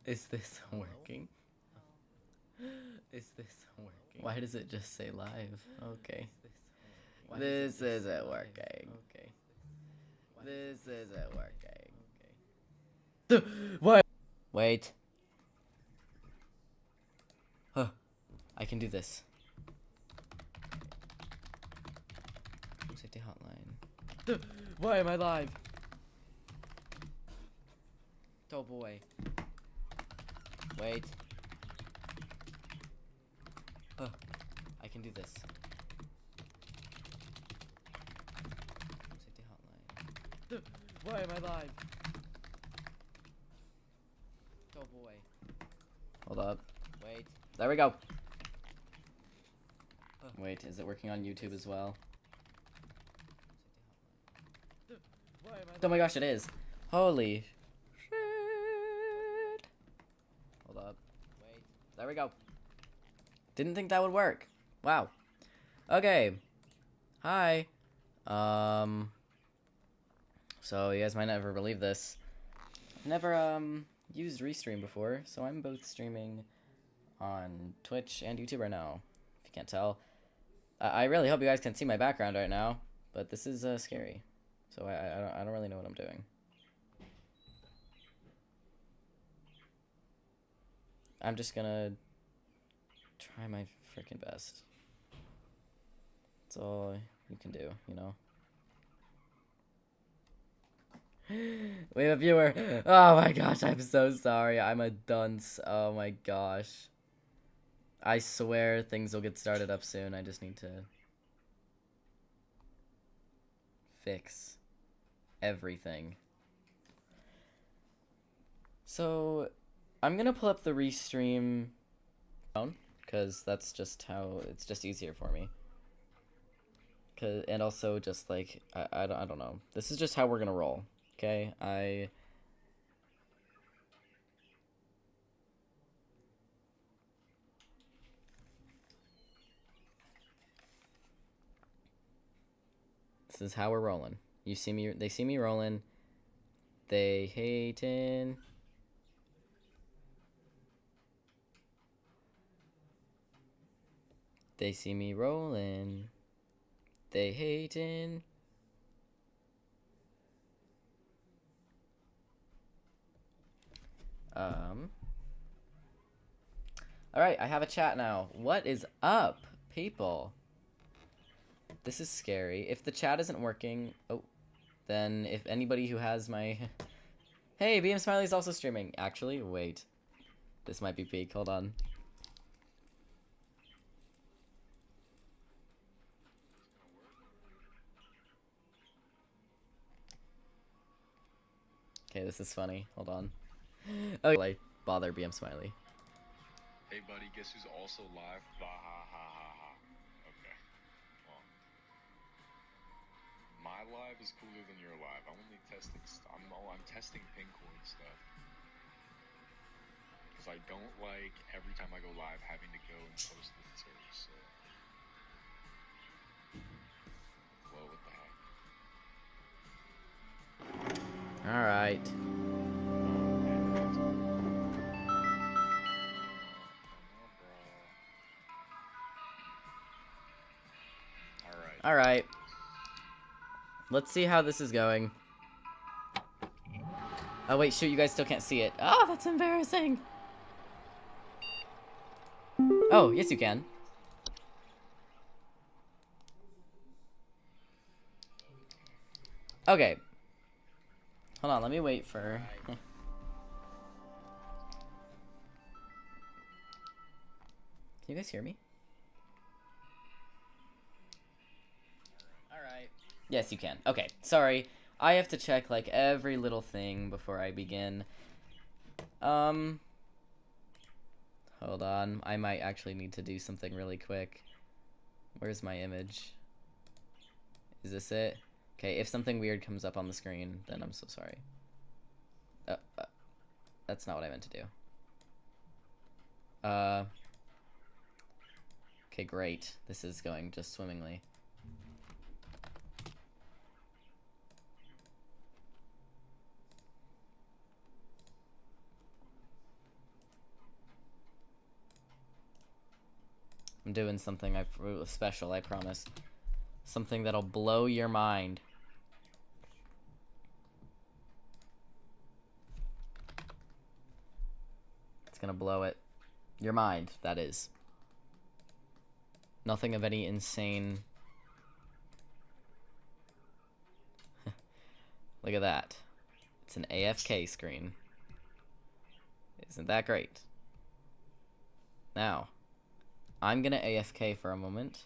Is this working? Is this working? Why does it just say live? Okay. This isn't working. Okay. This isn't working. What? Wait. Huh. I can do this. Safety hotline. Why am I live? Oh boy. Wait. Huh. I can do this. Safety hotline. Why am I live? Oh boy. Hold up. Wait. There we go. Wait, is it working on YouTube as well? Oh my gosh, it is. Holy shit. Hold up. Wait. There we go. Didn't think that would work. Wow. Okay. Hi. So you guys might never believe this. I've never, used Restream before, so I'm both streaming on Twitch and YouTube right now, if you can't tell. I really hope you guys can see my background right now, but this is, scary. So I don't really know what I'm doing. I'm just gonna try my freaking best. That's all you can do, you know? We have a viewer. Oh my gosh, I'm so sorry. I'm a dunce. Oh my gosh. I swear things will get started up soon. I just need to fix everything. So, I'm gonna pull up the Restream phone, because that's just how, it's just easier for me. And also just like, I don't know. This is just how we're gonna roll. Okay, this is how we're rolling. You see me, they see me rolling. They hatin'. They see me rolling. They hatin'. Alright, I have a chat now. What is up, people? This is scary. If the chat isn't working, then if anybody who has my... Hey, BM Smiley's also streaming. Actually, wait. This might be peak. Hold on. Okay, this is funny. Hold on. Okay, bother BM Smiley. Hey buddy, guess who's also live? Ha ha ha ha ha. Okay. Well, my live is cooler than your live. I'm only testing. I'm testing Pincore stuff. Because I don't like every time I go live having to go and post the search. So. Whoa, what the heck? All right. All right. Let's see how this is going. Oh wait, shoot, you guys still can't see it. Oh, that's embarrassing. Oh, yes you can. Okay. Hold on, let me wait for... Can you guys hear me? Alright. Yes, you can. Okay, sorry. I have to check, like, every little thing before I begin. Hold on. I might actually need to do something really quick. Where's my image? Is this it? Okay, if something weird comes up on the screen, then I'm so sorry. That's not what I meant to do. Okay, great. This is going just swimmingly. I'm doing something special, I promise. Something that'll blow your mind. It's gonna blow it. Your mind, that is. Nothing of any insane... Look at that. It's an AFK screen. Isn't that great? Now, I'm gonna AFK for a moment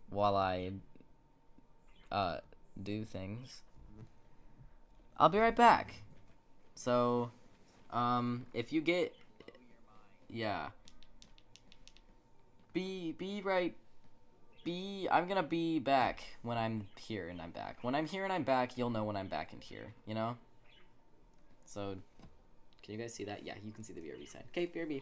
while I do things. I'll be right back. So, if you get, yeah, I'm gonna be back when I'm here and I'm back. When I'm here and I'm back, you'll know when I'm back and here, you know? So, can you guys see that? Yeah, you can see the BRB sign. Okay, BRB.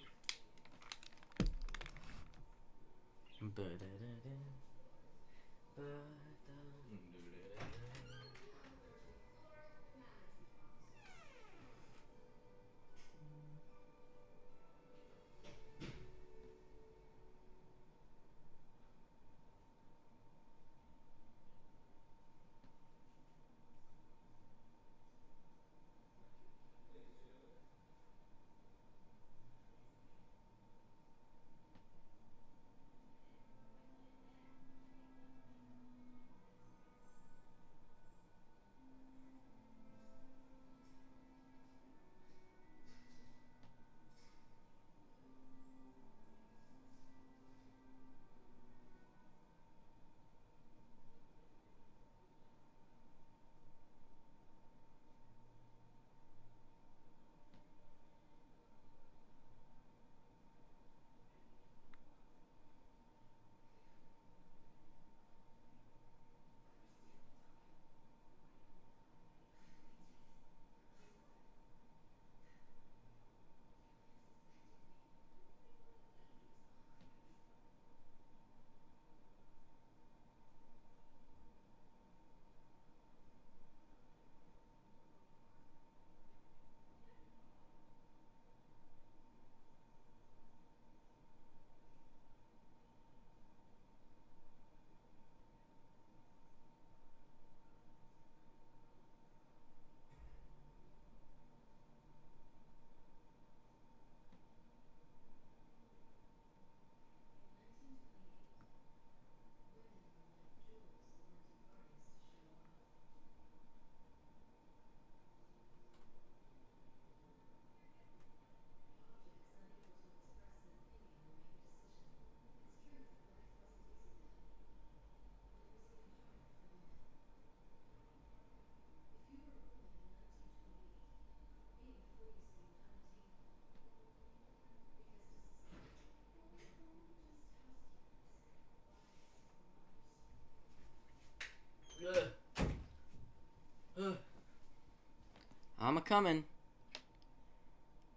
I'm a coming.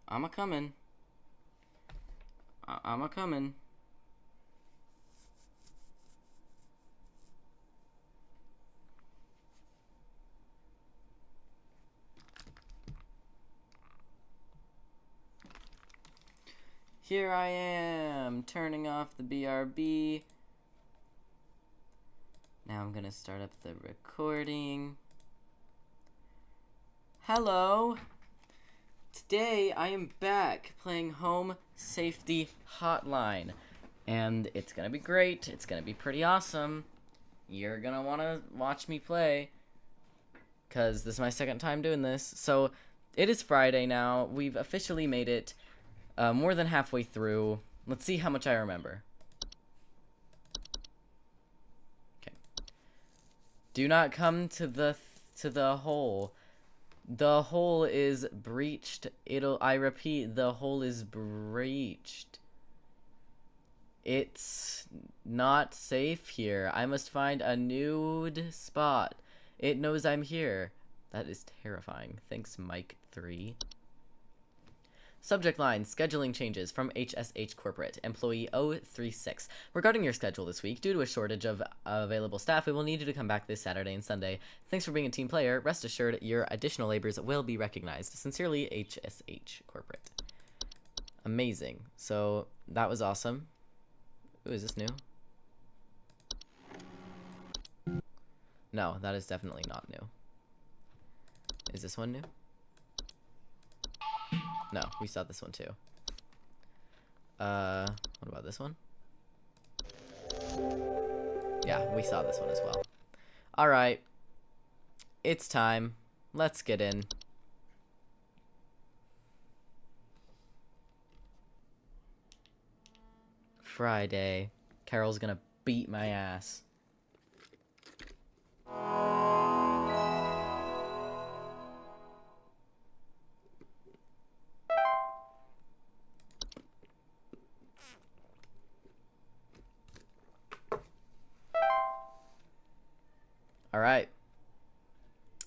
I'm a coming. I'm a coming. Here I am, turning off the BRB. Now I'm gonna start up the recording. Hello! Today I am back playing Home Safety Hotline. And it's gonna be great. It's gonna be pretty awesome. You're gonna wanna watch me play, because this is my second time doing this. So, it is Friday now. We've officially made it more than halfway through. Let's see how much I remember. Okay. Do not come to the hole. The hole is breached. I repeat, the hole is breached. It's not safe here. I must find a nude spot. It knows I'm here. That is terrifying. Thanks, Mike 3. Subject line, scheduling changes from HSH Corporate, employee 036. Regarding your schedule this week, due to a shortage of available staff, we will need you to come back this Saturday and Sunday. Thanks for being a team player. Rest assured, your additional labors will be recognized. Sincerely, HSH Corporate. Amazing. So, that was awesome. Ooh, is this new? No, that is definitely not new. Is this one new? No, we saw this one too. What about this one? Yeah, we saw this one as well. Alright. It's time. Let's get in. Friday. Carol's gonna beat my ass. Alright.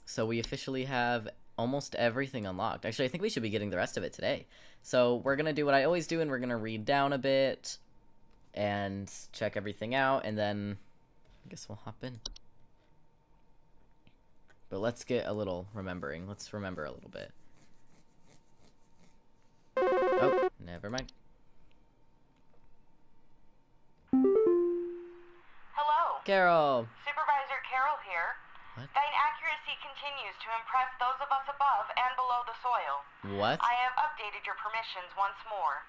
So we officially have almost everything unlocked. Actually, I think we should be getting the rest of it today. So we're gonna do what I always do, and we're gonna read down a bit and check everything out, and then I guess we'll hop in. But let's get a little remembering. Let's remember a little bit. Oh, never mind. Hello. Carol! Supervisor Carol here. What? Thine accuracy continues to impress those of us above and below the soil. What? I have updated your permissions once more.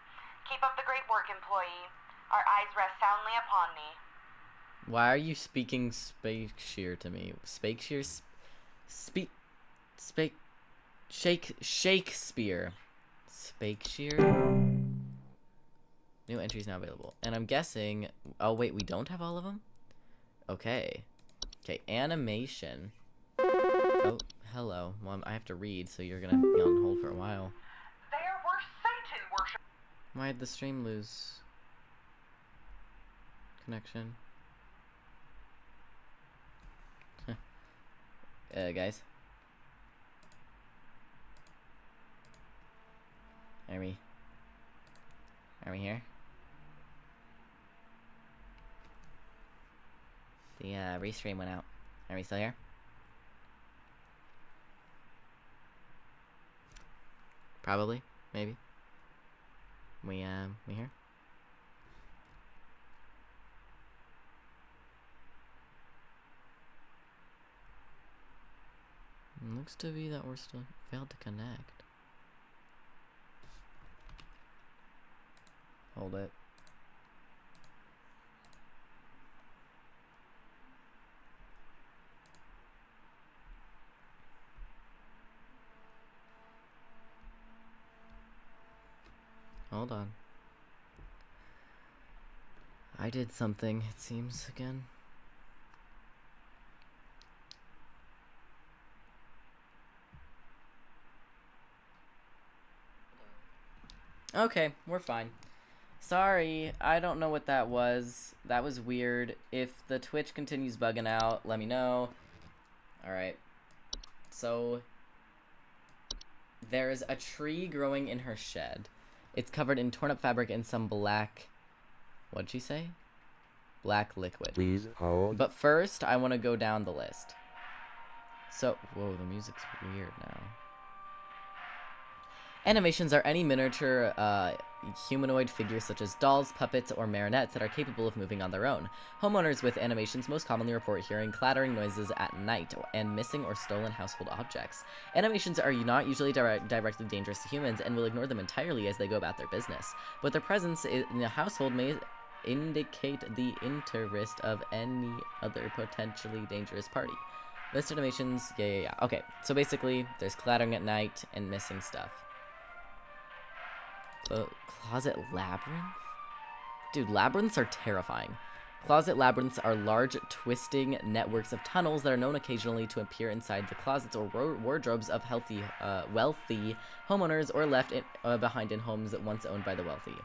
Keep up the great work, employee. Our eyes rest soundly upon thee. Why are you speaking Shakespeare to me? Shakespeare? Shakespeare. New entries now available. And I'm guessing... Oh, wait, we don't have all of them? Okay. Okay, animation. Oh, hello. Well, I have to read, so you're gonna be on hold for a while. There were Satan worship. Why did the stream lose connection? Guys. Are we here? The restream went out. Are we still here? Probably, maybe. We here? Looks to be that we're still failed to connect. Hold it. Hold on. I did something, it seems, again. Okay, we're fine. Sorry, I don't know what that was. That was weird. If the Twitch continues bugging out, let me know. Alright. So, there's a tree growing in her shed. It's covered in torn up fabric and some black... What'd she say? Black liquid. Please hold. But first, I want to go down the list. So, whoa, the music's weird now. Animations are any miniature humanoid figures such as dolls, puppets, or marionettes that are capable of moving on their own. Homeowners with animations most commonly report hearing clattering noises at night and missing or stolen household objects. Animations are not usually directly dangerous to humans and will ignore them entirely as they go about their business, but their presence in the household may indicate the interest of any other potentially dangerous party. List animations, yeah. Okay, so basically, there's clattering at night and missing stuff. Closet labyrinth? Dude, labyrinths are terrifying. Closet labyrinths are large, twisting networks of tunnels that are known occasionally to appear inside the closets or wardrobes of wealthy homeowners or left behind in homes once owned by the wealthy.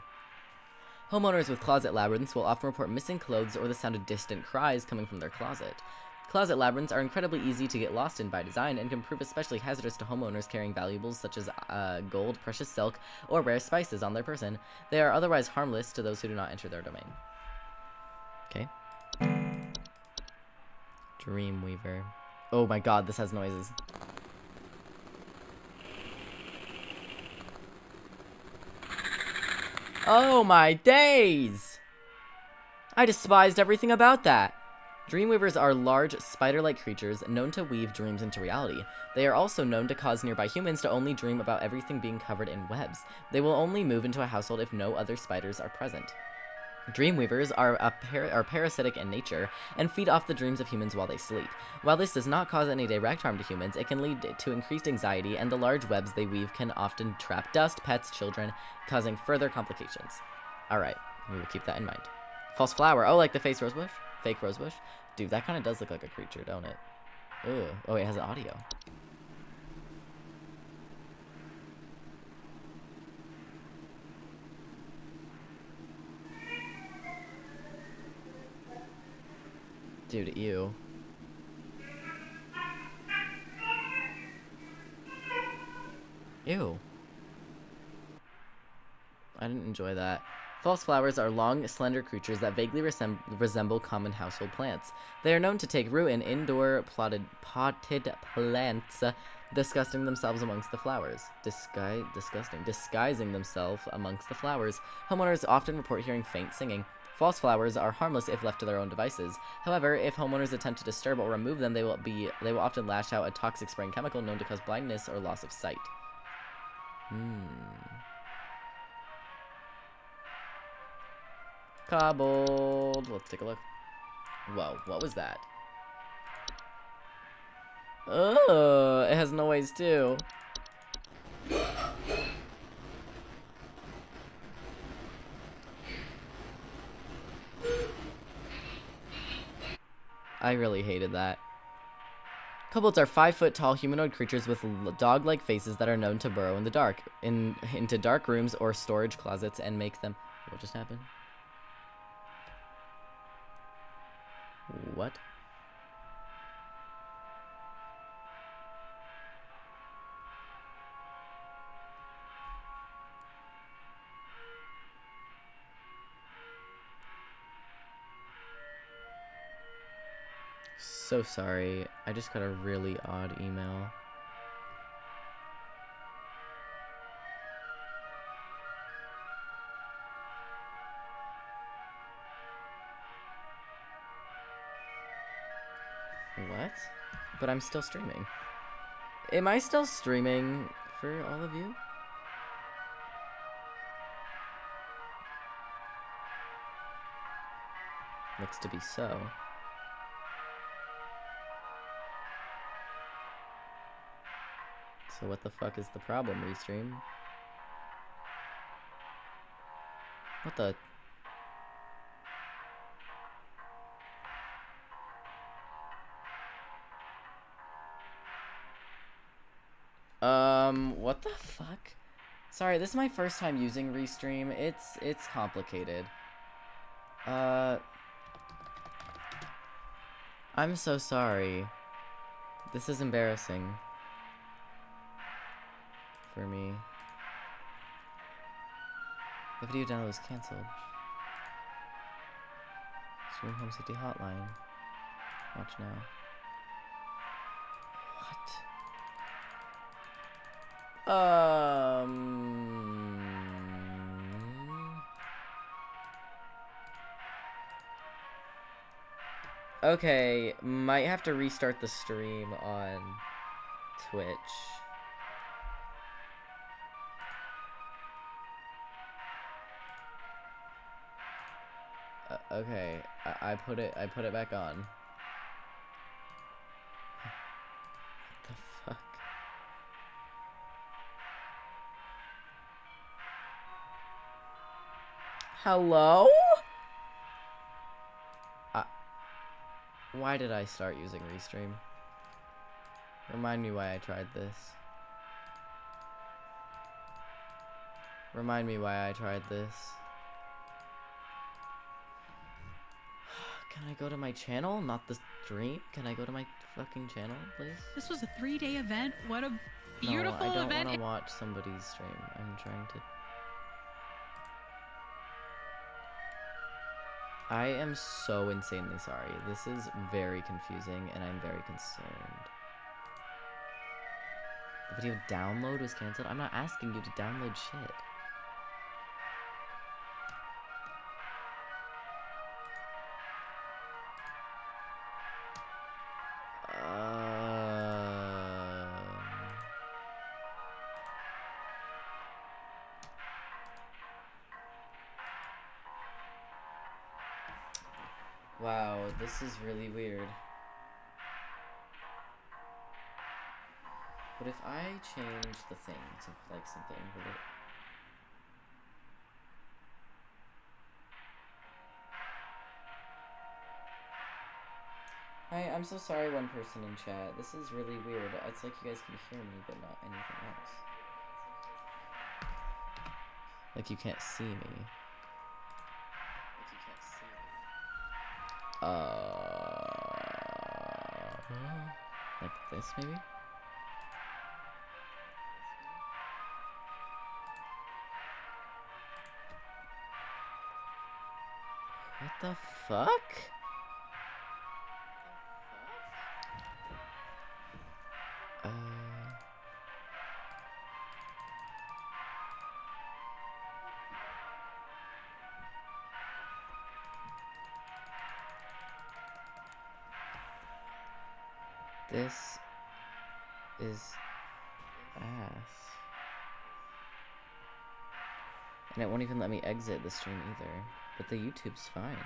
Homeowners with closet labyrinths will often report missing clothes or the sound of distant cries coming from their closet. Closet labyrinths are incredibly easy to get lost in by design and can prove especially hazardous to homeowners carrying valuables such as gold, precious silk, or rare spices on their person. They are otherwise harmless to those who do not enter their domain. Okay. Dreamweaver. Oh my god, this has noises. Oh my days! I despised everything about that. Dreamweavers are large, spider-like creatures known to weave dreams into reality. They are also known to cause nearby humans to only dream about everything being covered in webs. They will only move into a household if no other spiders are present. Dreamweavers are parasitic in nature and feed off the dreams of humans while they sleep. While this does not cause any direct harm to humans, it can lead to increased anxiety, and the large webs they weave can often trap dust, pets, children, causing further complications. Alright, we will keep that in mind. False flower. Oh, like the face rosebush? Fake rosebush? Dude, that kind of does look like a creature, don't it? Ugh. Oh, it has an audio. Dude, ew. Ew. I didn't enjoy that. False flowers are long, slender creatures that vaguely resemble common household plants. They are known to take root in indoor potted plants, disgusting themselves amongst the flowers. Disguising themselves amongst the flowers. Homeowners often report hearing faint singing. False flowers are harmless if left to their own devices. However, if homeowners attempt to disturb or remove them, they will often lash out a toxic spraying chemical known to cause blindness or loss of sight. Cobbled. Let's take a look. Whoa, what was that? Oh, it has noise too. I really hated that. Kobolds are 5-foot-tall humanoid creatures with dog-like faces that are known to burrow in the dark, into dark rooms or storage closets and make them... What just happened? What? So sorry. I just got a really odd email. What? But I'm still streaming. Am I still streaming for all of you? Looks to be so. So what the fuck is the problem, Restream? What the... what the fuck? Sorry, this is my first time using Restream. It's complicated. I'm so sorry. This is embarrassing. For me. The video download was cancelled. Stream Home Safety Hotline. Watch now. What? Okay, might have to restart the stream on Twitch. Okay, I put it back on. What the fuck? Hello? Why did I start using Restream? Remind me why I tried this. Remind me why I tried this. Can I go to my channel? Not the stream? Can I go to my fucking channel, please? This was a 3-day event. What a beautiful event. I don't event. want to watch somebody's stream. I'm trying to... I am so insanely sorry. This is very confusing, and I'm very concerned. The video download was canceled? I'm not asking you to download shit. Wow, this is really weird. But if I change the thing to like something, will it... Hi, I'm so sorry, one person in chat. This is really weird. It's like you guys can hear me, but not anything else. Like you can't see me. Like this, maybe? What the fuck? This is ass. And it won't even let me exit the stream either. But the YouTube's fine.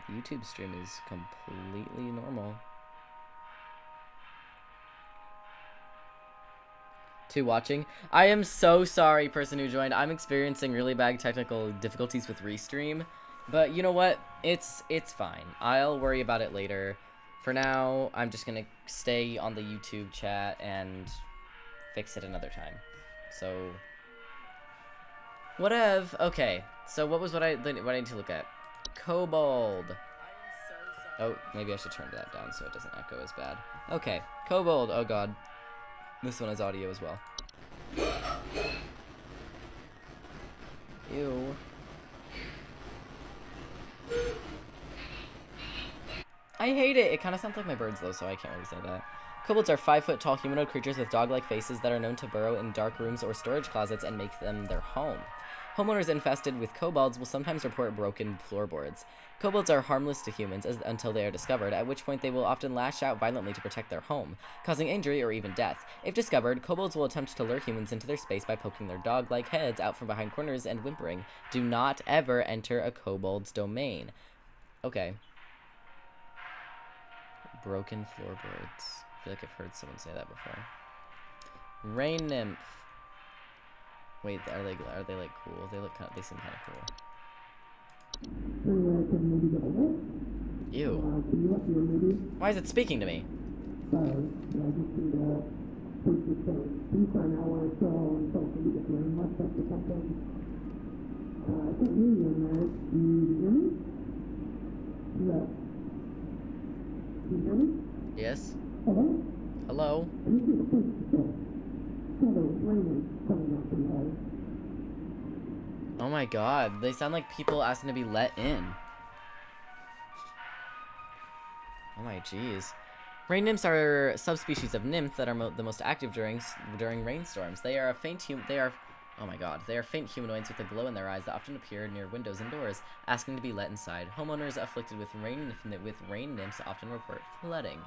The YouTube stream is completely normal. Watching. I am so sorry, person who joined. I'm experiencing really bad technical difficulties with Restream. But you know what? It's fine. I'll worry about it later. For now, I'm just gonna stay on the YouTube chat and fix it another time. So, whatever. Okay. So what I need to look at? Kobold. Oh, maybe I should turn that down so it doesn't echo as bad. Okay, Kobold. Oh god. This one has audio as well. Ew. I hate it. It kind of sounds like my birds, though, so I can't really say that. Kobolds are 5-foot-tall humanoid creatures with dog-like faces that are known to burrow in dark rooms or storage closets and make them their home. Homeowners infested with kobolds will sometimes report broken floorboards. Kobolds are harmless to humans until they are discovered, at which point they will often lash out violently to protect their home, causing injury or even death. If discovered, kobolds will attempt to lure humans into their space by poking their dog-like heads out from behind corners and whimpering. Do not ever enter a kobold's domain. Okay. Broken floorboards. I feel like I've heard someone say that before. Rain nymph. Wait, are they like cool? They seem kind of cool. Ew. Why is it speaking to me? Yes? Hello? Oh my god, they sound like people asking to be let in. Oh my jeez. Rain nymphs are subspecies of nymph that are the most active during rainstorms. They are faint humanoids with a glow in their eyes that often appear near windows and doors, asking to be let inside. Homeowners afflicted with rain nymphs often report flooding.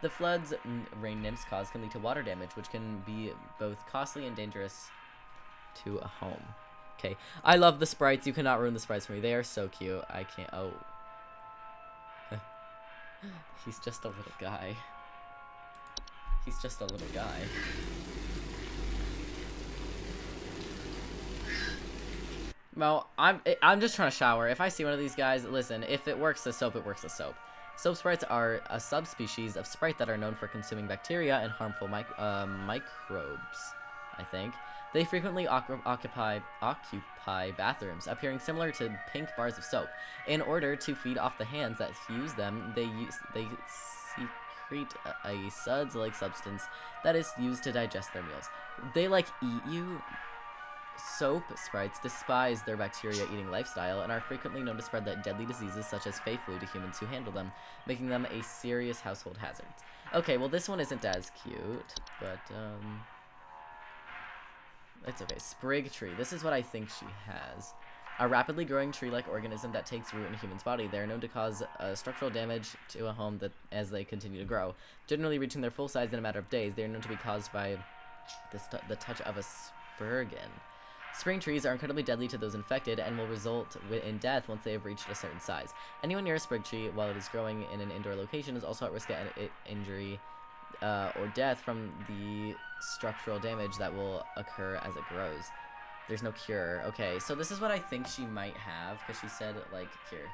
The floods rain nymphs cause can lead to water damage, which can be both costly and dangerous to a home. Okay, I love the sprites. You cannot ruin the sprites for me. They are so cute. I can't. Oh. He's just a little guy. He's just a little guy. Well, I'm just trying to shower. If I see one of these guys, listen, if it works as soap, it works as soap. Soap sprites are a subspecies of sprite that are known for consuming bacteria and harmful microbes, I think. They frequently occupy bathrooms, appearing similar to pink bars of soap. In order to feed off the hands that use them, they secrete a suds-like substance that is used to digest their meals. They, like, eat you. Soap sprites despise their bacteria-eating lifestyle and are frequently known to spread deadly diseases such as Fey flu to humans who handle them, making them a serious household hazard. Okay, well this one isn't as cute, but it's okay. Sprig tree. This is what I think she has. A rapidly growing tree-like organism that takes root in a human's body. They are known to cause structural damage to a home as they continue to grow. Generally reaching their full size in a matter of days, they are known to be caused by the touch of a spurgin. Spring trees are incredibly deadly to those infected and will result in death once they have reached a certain size. Anyone near a spring tree while it is growing in an indoor location is also at risk of injury or death from the structural damage that will occur as it grows. There's no cure. Okay, so this is what I think she might have, because she said, like, here.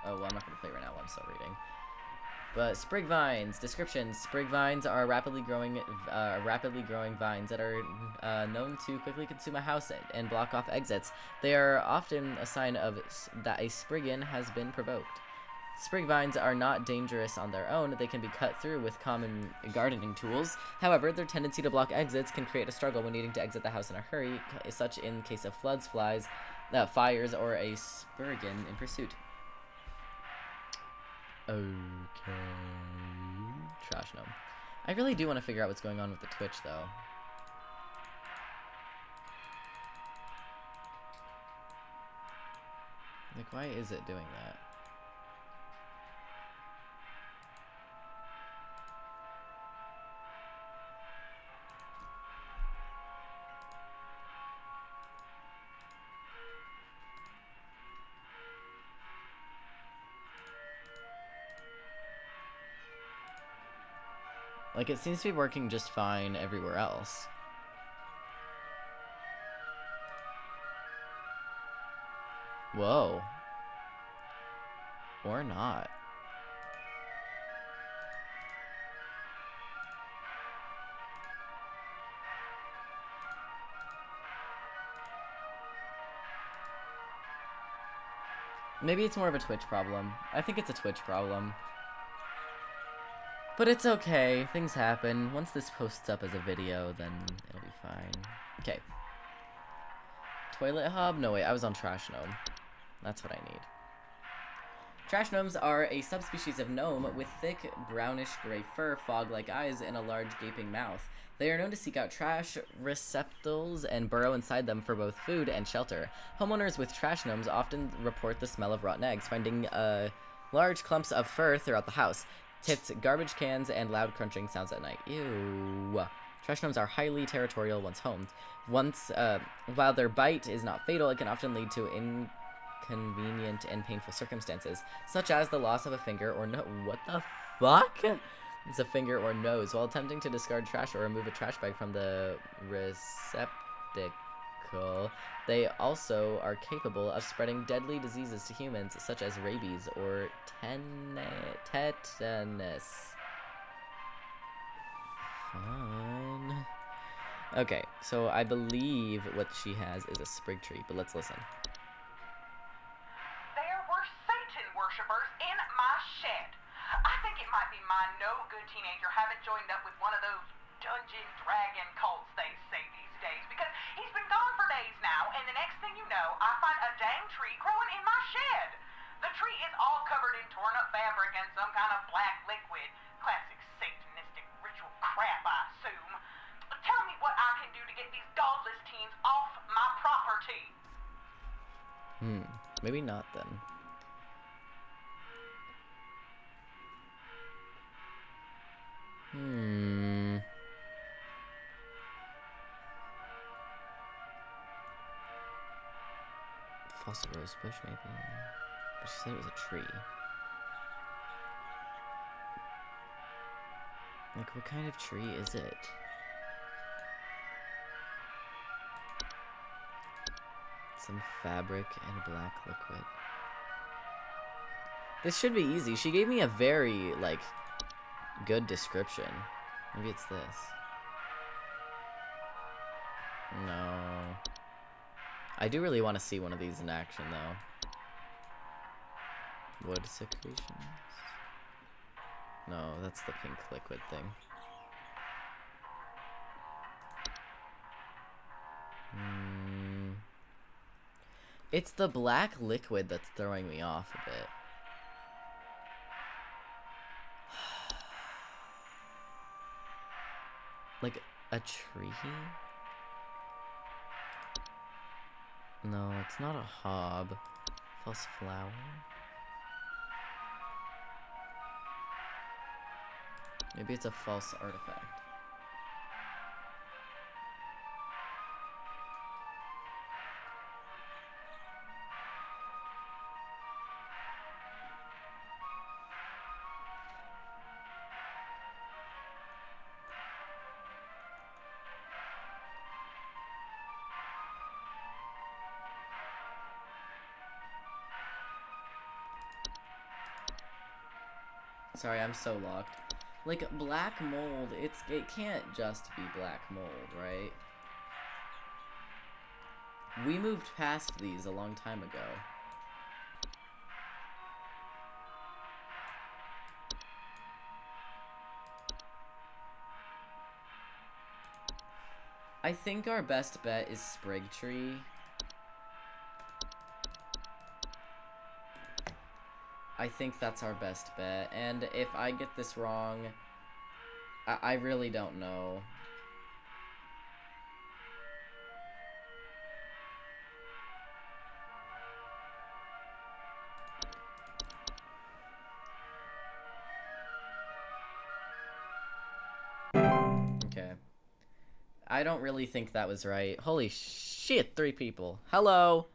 Oh, well, I'm not going to play right now while I'm still reading. But sprig vines. Description. Sprig vines are rapidly growing vines that are known to quickly consume a house and block off exits. They are often a sign of that a spriggan has been provoked. Sprig vines are not dangerous on their own. They can be cut through with common gardening tools. However, their tendency to block exits can create a struggle when needing to exit the house in a hurry, such in case of floods, fires, or a spriggan in pursuit. Okay. Trash gnome. I really do want to figure out what's going on with the Twitch, though. Like, why is it doing that? Like, it seems to be working just fine everywhere else. Whoa. Or not. Maybe it's more of a Twitch problem. I think it's a Twitch problem. But it's okay. Things happen. Once this posts up as a video, then it'll be fine. Okay. Toilet hob? No, wait. I was on trash gnome. That's what I need. Trash gnomes are a subspecies of gnome with thick, brownish-gray fur, fog-like eyes, and a large, gaping mouth. They are known to seek out trash receptacles and burrow inside them for both food and shelter. Homeowners with trash gnomes often report the smell of rotten eggs, finding large clumps of fur throughout the house. Tipped garbage cans and loud crunching sounds at night. Ew. Trash gnomes are highly territorial once homed. While their bite is not fatal, it can often lead to inconvenient and painful circumstances, such as the loss of a finger or what the fuck? It's a finger or nose. While attempting to discard trash or remove a trash bag from the receptacle, they also are capable of spreading deadly diseases to humans, such as rabies or tetanus. Fun. Okay, so I believe what she has is a sprig tree, but let's listen. There were Satan worshippers in my shed. I think it might be my no-good teenager having joined up with one of those dungeon dragon cults they say these days, because he's been gone for days now, and the next thing you know, I find a dang tree growing in my shed. The tree is all covered in torn-up fabric and some kind of black liquid. Classic Satanistic ritual crap, I assume. Tell me what I can do to get these godless teens off my property. Maybe not then. Fossil rose bush, maybe. But she said it was a tree. Like, what kind of tree is it? Some fabric and black liquid. This should be easy. She gave me a very, like, good description. Maybe it's this. No. I do really want to see one of these in action, though. Wood secretions? No, that's the pink liquid thing. It's the black liquid that's throwing me off a bit. Like a tree? No, it's not a hob. False flower? Maybe it's a false artifact. Sorry, I'm so locked. Like, black mold, it can't just be black mold, right? We moved past these a long time ago. I think our best bet is Sprig Tree. I think that's our best bet, and if I get this wrong, I really don't know. Okay. I don't really think that was right. Holy shit, 3 people. Hello!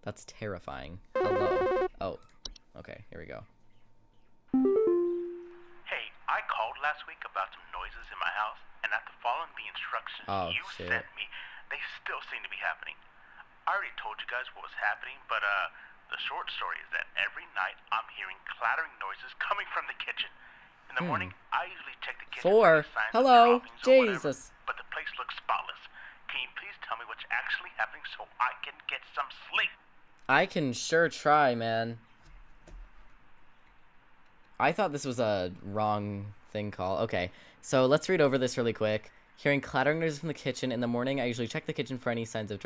That's terrifying. Hello. Oh. Okay, here we go. Hey, I called last week about some noises in my house, and after following the instructions you sent me, they still seem to be happening. I already told you guys what was happening, but the short story is that every night I'm hearing clattering noises coming from the kitchen. In the morning, I usually check the kitchen for any signs of droppings or whatever, but the place looks spotless. Can you please tell me what's actually happening so I can get some sleep? I can sure try, man. I thought this was a wrong thing call. Okay, so let's read over this really quick. Hearing clattering noises from the kitchen. In the morning, I usually check the kitchen for any signs of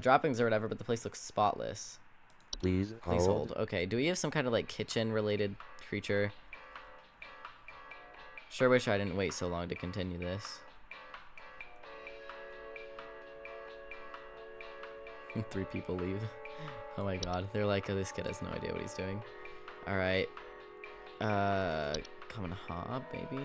droppings or whatever, but the place looks spotless. Please hold. Okay, do we have some kind of, like, kitchen-related creature? Sure wish I didn't wait so long to continue this. 3 people leave. Oh my god, they're like, oh, this kid has no idea what he's doing. Alright. Come on, hob, baby.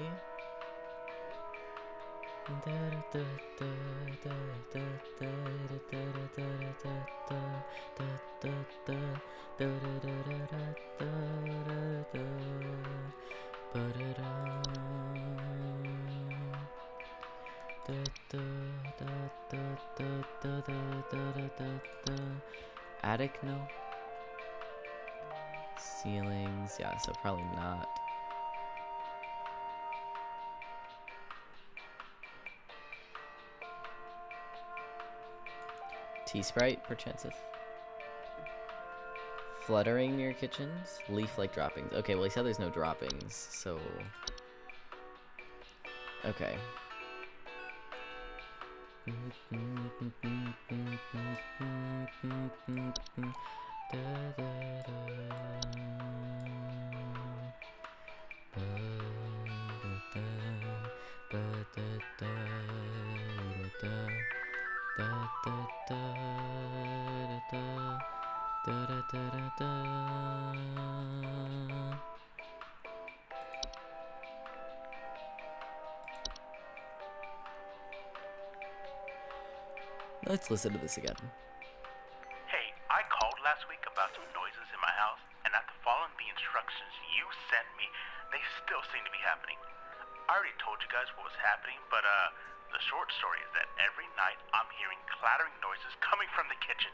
Attic, no. Ceilings, yeah, so probably not. Tea-sprite, perchanceth. Fluttering near kitchens? Leaf-like droppings. Okay, well, he said there's no droppings, so... Okay. Let's listen to this again. Hey, I called last week about some noises in my house, and after following the instructions you sent me, they still seem to be happening. I already told you guys what was happening, but the short story is that every night I'm hearing clattering noises coming from the kitchen.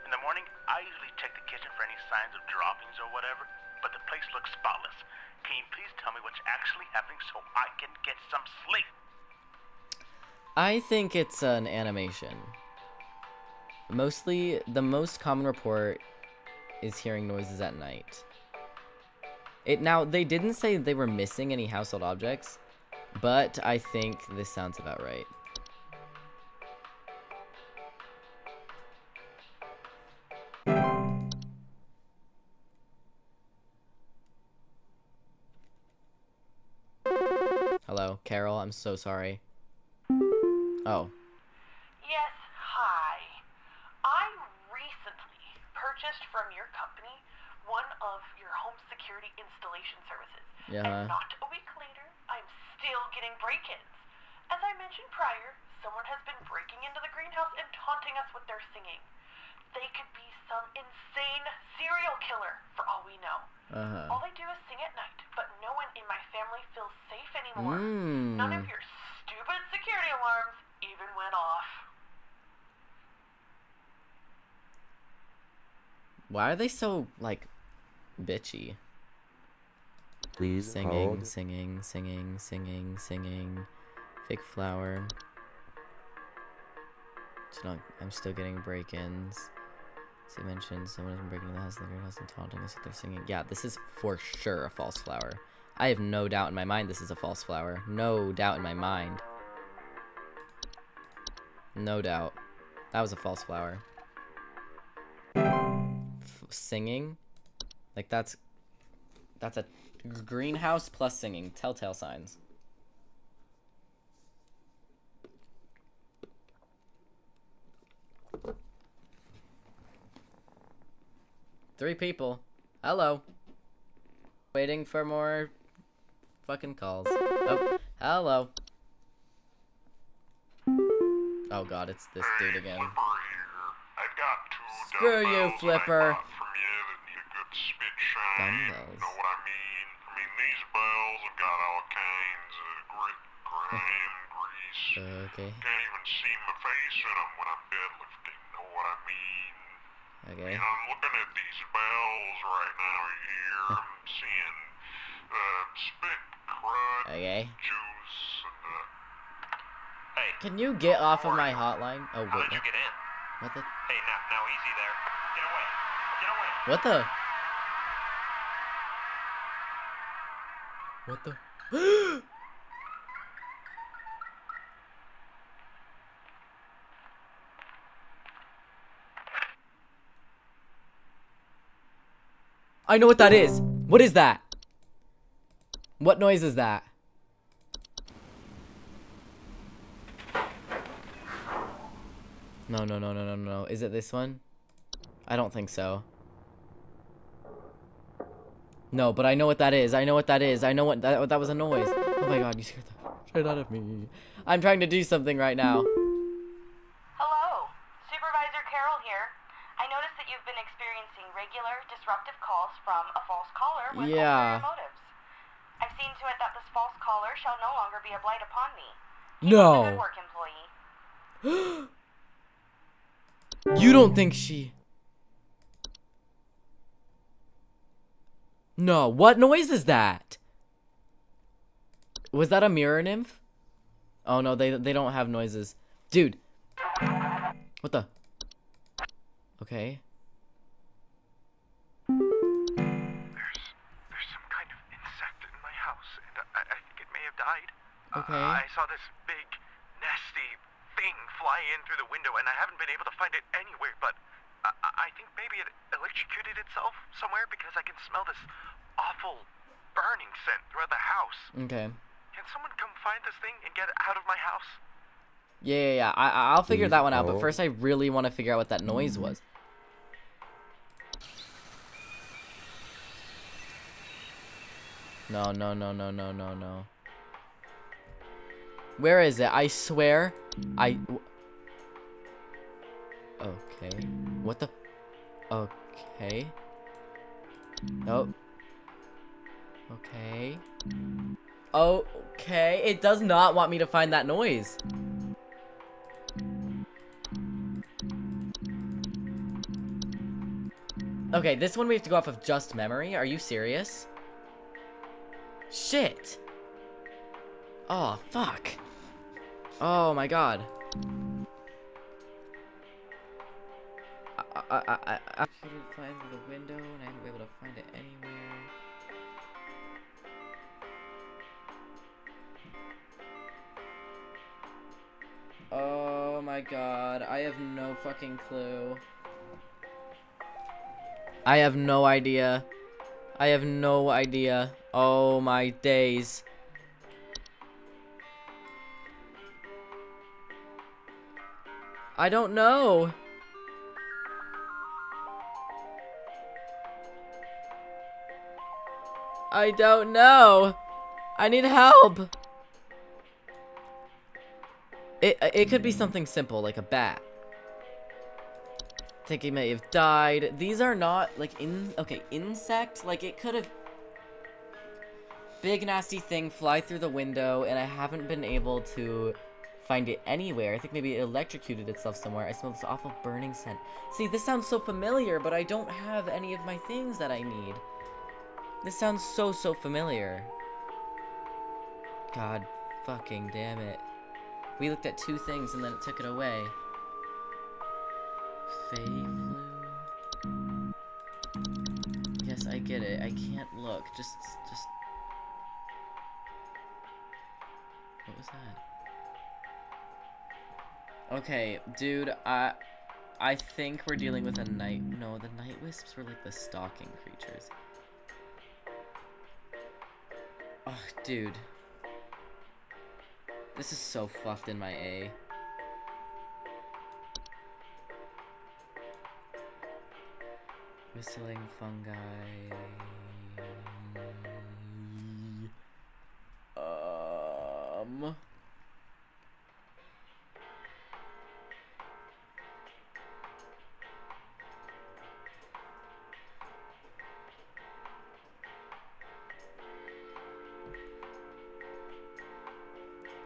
In the morning, I usually check the kitchen for any signs of droppings or whatever, but the place looks spotless. Can you please tell me what's actually happening so I can get some sleep? I think it's an animation. Mostly, the most common report is hearing noises at night. Now, they didn't say they were missing any household objects, but I think this sounds about right. Hello, Carol, I'm so sorry. Oh. Yes, hi. I recently purchased from your company one of your home security installation services. Yeah. And not a week later, I'm still getting break-ins. As I mentioned prior, someone has been breaking into the greenhouse and taunting us with their singing. They could be some insane serial killer, for all we know. All they do is sing at night, but no one in my family feels safe anymore. None of your stupid security alarms even went off. Why are they so, like, bitchy? Please Singing, hold. singing, singing, singing, singing. Fake flower. I'm still getting break-ins. As I mentioned, someone has been breaking into the house, the greenhouse, and taunting us if they're singing. Yeah, this is for sure a false flower. I have no doubt in my mind this is a false flower. No doubt in my mind. No doubt. That was a false flower. Singing? Like, that's a greenhouse plus singing. Telltale signs. Three people. Hello. Waiting for more fucking calls. Oh, hello. Oh god, it's this dude again. Flipper here. I've got two Screw you, dumbbells Flipper. I bought from you that need a good spit shine. Dumbbells. Know what I mean? I mean, these bells have got all kinds of grit, grime, grease. Okay. Can't even see my face in them when I'm deadlifting. Know what I mean? Okay. And I'm looking at these bells right now here. I'm seeing spit, crud, Okay. juice, and Hey, Can you get off of my hotline? Oh how wait. did you get in? What the? Hey, now easy there. Get away. Get away. What the? What the? I know what that is. What is that? What noise is that? No. Is it this one? I don't think so. No, but I know what that is. I know what that is. I know what that was a noise. Oh my god, you scared the shit out of me. I'm trying to do something right now. Hello, Supervisor Carroll here. I noticed that you've been experiencing regular, disruptive calls from a false caller with Yeah. ulterior motives. I've seen to it that this false caller shall no longer be a blight upon me. No. Good work, employee. You don't think she... No, what noise is that? Was that a mirror nymph? Oh no, they don't have noises. Dude. What the? Okay. There's some kind of insect in my house, and I think it may have died. Okay. I saw this big, nasty thing fly in through the window, and I haven't been able to find it anywhere, but I think maybe it electrocuted itself somewhere because I can smell this awful burning scent throughout the house. Okay. Can someone come find this thing and get it out of my house? Yeah. I'll figure that one out, but Oh. first I really want to figure out what that noise was. No. Where is it? I swear. Okay. What the? Okay. Oh. Okay. Okay. It does not want me to find that noise. Okay, this one we have to go off of just memory. Are you serious? Shit. Oh, fuck. Oh my god. I couldn't find the window and I haven't been able to find it anywhere. Oh my god, I have no fucking clue. I have no idea. I have no idea. Oh my days. I don't know. I don't know. I need help. It could be something simple like a bat. I think he may have died. These are not like insect. Like it could have big nasty thing fly through the window and I haven't been able to find it anywhere. I think maybe it electrocuted itself somewhere. I smell this awful burning scent. See, this sounds so familiar, but I don't have any of my things that I need. This sounds so familiar. God fucking damn it. We looked at 2 things and then it took it away. Fey flu. Yes, I get it. I can't look. Just. What was that? Okay, dude, I think we're dealing with a night. No, the night wisps were like the stalking creatures. Oh, dude. This is so fucked in my A. Whistling fungi.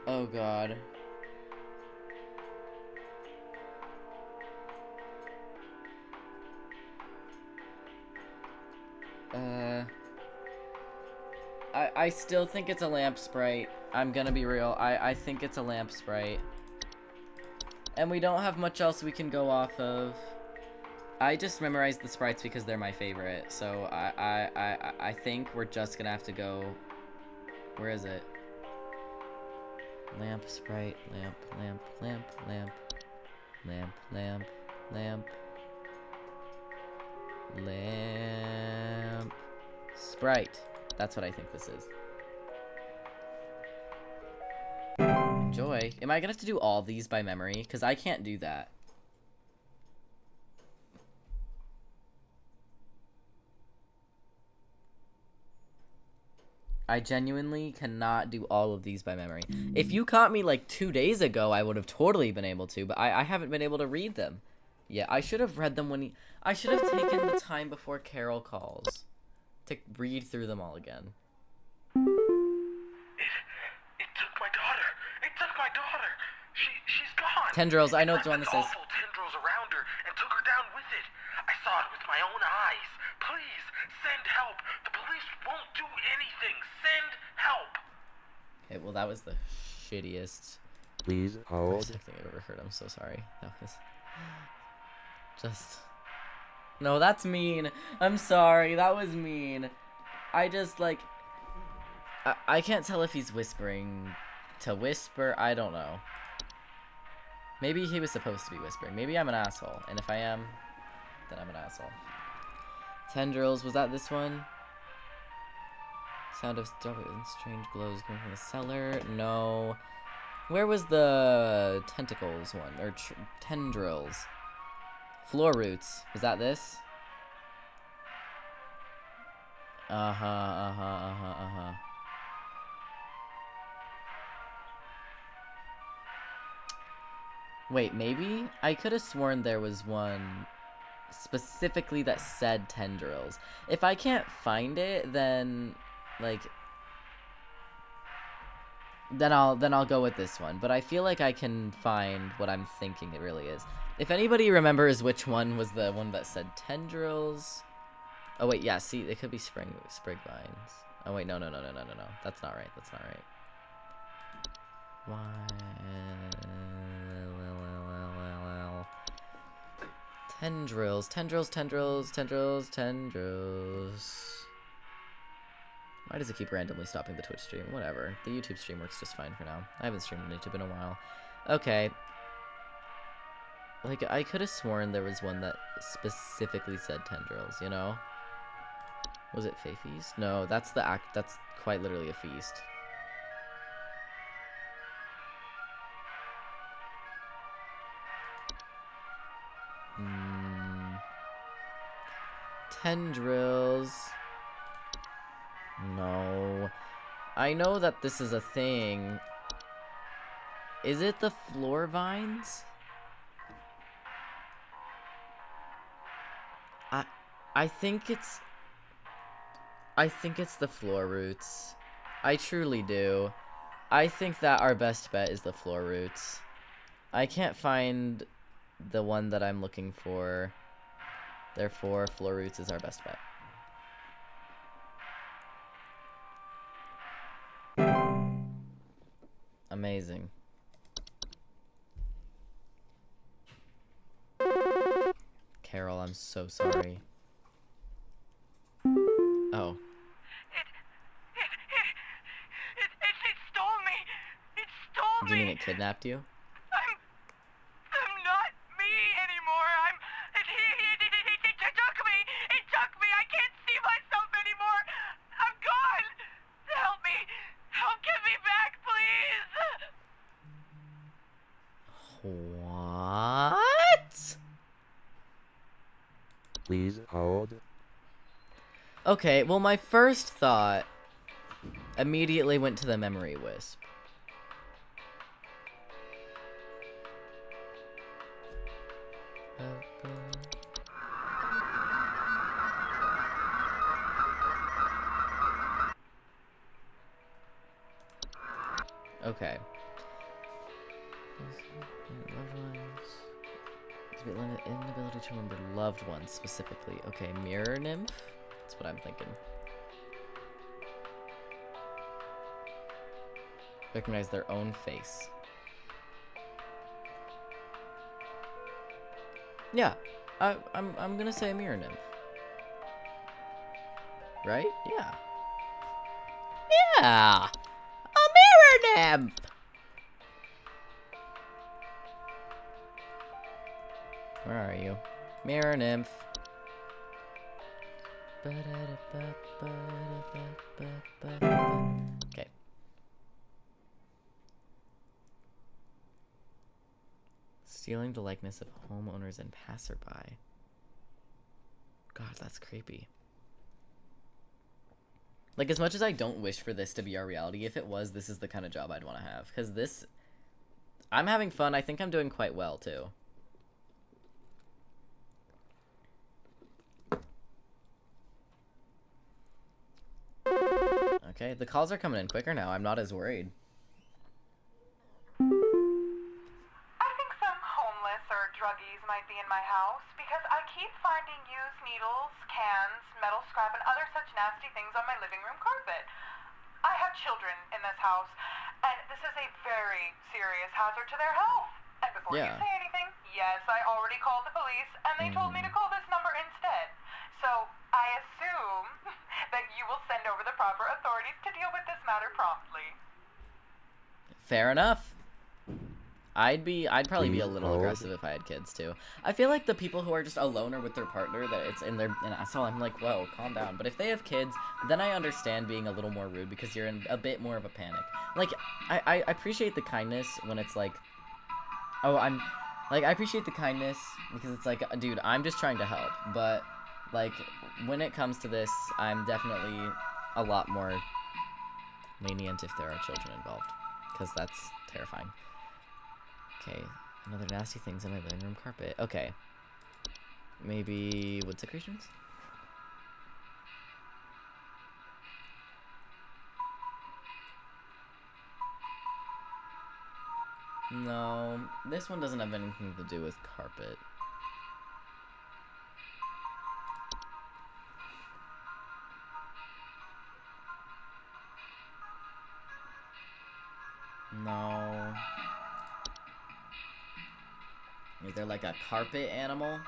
Oh god. I still think it's a lamp sprite. I'm gonna be real. I think it's a lamp sprite. And we don't have much else we can go off of. I just memorized the sprites because they're my favorite. So I think we're just gonna have to go. Where is it? Lamp sprite, lamp, lamp, lamp, lamp, lamp, lamp, lamp, lamp, sprite. That's what I think this is. Joy. Am I gonna have to do all these by memory? Because I can't do that. I genuinely cannot do all of these by memory. If you caught me like 2 days ago, I would have totally been able to, but I haven't been able to read them. Yeah, I should have read them when I should have taken the time before Carol calls to read through them all again. It took my daughter. It took my daughter. She's gone. Tendrils, I know what John this is. Awful tendrils around her and took her down with it. I saw it with my own eyes. Please, send help. The police won't do anything. Send help. Okay, well that was the shittiest Please hold. thing I've ever heard. I'm so sorry. That was just... No, that's mean. I'm sorry. That was mean. I just, like... I can't tell if he's whispering to whisper. I don't know. Maybe he was supposed to be whispering. Maybe I'm an asshole. And if I am, then I'm an asshole. Tendrils. Was that this one? Sound of strange glows coming from the cellar. No. Where was the tentacles one? Or tendrils? Floor roots. Was that this? Uh-huh. Wait, maybe? I could have sworn there was one specifically that said tendrils. If I can't find it, then like then I'll go with this one. But I feel like I can find what I'm thinking it really is. If anybody remembers which one was the one that said tendrils. Oh wait, yeah, see, it could be sprig vines. Oh wait, no. That's not right. Why? Tendrils. Why does it keep randomly stopping the Twitch stream? Whatever. The YouTube stream works just fine for now. I haven't streamed on YouTube in a while. Okay. Like, I could have sworn there was one that specifically said tendrils, you know? Was it Fae Feast? No, that's the act. That's quite literally a feast. Tendrils. No. I know that this is a thing. Is it the floor vines? I think it's the floor roots. I truly do. I think that our best bet is the floor roots. I can't find the one that I'm looking for. Therefore, floor roots is our best bet. Amazing. Carol, I'm so sorry. Oh. It stole me. It stole me. Do you mean it kidnapped you? I'm not me anymore. It took me. It took me. I can't see myself anymore. I'm gone. Help me. Get me back, please. What? Please hold. Okay, well, my first thought immediately went to the memory wisp. Okay. Loved ones. Inability to remember loved ones specifically. Okay, mirror nymph? That's what I'm thinking. Recognize their own face. Yeah, I'm gonna say a mirror nymph. Right? Yeah. Yeah! A mirror nymph! Where are you? Mirror nymph. Okay. Stealing the likeness of homeowners and passerby. God, that's creepy. Like, as much as I don't wish for this to be our reality, if it was, this is the kind of job I'd want to have. Because this... I'm having fun. I think I'm doing quite well, too. Okay, the calls are coming in quicker now. I'm not as worried. I think some homeless or druggies might be in my house because I keep finding used needles, cans, metal scrap, and other such nasty things on my living room carpet. I have children in this house, and this is a very serious hazard to their health. And before you say anything, yes, I already called the police, and they told me to call this number instead. So I assume that you will send over the proper authorities to deal with this matter promptly. Fair enough. I'd probably be a little aggressive if I had kids too. I feel like the people who are just alone or with their partner, that it's in their, and so I'm like, whoa, calm down. But if they have kids, then I understand being a little more rude because you're in a bit more of a panic. Like, I appreciate the kindness when it's like, oh, I appreciate the kindness because it's like, dude, I'm just trying to help. But like, when it comes to this, I'm definitely a lot more lenient if there are children involved, because that's terrifying. Okay, another nasty things in my living room carpet. Okay. Maybe wood secretions? No, this one doesn't have anything to do with carpet. No. Is there like a carpet animal?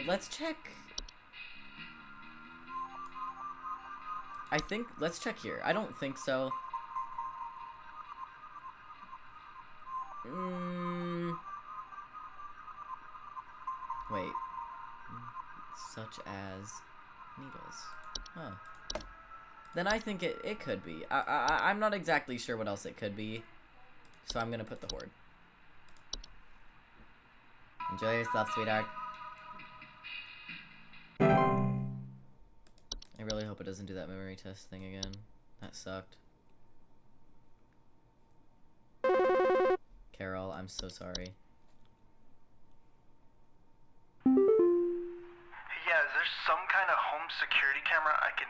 Let's check. Let's check here. I don't think so. Wait. Such as needles. Huh. Then I think it could be. I'm not exactly sure what else it could be. So I'm gonna put the horde. Enjoy yourself, sweetheart. I really hope it doesn't do that memory test thing again. That sucked. Carol, I'm so sorry. Yeah, is there some kind of home security camera I can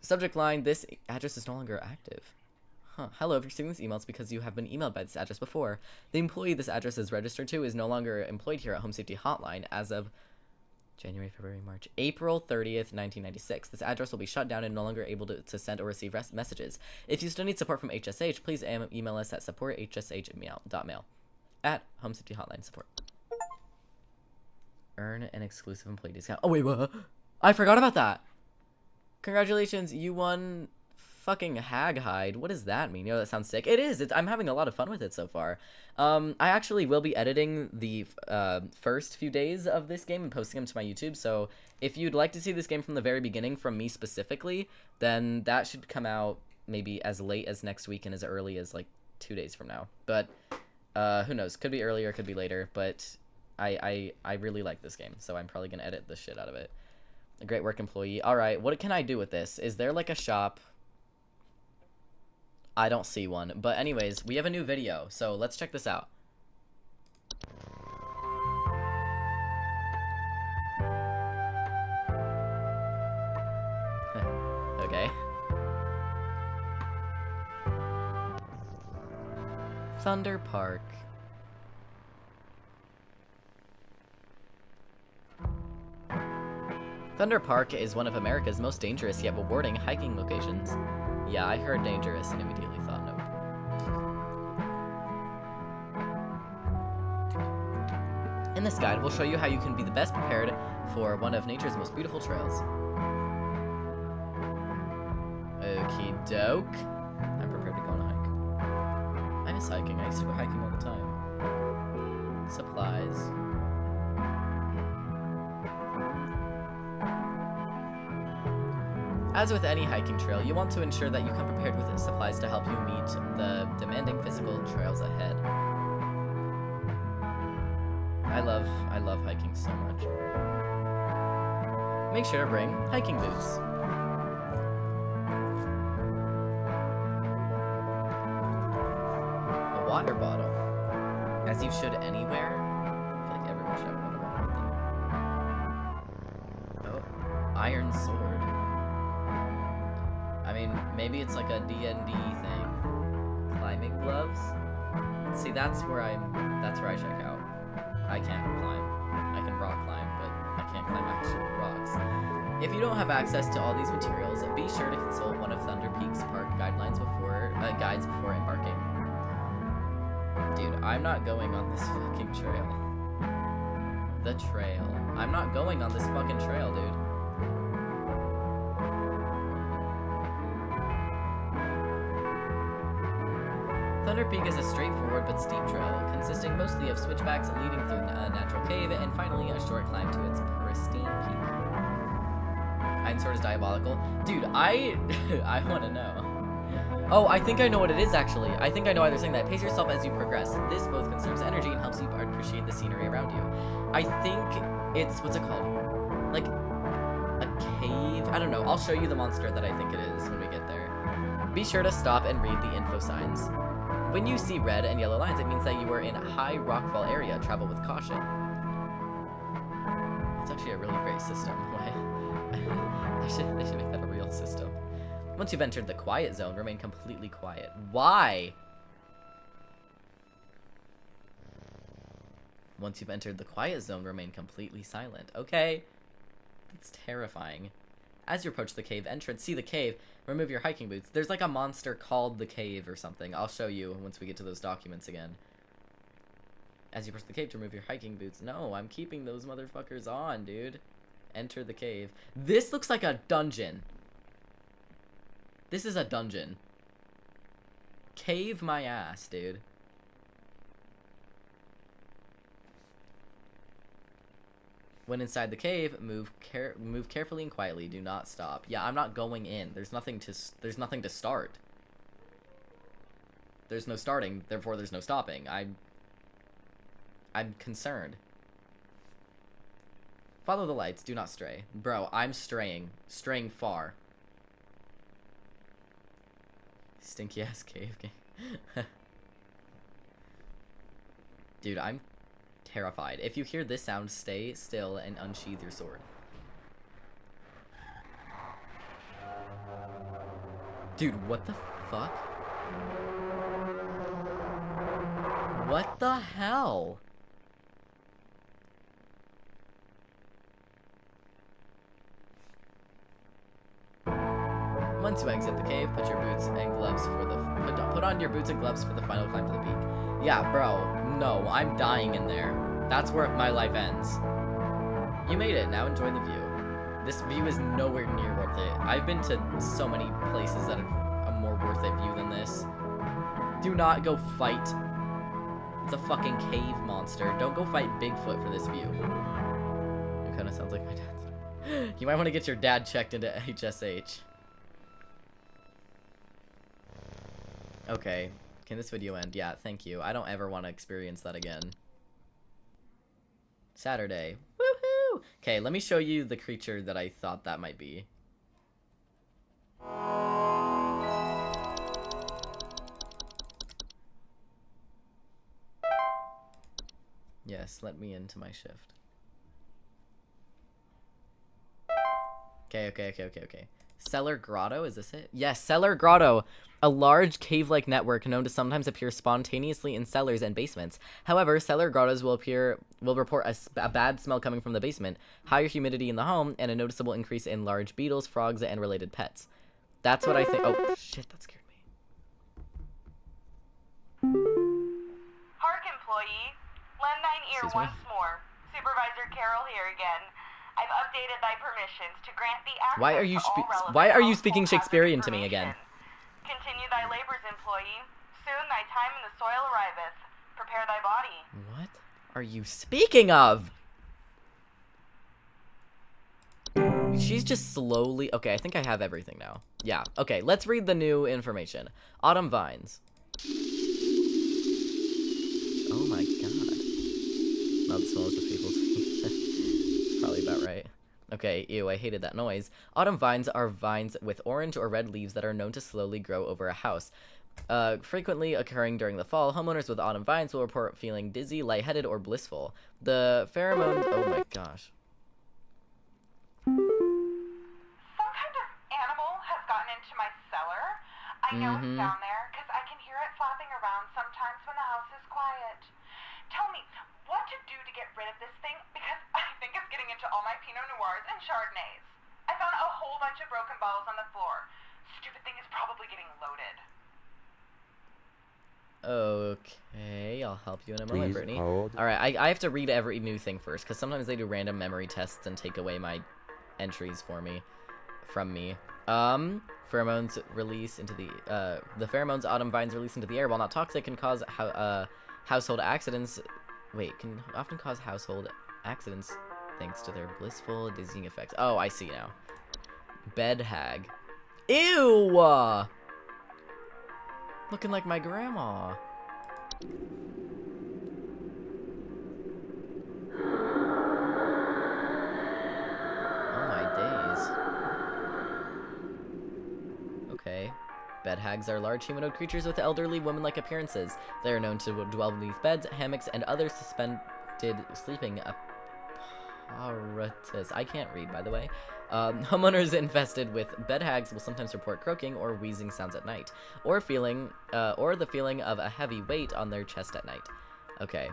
Subject line, this address is no longer active. Huh. Hello, if you're receiving this email, it's because you have been emailed by this address before. The employee this address is registered to is no longer employed here at Home Safety Hotline as of January, February, March, April 30th, 1996. This address will be shut down and no longer able to send or receive messages. If you still need support from HSH, please email us at support@hsh.mail at Home Safety Hotline support. Earn an exclusive employee discount. Oh, wait, what? I forgot about that. Congratulations, you won fucking hag hide. What does that mean? You know, that sounds sick. It is. I'm having a lot of fun with it so far. I actually will be editing the first few days of this game and posting them to my YouTube. So if you'd like to see this game from the very beginning from me specifically, then that should come out maybe as late as next week and as early as like 2 days from now. But who knows? Could be earlier, could be later. But I really like this game, so I'm probably gonna edit the shit out of it. A great work employee. All right, what can I do with this? Is there like a shop? I don't see one. But anyways, we have a new video, so let's check this out. Okay. Thunder Park. Thunder Park is one of America's most dangerous yet rewarding hiking locations. Yeah, I heard dangerous and immediately thought nope. In this guide, we'll show you how you can be the best prepared for one of nature's most beautiful trails. Okie doke. I'm prepared to go on a hike. I miss hiking. I used to go hiking all the time. Supplies. As with any hiking trail, you want to ensure that you come prepared with supplies to help you meet the demanding physical trails ahead. I love hiking so much. Make sure to bring hiking boots. A water bottle. As you should anywhere. I feel like everyone should have a water bottle with them. Oh, iron sword. I mean, maybe it's like a D&D thing. Climbing gloves. See, that's where I check out. I can't climb. I can rock climb, but I can't climb actual rocks. If you don't have access to all these materials, be sure to consult one of Thunder Peak's park guides before embarking. Dude, I'm not going on this fucking trail. The trail. I'm not going on this fucking trail, dude. Thunder Peak is a straightforward but steep trail, consisting mostly of switchbacks leading through a natural cave, and finally a short climb to its pristine peak. Iron Sword is diabolical. Dude, I want to know. Oh, I think I know what it is, actually. I think I know why they're saying that. Pace yourself as you progress. This both conserves energy and helps you appreciate the scenery around you. I think it's, what's it called? Like, a cave? I don't know. I'll show you the monster that I think it is when we get there. Be sure to stop and read the info signs. When you see red and yellow lines, it means that you are in a high rockfall area. Travel with caution. It's actually a really great system. Why? they should make that a real system. Once you've entered the quiet zone, remain completely quiet. Why? Once you've entered the quiet zone, remain completely silent. Okay. That's terrifying. As you approach the cave entrance, see the cave, remove your hiking boots. There's like a monster called the cave or something. I'll show you once we get to those documents again. As you approach the cave to remove your hiking boots. No, I'm keeping those motherfuckers on, dude. Enter the cave. This looks like a dungeon. This is a dungeon. Cave my ass, dude. When inside the cave, move carefully and quietly. Do not stop. Yeah, I'm not going in. There's nothing to start. There's no starting, therefore there's no stopping. I'm concerned. Follow the lights. Do not stray. Bro, I'm straying. Straying far. Stinky ass cave game. Dude, I'm terrified. If you hear this sound, stay still and unsheath your sword. Dude, what the fuck? What the hell? Once you exit the cave, put your boots and gloves for the put on your boots and gloves for the final climb to the peak. Yeah, bro. No, I'm dying in there. That's where my life ends. You made it. Now enjoy the view. This view is nowhere near worth it. I've been to so many places that have a more worth it view than this. Do not go fight the fucking cave monster. Don't go fight Bigfoot for this view. It kind of sounds like my dad. You might want to get your dad checked into HSH. Okay. Can this video end? Yeah, thank you. I don't ever want to experience that again. Saturday. Woohoo! Okay, let me show you the creature that I thought that might be. Yes, let me into my shift. Okay. Cellar Grotto, is this it? Yes, Cellar Grotto. A large cave-like network known to sometimes appear spontaneously in cellars and basements. However, cellar grottos will report a bad smell coming from the basement, higher humidity in the home, and a noticeable increase in large beetles, frogs, and related pets. That's what I think. Oh, shit, that scared me. Hark, employee. Lend thine ear Excuse me? once more. Supervisor Carroll here again. I've updated thy permissions to grant thee access Why are you to all relevant why are you household speaking hazard Shakespearean to me again? information. Continue thy labors, employee. Soon thy time in the soil arriveth. Prepare thy body. What are you speaking of? She's just slowly... Okay, I think I have everything now. Yeah, okay, let's read the new information. Autumn vines. Oh my god. No, the smell is just people's feet. Probably about right. Okay, ew, I hated that noise. Autumn vines are vines with orange or red leaves that are known to slowly grow over a house. Frequently occurring during the fall, homeowners with autumn vines will report feeling dizzy, lightheaded, or blissful. The pheromones... Oh my gosh. Some kind of animal has gotten into my cellar. I know it's down there because I can hear it flapping around sometimes when the house is quiet. Tell me, what to do to get rid of this thing, because I think it's getting into all my Pinot Noirs and Chardonnays. I found a whole bunch of broken bottles on the floor. Stupid thing is probably getting loaded. Okay, I'll help you in a moment, Please Brittany. hold. Alright, I have to read every new thing first, because sometimes they do random memory tests and take away my entries from me. Pheromones release into the pheromones autumn vines release into the air, while not toxic, can cause household accidents. Wait, can often cause household accidents thanks to their blissful, dizzying effects. Oh, I see now. Bed hag. Ew! Looking like my grandma. Oh my days. Okay. Bed hags are large humanoid creatures with elderly woman-like appearances. They are known to dwell beneath beds, hammocks, and other suspended sleeping apparatus. I can't read, by the way. Homeowners infested with bed hags will sometimes report croaking or wheezing sounds at night, or the feeling of a heavy weight on their chest at night. Okay,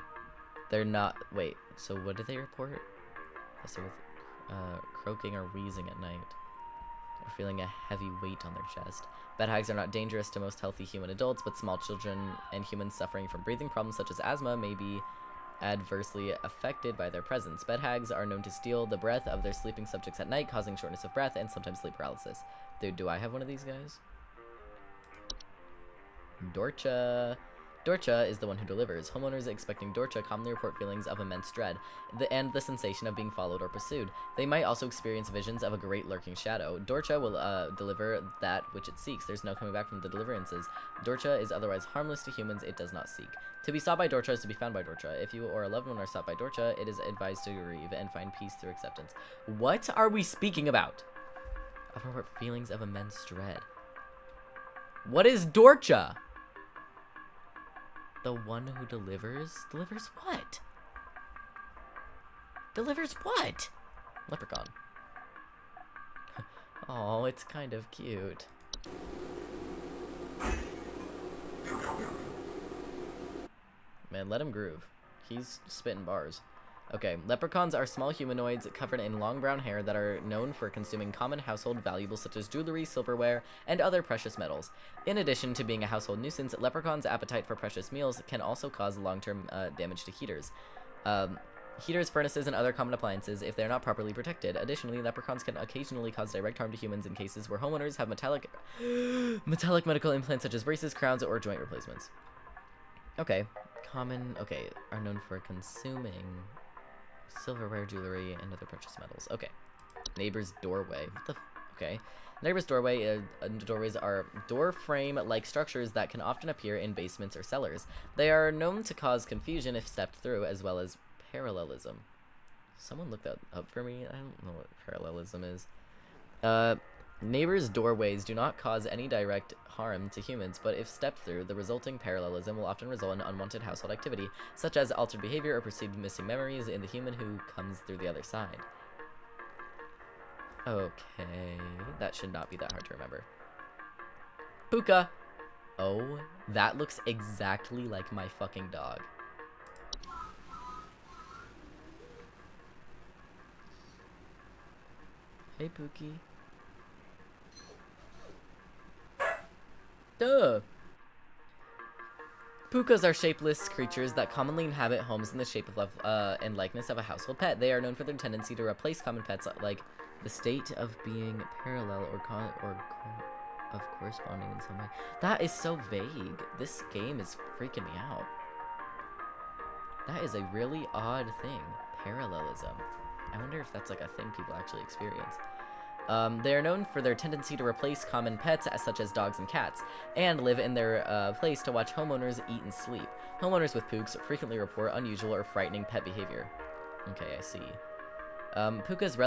they're not. Wait, so what do they report? So with croaking or wheezing at night, or feeling a heavy weight on their chest. Bed hags are not dangerous to most healthy human adults, but small children and humans suffering from breathing problems such as asthma may be adversely affected by their presence. Bed hags are known to steal the breath of their sleeping subjects at night, causing shortness of breath and sometimes sleep paralysis. Dude, do I have one of these guys? Dorcha. Dorcha is the one who delivers. Homeowners expecting Dorcha commonly report feelings of immense dread and the sensation of being followed or pursued. They might also experience visions of a great lurking shadow. Dorcha will deliver that which it seeks. There's no coming back from the deliverances. Dorcha is otherwise harmless to humans it does not seek. To be sought by Dorcha is to be found by Dorcha. If you or a loved one are sought by Dorcha, it is advised to grieve and find peace through acceptance. What are we speaking about? I've heard feelings of immense dread. What is Dorcha? The one who delivers? Delivers what? Delivers what? Leprechaun. Oh, it's kind of cute. man. Let him groove. He's spitting bars. Okay, leprechauns are small humanoids covered in long brown hair that are known for consuming common household valuables such as jewelry, silverware, and other precious metals. In addition to being a household nuisance, leprechauns' appetite for precious meals can also cause long-term damage to heaters. Heaters, furnaces, and other common appliances if they're not properly protected. Additionally, leprechauns can occasionally cause direct harm to humans in cases where homeowners have metallic medical implants such as braces, crowns, or joint replacements. Okay, are known for consuming silverware, jewelry, and other precious metals. Okay. Neighbor's doorway. What the okay. Neighbor's doorway, doorways are door frame-like structures that can often appear in basements or cellars. They are known to cause confusion if stepped through, as well as parallelism. Someone look that up for me? I don't know what parallelism is. Neighbors' doorways do not cause any direct harm to humans, but if stepped through, the resulting parallelism will often result in unwanted household activity, such as altered behavior or perceived missing memories in the human who comes through the other side. Okay, that should not be that hard to remember. Puka! Oh, that looks exactly like my fucking dog. Hey, Pookie. Duh! Pukas are shapeless creatures that commonly inhabit homes in the shape of and likeness of a household pet. They are known for their tendency to replace common pets, like the state of being parallel or corresponding in some way. That is so vague. This game is freaking me out. That is a really odd thing. Parallelism. I wonder if that's like a thing people actually experience. They are known for their tendency to replace common pets such as dogs and cats, and live in their place to watch homeowners eat and sleep. Homeowners with pooks frequently report unusual or frightening pet behavior. Okay, I see. Pukas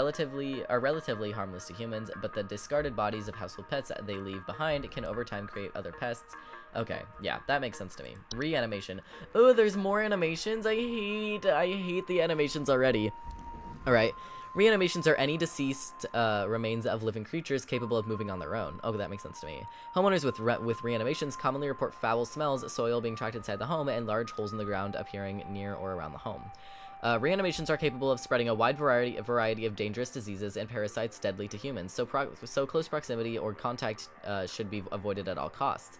are relatively harmless to humans, but the discarded bodies of household pets that they leave behind can over time create other pests. Okay, yeah, that makes sense to me. Reanimation. Oh, there's more animations? I hate the animations already. Alright. Reanimations are any deceased remains of living creatures capable of moving on their own. Oh, that makes sense to me. Homeowners with reanimations commonly report foul smells, soil being trapped inside the home, and large holes in the ground appearing near or around the home. Reanimations are capable of spreading a wide variety of dangerous diseases and parasites deadly to humans, so close proximity or contact should be avoided at all costs.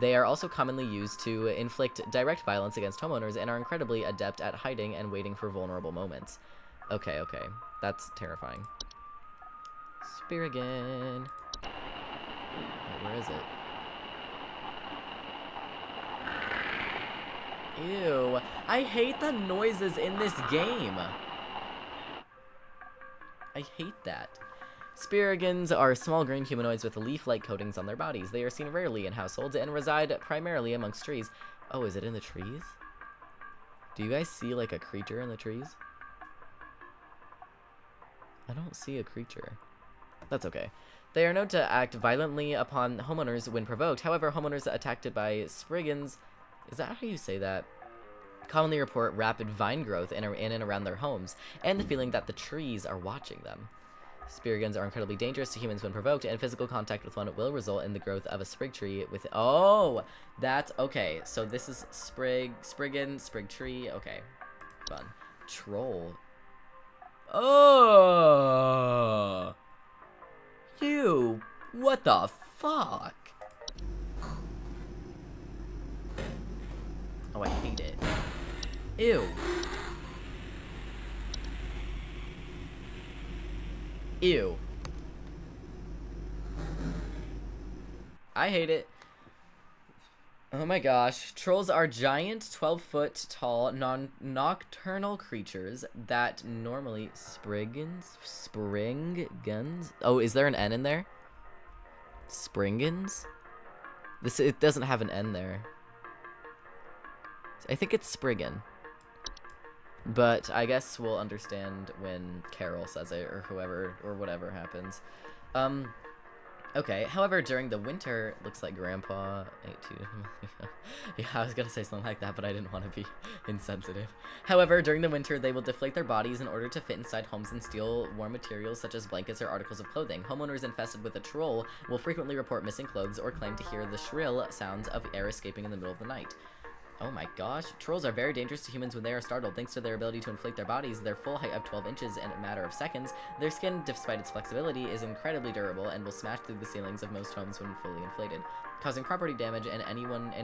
They are also commonly used to inflict direct violence against homeowners and are incredibly adept at hiding and waiting for vulnerable moments. Okay. That's terrifying. Spirigan. Wait, where is it? Ew. I hate the noises in this game. I hate that. Spirigans are small green humanoids with leaf-like coatings on their bodies. They are seen rarely in households and reside primarily amongst trees. Oh, is it in the trees? Do you guys see, like, a creature in the trees? I don't see a creature. That's okay. They are known to act violently upon homeowners when provoked. However, homeowners attacked by Sprigans, is that how you say that? Commonly report rapid vine growth in and around their homes, and the feeling that the trees are watching them. Spirigans are incredibly dangerous to humans when provoked, and physical contact with one will result in the growth of a sprig tree with— oh! That's— okay, so this is Spriggan, sprig tree, okay. Fun. Troll. Oh! You! What the fuck? Oh, I hate it. Ew. Ew. I hate it. Oh my gosh. Trolls are giant, 12-foot tall, nocturnal creatures that normally— Springans? Oh, is there an N in there? Springans? It doesn't have an N there. I think it's Spriggan. But I guess we'll understand when Carol says it, or whoever, or whatever happens. Okay, however, during the winter, looks like Grandpa ate too. Yeah, I was gonna say something like that, but I didn't want to be insensitive. However, during the winter, they will deflate their bodies in order to fit inside homes and steal warm materials such as blankets or articles of clothing. Homeowners infested with a troll will frequently report missing clothes or claim to hear the shrill sounds of air escaping in the middle of the night. Oh my gosh. Trolls are very dangerous to humans when they are startled. Thanks to their ability to inflate their bodies, their full height of 12 inches in a matter of seconds, their skin, despite its flexibility, is incredibly durable and will smash through the ceilings of most homes when fully inflated, causing property damage and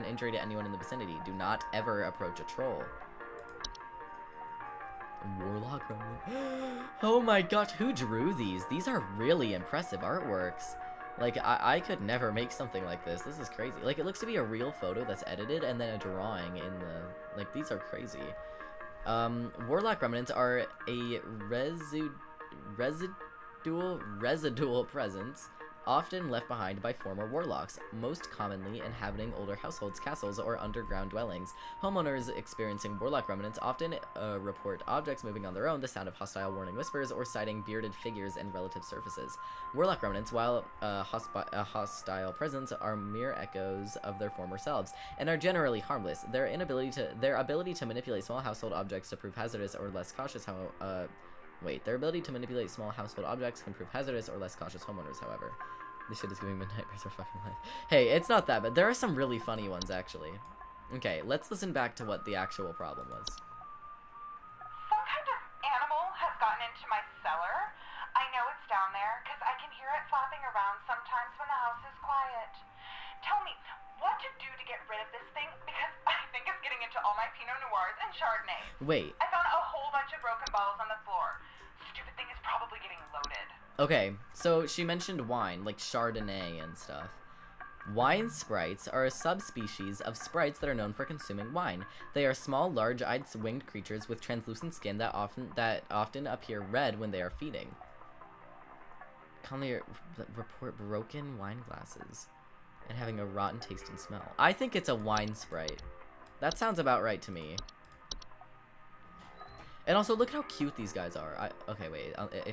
injury to anyone in the vicinity. Do not ever approach a troll. Warlock Remnant. Oh my gosh, who drew these? These are really impressive artworks. Like, I could never make something like this. This is crazy. Like, it looks to be a real photo that's edited and then a drawing in the... Like, these are crazy. Warlock Remnants are a residual presence, often left behind by former warlocks, most commonly inhabiting older households, castles, or underground dwellings. Homeowners experiencing warlock remnants often report objects moving on their own, the sound of hostile warning whispers, or sighting bearded figures in relative surfaces. Warlock remnants, while a hostile presence, are mere echoes of their former selves, and are generally harmless. Their ability to manipulate small household objects to prove hazardous or less cautious, their ability to manipulate small household objects can prove hazardous or less cautious homeowners, however. This shit is giving me nightmares for fucking life. Hey, it's not that bad. There are some really funny ones, actually. Okay, let's listen back to what the actual problem was. Some kind of animal has gotten into my cellar. I know it's down there because I can hear it flapping around sometimes when the house is quiet. Tell me, what to do to get rid of this thing? Because I think it's getting into all my Pinot Noirs and Chardonnays. Wait. I found a whole bunch of broken bottles on the floor. Stupid thing is probably getting loaded. Okay, so she mentioned wine, like Chardonnay and stuff. Wine sprites are a subspecies of sprites that are known for consuming wine. They are small, large-eyed winged creatures with translucent skin that often appear red when they are feeding. Commonly report broken wine glasses and having a rotten taste and smell. I think it's a wine sprite. That sounds about right to me. And also, look at how cute these guys are. Okay, wait. Okay.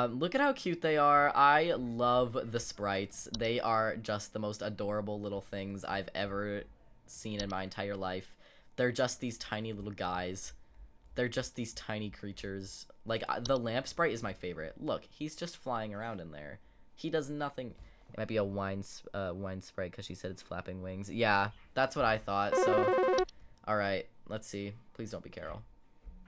Look at how cute they are. I love the sprites. They are just the most adorable little things I've ever seen in my entire life. They're just these tiny little guys. They're just these tiny creatures. Like, the lamp sprite is my favorite. Look, he's just flying around in there. He does nothing. It might be a wine sprite because she said it's flapping wings. Yeah, that's what I thought. So, all right. Let's see. Please don't be Carol.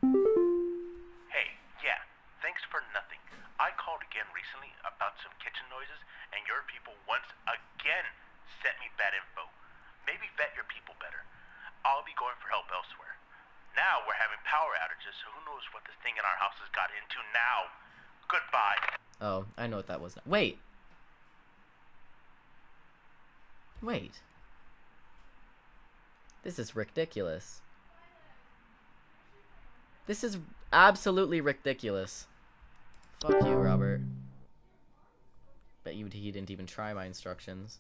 Hey, yeah, thanks for nothing. I called again recently about some kitchen noises, and your people once again sent me bad info. Maybe vet your people better. I'll be going for help elsewhere. Now we're having power outages, so who knows what this thing in our house has got into now. Goodbye. Oh, I know what that was. Wait. This is ridiculous. This is absolutely ridiculous. Fuck you, Robert. Bet you he didn't even try my instructions.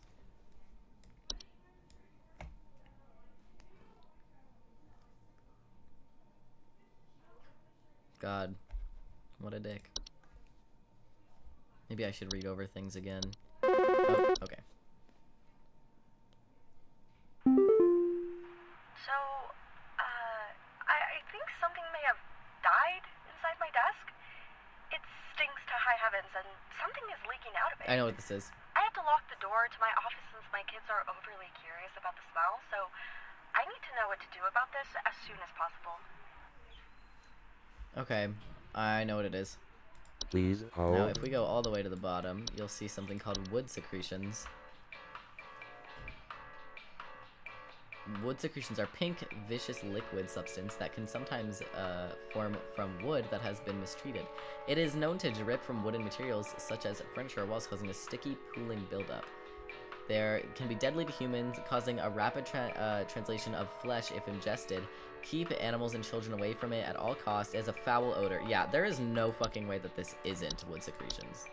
God. What a dick. Maybe I should read over things again. Oh, okay. So, I think something may have died inside my desk. It stinks to high heavens, and something is leaking out of it. I know what this is. I had to lock the door to my office since my kids are overly curious about the smell, so I need to know what to do about this as soon as possible. Okay, I know what it is. Please hold. Now, if we go all the way to the bottom, you'll see something called wood secretions. Wood secretions are pink, vicious liquid substance that can sometimes form from wood that has been mistreated. It is known to drip from wooden materials such as furniture walls, causing a sticky, pooling buildup. They can be deadly to humans, causing a rapid translation of flesh if ingested. Keep animals and children away from it at all costs as a foul odor. Yeah, there is no fucking way that this isn't wood secretions.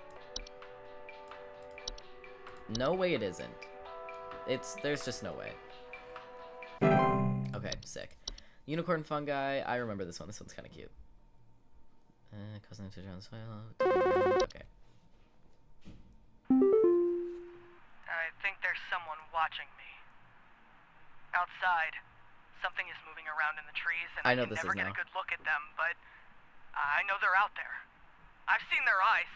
No way it isn't. There's just no way. Okay, sick. Unicorn fungi. I remember this one. This one's kind of cute. Causing them to drown soil. Okay. I think there's someone watching me. Outside, something is moving around in the trees, and I know can this never is get now. a good look at them, but I know they're out there. I've seen their eyes.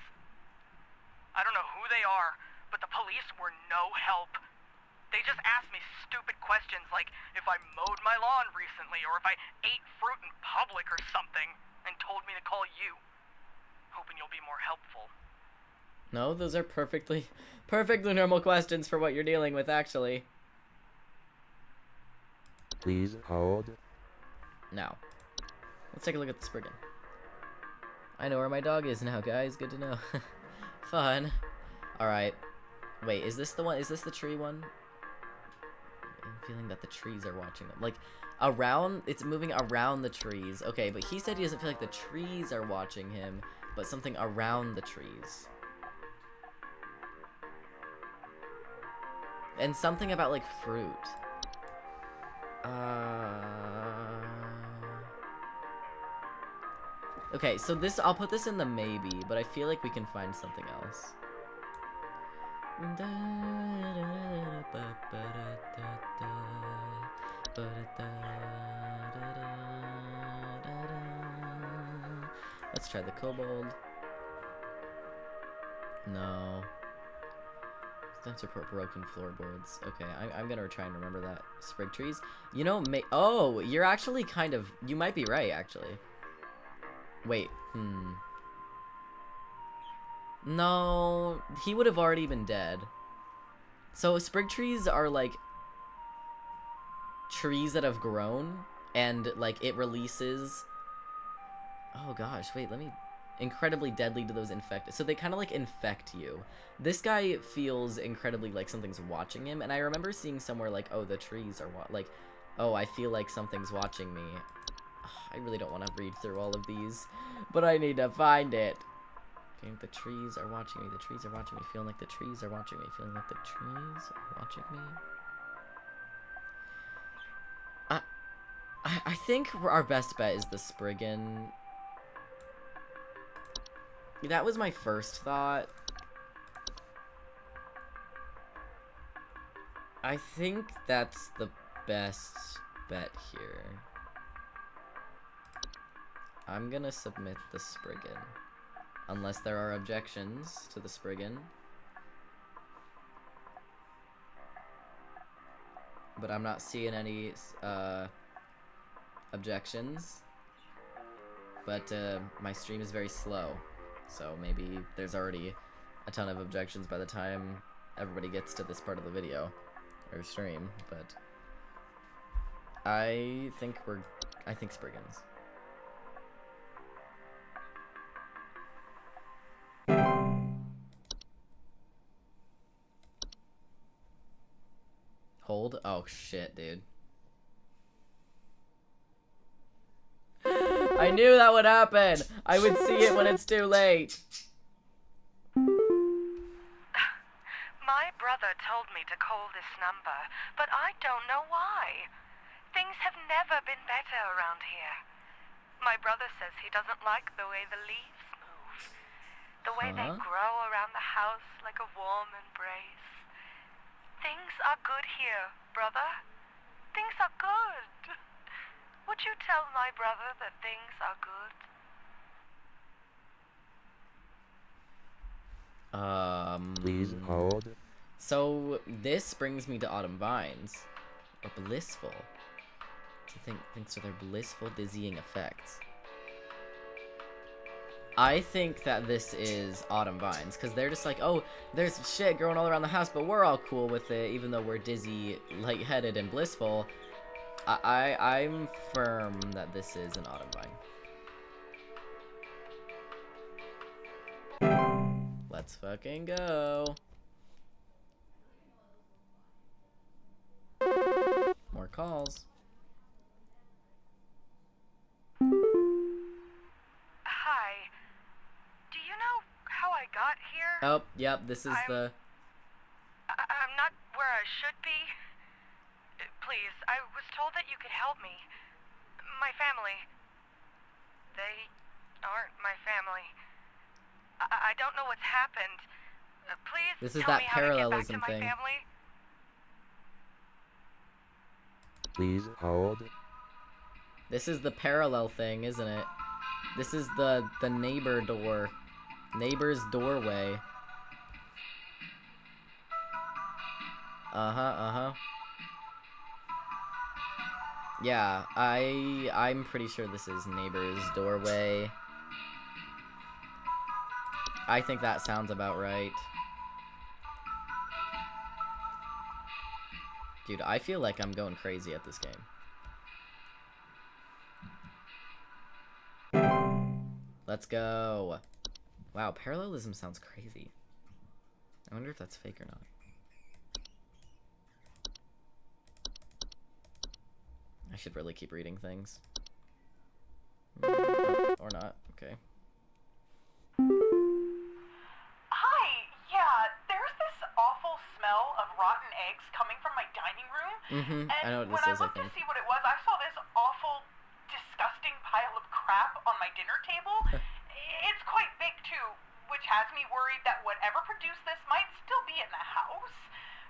I don't know who they are, but the police were no help. They just ask me stupid questions like if I mowed my lawn recently or if I ate fruit in public or something, and told me to call you. Hoping you'll be more helpful. No, those are perfectly normal questions for what you're dealing with, actually. Please hold. Now, let's take a look at the Spriggan. I know where my dog is now, guys. Good to know. Fun. Alright. Wait, is this the one? Is this the tree one? I'm feeling that the trees are watching them. Like, around, it's moving around the trees. Okay, but he said he doesn't feel like the trees are watching him, but something around the trees. And something about, like, fruit. Okay, so this, I'll put this in the maybe, but I feel like we can find something else. Let's try the kobold. No. Don't support broken floorboards. Okay, I'm gonna try and remember that. Sprig trees. You know, oh, you're actually kind of, you might be right, actually. Wait, No, he would have already been dead. So sprig trees are like trees that have grown, and like it releases. Oh gosh, wait, let me. Incredibly deadly to those infected. So they kind of like infect you. This guy feels incredibly like something's watching him, and I remember seeing somewhere like, oh, the trees are like, oh, I feel like something's watching me. I really don't want to read through all of these, but I need to find it. Okay, the trees are watching me. The trees are watching me. Feeling like the trees are watching me. Feeling like the trees are watching me. I think our best bet is the Spriggan. That was my first thought. I think that's the best bet here. I'm gonna submit the Spriggan. Unless there are objections to the Spriggan. But I'm not seeing any objections. But my stream is very slow. So maybe there's already a ton of objections by the time everybody gets to this part of the video or stream, but I think Spriggans. Hold? Oh shit, dude. I knew that would happen. I would see it when it's too late. My brother told me to call this number, but I don't know why. Things have never been better around here. My brother says he doesn't like the way the leaves move. The way they grow around the house like a warm embrace. Things are good here, brother. Things are good. Would you tell my brother that things are good? Please hold. So this brings me to Autumn Vines, or blissful. Thanks to their blissful dizzying effects. I think that this is Autumn Vines, because they're just like, oh, there's shit growing all around the house, but we're all cool with it, even though we're dizzy, lightheaded, and blissful. I'm firm that this is an Autumn Vine. Let's fucking go. More calls. Hi. Do you know how I got here? Oh, yep, this is I'm not where I should be. Please, I was told that you could help me. My family. They aren't my family. I don't know what's happened. Please This is tell that me how to get back parallelism to my thing. family. Please hold. This is the parallel thing, isn't it? This is the neighbor door. Neighbor's doorway. Uh-huh. Yeah, I'm pretty sure this is neighbor's doorway. I think that sounds about right. Dude, I feel like I'm going crazy at this game. Let's go. Wow, parallelism sounds crazy. I wonder if that's fake or not. I should really keep reading things. Or not. Okay. Hi, yeah, there's this awful smell of rotten eggs coming from my dining room. I know what when this is, I I looked think. to see what it was, I saw this awful, disgusting pile of crap on my dinner table. It's quite big, too, which has me worried that whatever produced this might still be in the house.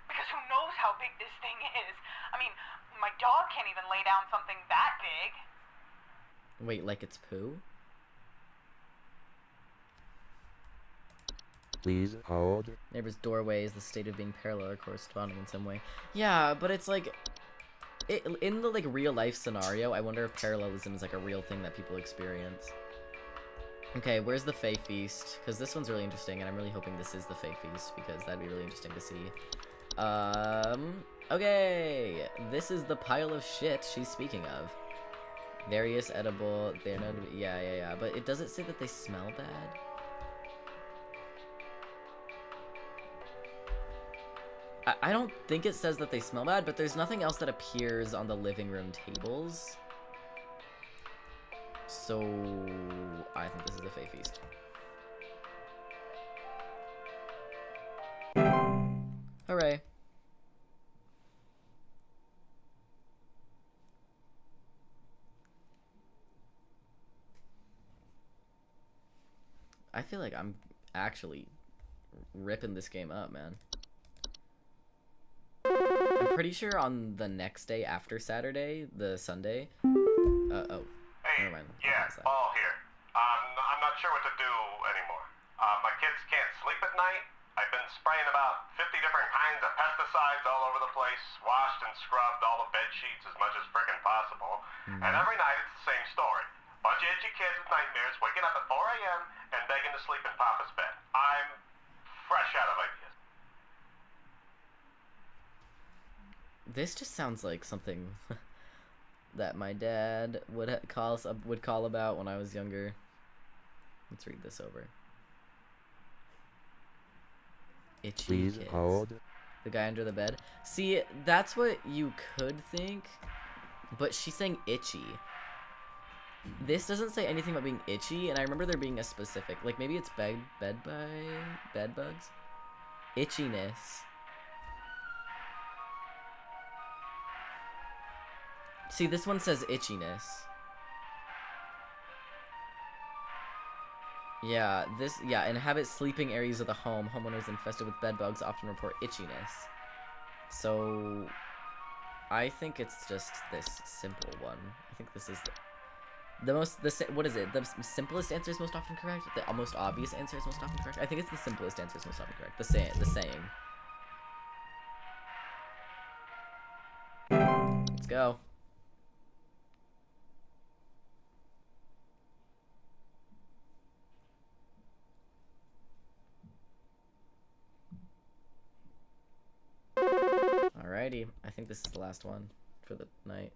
Because who knows how big this thing is. I mean, my dog can't even lay down something that big. Wait, like it's poo? Please hold. Neighbor's doorway is the state of being parallel or corresponding in some way. Yeah, but it's like... in the, like, real-life scenario, I wonder if parallelism is, like, a real thing that people experience. Okay, where's the Fae Feast? Because this one's really interesting, and I'm really hoping this is the Fae Feast, because that'd be really interesting to see. Okay! This is the pile of shit she's speaking of. Various edible... They're not... Yeah. But it doesn't say that they smell bad. I don't think it says that they smell bad, but there's nothing else that appears on the living room tables. So... I think this is a Fae Feast. Hooray. I feel like I'm actually ripping this game up, man. I'm pretty sure on the next day after Saturday, the Sunday. Oh. Hey, Never mind. yeah, Pause that. Paul here. I'm not sure what to do anymore. My kids can't sleep at night. I've been spraying about 50 different kinds of pesticides all over the place, washed and scrubbed all the bed sheets as much as frickin' possible. And every night it's the same story. Bunch of itchy kids with nightmares waking up at 4 a.m. and begging to sleep in Papa's bed. I'm fresh out of ideas. This just sounds like something that my dad would call about when I was younger. Let's read this over. Itchy Please kids. hold. The guy under the bed. See, that's what you could think, but she's saying itchy. This doesn't say anything about being itchy, and I remember there being a specific, like maybe it's bed bugs, itchiness. See, this one says itchiness. Yeah, inhabit sleeping areas of the home. Homeowners infested with bed bugs often report itchiness. So, I think it's just this simple one. I think this is what is it? The simplest answer is most often correct? The most obvious answer is most often correct? I think it's the simplest answer is most often correct. The saying. Let's go. Alrighty, I think this is the last one for the night.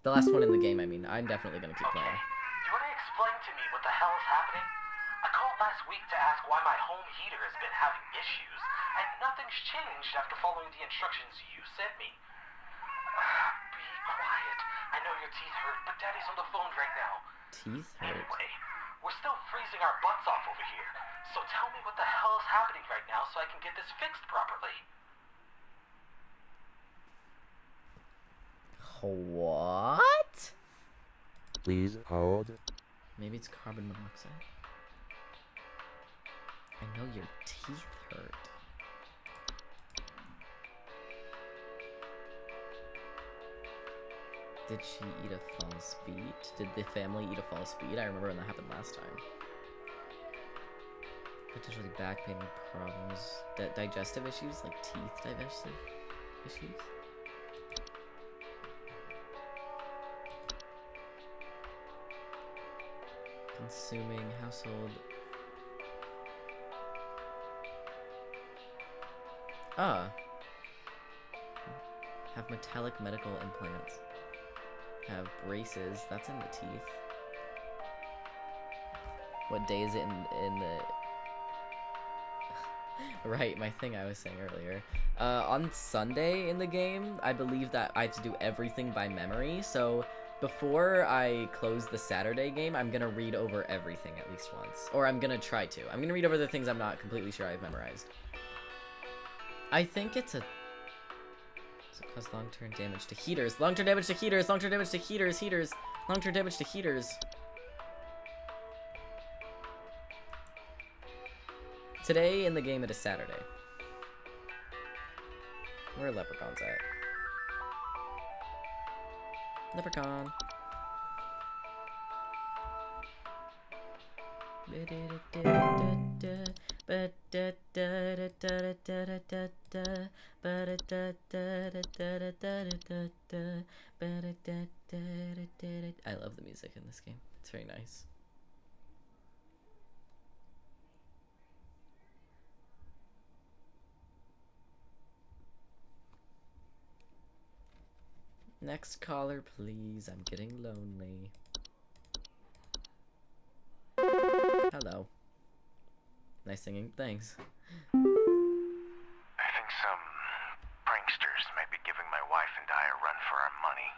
The last one in the game, I mean. I'm definitely gonna keep Okay. playing. You want to explain to me what the hell is happening? I called last week to ask why my home heater has been having issues, and nothing's changed after following the instructions you sent me. Be quiet. I know your teeth hurt, but Daddy's on the phone right now. Teeth hurt. Anyway, we're still freezing our butts off over here, so tell me what the hell is happening right now so I can get this fixed properly. What? Please hold. Maybe it's carbon monoxide. I know your teeth hurt. Did she eat a false beat? Did the family eat a false beat? I remember when that happened last time. Potentially back pain problems. Digestive issues, like teeth digestive issues. Consuming household. Have metallic medical implants. Have braces. That's in the teeth. What day is it in the... Right, my thing I was saying earlier. On Sunday in the game, I believe that I have to do everything by memory, so before I close the Saturday game, I'm gonna read over everything at least once. Or I'm gonna try to. I'm gonna read over the things I'm not completely sure I've memorized. I think it's a... Does it cause long-term damage to heaters? Long-term damage to heaters! Long-term damage to heaters! Heaters! Long-term damage to heaters! Today in the game it is Saturday. Where are leprechauns at? Leprechaun. I love the music in this game. It's very nice. Next caller, please. I'm getting lonely. Hello. Nice singing. Thanks. I think some pranksters might be giving my wife and I a run for our money.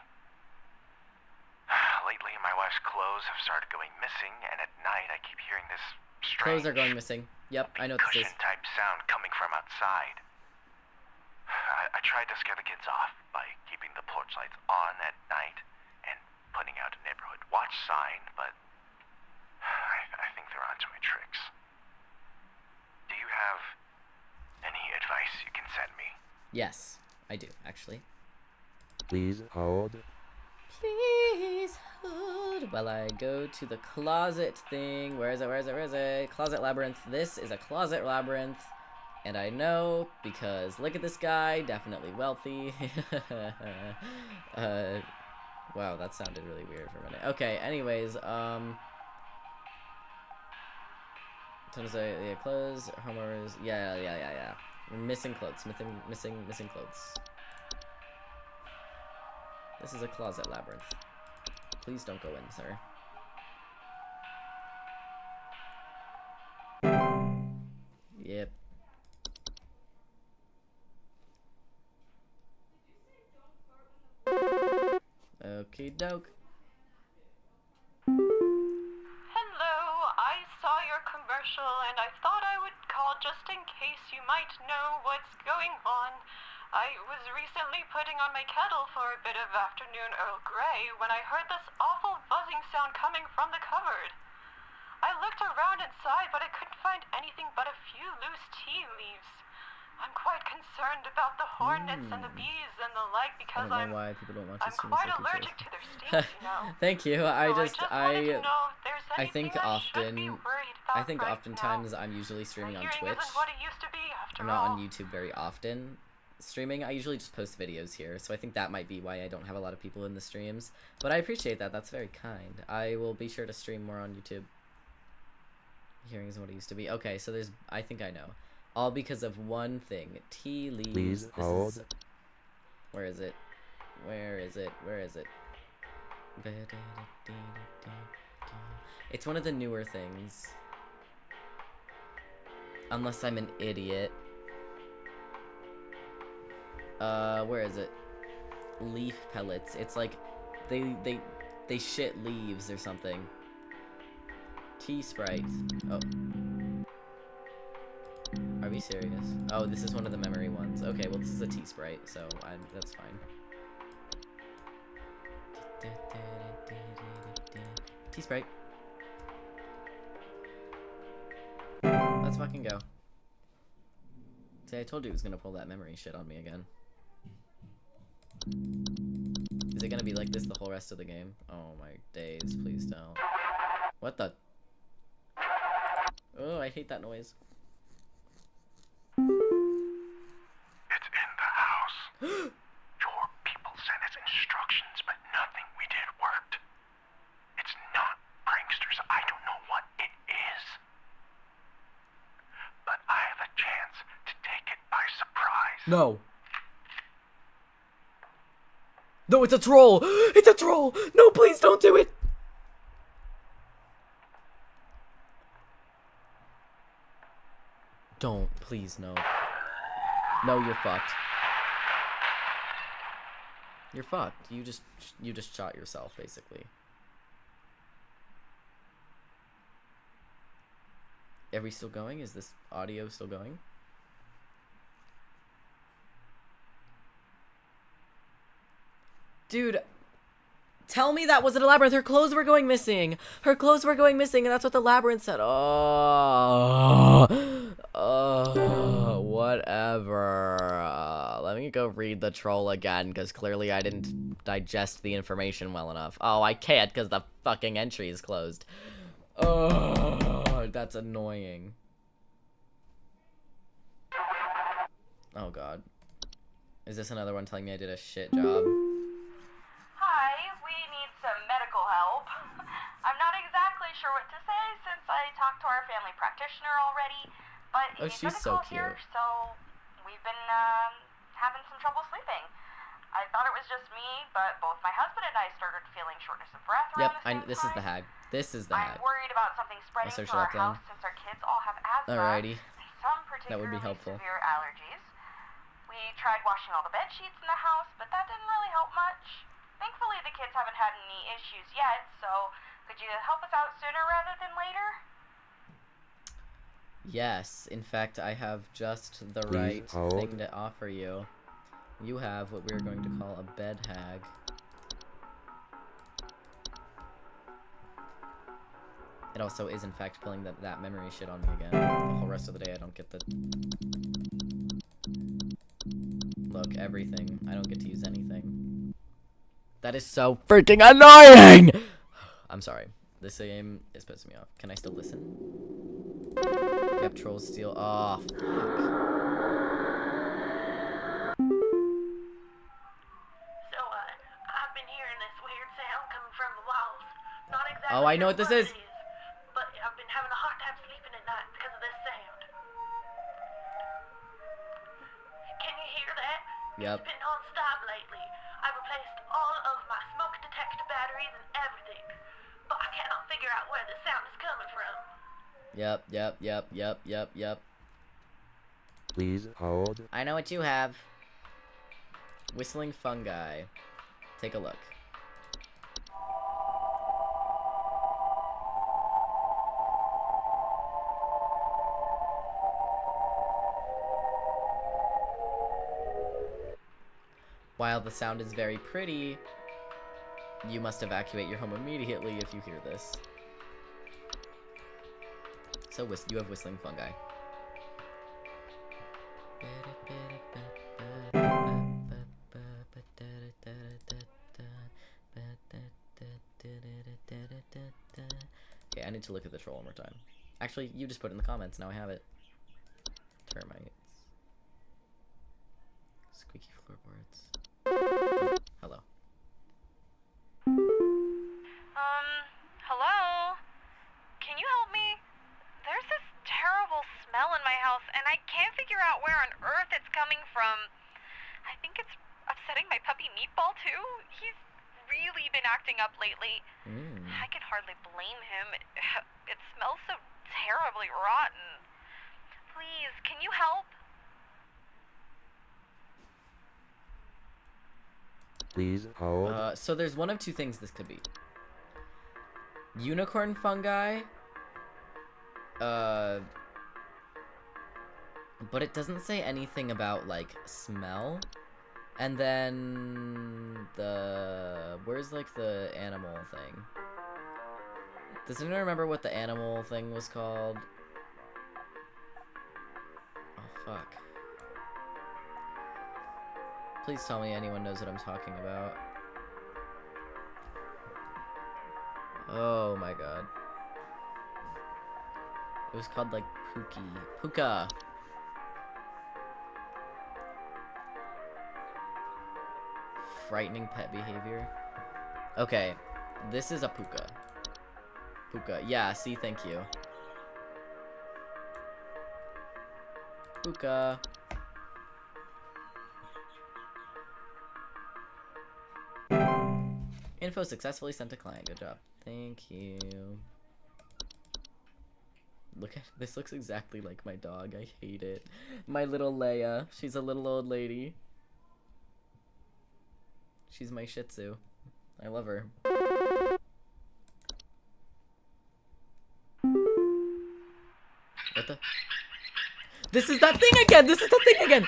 Lately, my wife's clothes have started going missing, and at night I keep hearing this strange... Clothes are going missing. Yep, I know what this is. Cushion-type sound coming from outside. I tried to scare the kids off by keeping the porch lights on at night and putting out a neighborhood watch sign, but I think they're onto my tricks. Do you have any advice you can send me? Yes, I do, actually. Please hold. Please hold while I go to the closet thing. Where is it? Where is it? Where is it? Closet labyrinth. This is a closet labyrinth. And I know because look at this guy, definitely wealthy. Wow, that sounded really weird for a minute. Okay, anyways, Tons of clothes, homeowners, yeah. We're missing clothes, missing clothes. This is a closet labyrinth. Please don't go in, sir. Yep. Okie doke. Hello, I saw your commercial and I thought I would call just in case you might know what's going on. I was recently putting on my kettle for a bit of afternoon Earl Grey when I heard this awful buzzing sound coming from the cupboard. I looked around inside, but I couldn't find anything but a few loose tea leaves. I'm quite concerned about the hornets and the bees and the like because I don't know why people don't want to I'm stream quite so allergic to their stings, you know. Thank you. So I just wanted to know if there's I think anything I should be worried about I think right oftentimes now. I'm usually streaming on My hearing Twitch. isn't what it used to be after I'm not all. on YouTube very often streaming. I usually just post videos here, so I think that might be why I don't have a lot of people in the streams. But I appreciate that. That's very kind. I will be sure to stream more on YouTube. Hearing isn't what it used to be. Okay, so there's... I think I know. All because of one thing. Tea leaves. Please hold. Where is it? Where is it? Where is it? It's one of the newer things. Unless I'm an idiot. Where is it? Leaf pellets. It's like they shit leaves or something. Tea Sprite. Oh. Are we serious? Oh, this is one of the memory ones. Okay, well this is a tea Sprite, so that's fine. Tea Sprite. Let's fucking go. See, I told you it was gonna pull that memory shit on me again. Is it gonna be like this the whole rest of the game? Oh my days, please don't. What the? Oh, I hate that noise. It's in the house. Your people sent us instructions, but nothing we did worked. It's not pranksters. I don't know what it is. But I have a chance to take it by surprise. No. No, it's a troll! It's a troll! No, please don't do it! Don't, please, no. No, you're fucked. You're fucked. You just shot yourself, basically. Are we still going? Is this audio still going? Dude, tell me that wasn't a labyrinth. Her clothes were going missing. Her clothes were going missing, and that's what the labyrinth said. Oh, whatever. Let me go read the troll again, because clearly I didn't digest the information well enough. Oh, I can't, because the fucking entry is closed. Oh, that's annoying. Oh, God. Is this another one telling me I did a shit job? Hi, we need some medical help. I'm not exactly sure what to say since I talked to our family practitioner already, but Oh, it's she's so critical here, cute. so we've been having some trouble sleeping. I thought it was just me, but both my husband and I started feeling shortness of breath Yep, around the same this is the time. hag. This is the I'm hag. worried about something spreading search to it our up then. house since our kids all have asthma Alrighty. and some That would particularly be helpful. severe allergies. We tried washing all the bed sheets in the house, but that didn't really help much. Thankfully, the kids haven't had any issues yet, so could you help us out sooner rather than later? Yes, in fact, I have just the Please right hold. thing to offer you. You have what we're going to call a bed hag. It also is, in fact, pulling that memory shit on me again. The whole rest of the day, I don't get the... Look, everything. I don't get to use anything. That is so freaking annoying! I'm sorry. This game is pissing me off. Can I still listen? Yep, trolls steal. Oh, fuck. So, I've been hearing this weird sound coming from the walls. Not exactly Oh, I know what sure this is. it but I've been having a hard time sleeping at night because of this sound. Can you hear that? Yep. It's been non-stop lately. I've replaced all of my smoke detector batteries and everything, but I cannot figure out where the sound is coming from. Yep. Please hold. I know what you have. Whistling fungi. Take a look. While the sound is very pretty, you must evacuate your home immediately if you hear this. So you have whistling fungi. Okay, I need to look at the troll one more time. Actually, you just put it in the comments. Now I have it. Termites. Squeaky floorboards. Oh, hello. Hello? Can you help me? There's this terrible smell in my house, and I can't figure out where on earth it's coming from. I think it's upsetting my puppy Meatball, too. He's really been acting up lately. I can hardly blame him. It smells so terribly rotten. Please, can you help? Please hold. So there's one of two things this could be. Unicorn fungi. But it doesn't say anything about, like, smell. And then where's, like, the animal thing? Does anyone remember what the animal thing was called? Oh, fuck. Please tell me anyone knows what I'm talking about. Oh my god. It was called like Pookie. Puka. Frightening pet behavior. Okay, this is a Puka. Puka. Yeah, see, thank you. Puka. Info successfully sent to client. Good job. Thank you. Look at this. Looks exactly like my dog. I hate it. My little Leia. She's a little old lady. She's my Shih Tzu. I love her. What the? This is that thing again! This is the thing again!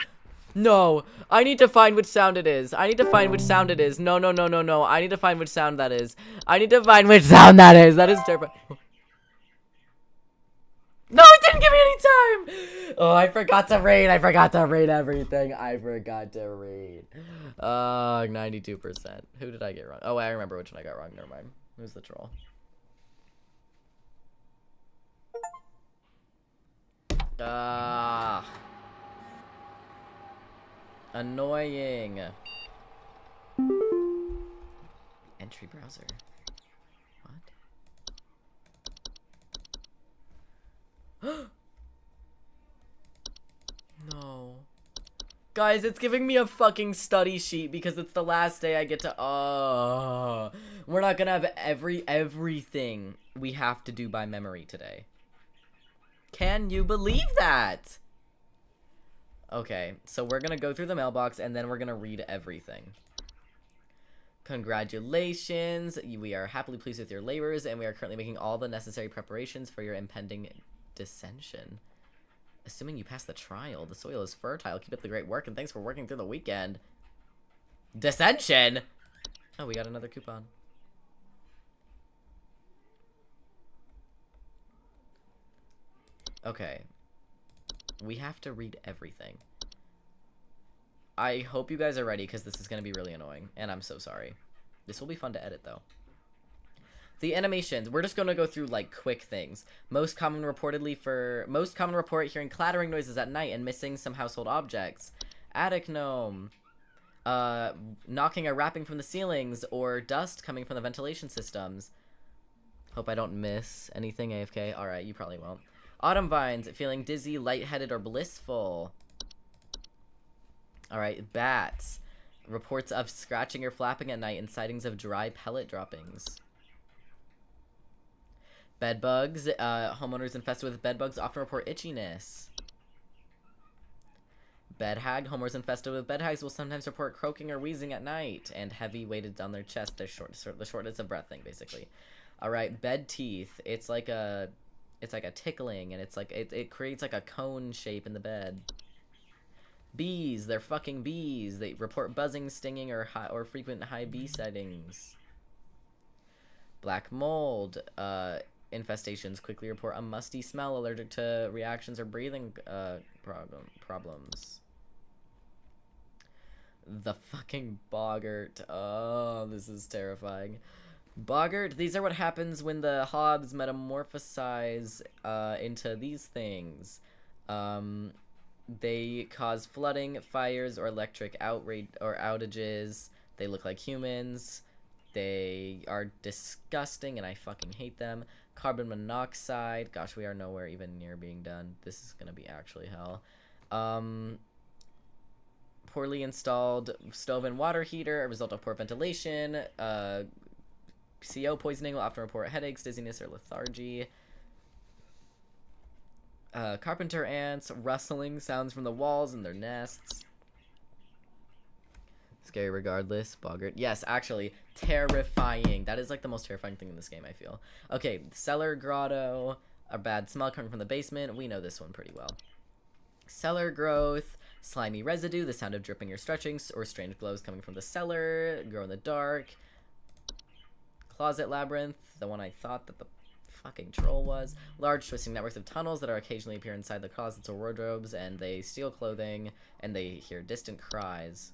No! I need to find which sound it is. I need to find which sound it is. No, no, no, no, no. I need to find which sound that is. I need to find which sound that is. That is terrifying. No, it didn't give me any time! Oh, I forgot to rate. I forgot to rate everything. I forgot to rate. 92%. Who did I get wrong? Oh, I remember which one I got wrong. Never mind. Who's the troll? Annoying. Entry browser. What? No. Guys, it's giving me a fucking study sheet because it's the last day I get to. Oh, we're not gonna have everything we have to do by memory today. Can you believe that? Okay, so we're gonna go through the mailbox and then we're gonna read everything. Congratulations, we are happily pleased with your labors and we are currently making all the necessary preparations for your impending dissension. Assuming you pass the trial, the soil is fertile. Keep up the great work and thanks for working through the weekend. Dissension? Oh, we got another coupon. Okay. We have to read everything. I hope you guys are ready because this is going to be really annoying. And I'm so sorry. This will be fun to edit though. The animations. We're just going to go through like quick things. Most common report hearing clattering noises at night and missing some household objects. Attic gnome. Knocking or rapping from the ceilings or dust coming from the ventilation systems. Hope I don't miss anything, AFK. Alright, you probably won't. Autumn vines, feeling dizzy, lightheaded, or blissful. Alright, bats. Reports of scratching or flapping at night and sightings of dry pellet droppings. Bedbugs. Homeowners infested with bedbugs often report itchiness. Bed hag. Homeowners infested with bed hags will sometimes report croaking or wheezing at night and heavy weighted down their chest. They're the shortness of breath thing, basically. Alright, bed teeth. It's like a tickling, and it's like it creates like a cone shape in the bed. Bees, they're fucking bees. They report buzzing, stinging, or frequent high bee sightings. Black mold, infestations quickly report a musty smell, allergic to reactions or breathing problems. The fucking boggart. Oh, this is terrifying. Boggart, these are what happens when the hobs metamorphosize into these things. They cause flooding, fires, or electric outages. They look like humans. They are disgusting, and I fucking hate them. Carbon monoxide. Gosh, we are nowhere even near being done. This is gonna be actually hell. Poorly installed stove and water heater, a result of poor ventilation. CO poisoning will often report headaches, dizziness, or lethargy. Carpenter ants, rustling sounds from the walls and their nests. Scary regardless. Boggart. Yes, actually, terrifying. That is like the most terrifying thing in this game, I feel. Okay, cellar grotto, a bad smell coming from the basement. We know this one pretty well. Cellar growth, slimy residue, the sound of dripping or stretching, or strange glows coming from the cellar. Grow in the dark. Closet labyrinth, the one I thought that the fucking troll was. Large twisting networks of tunnels that are occasionally appear inside the closets or wardrobes, and they steal clothing, and they hear distant cries.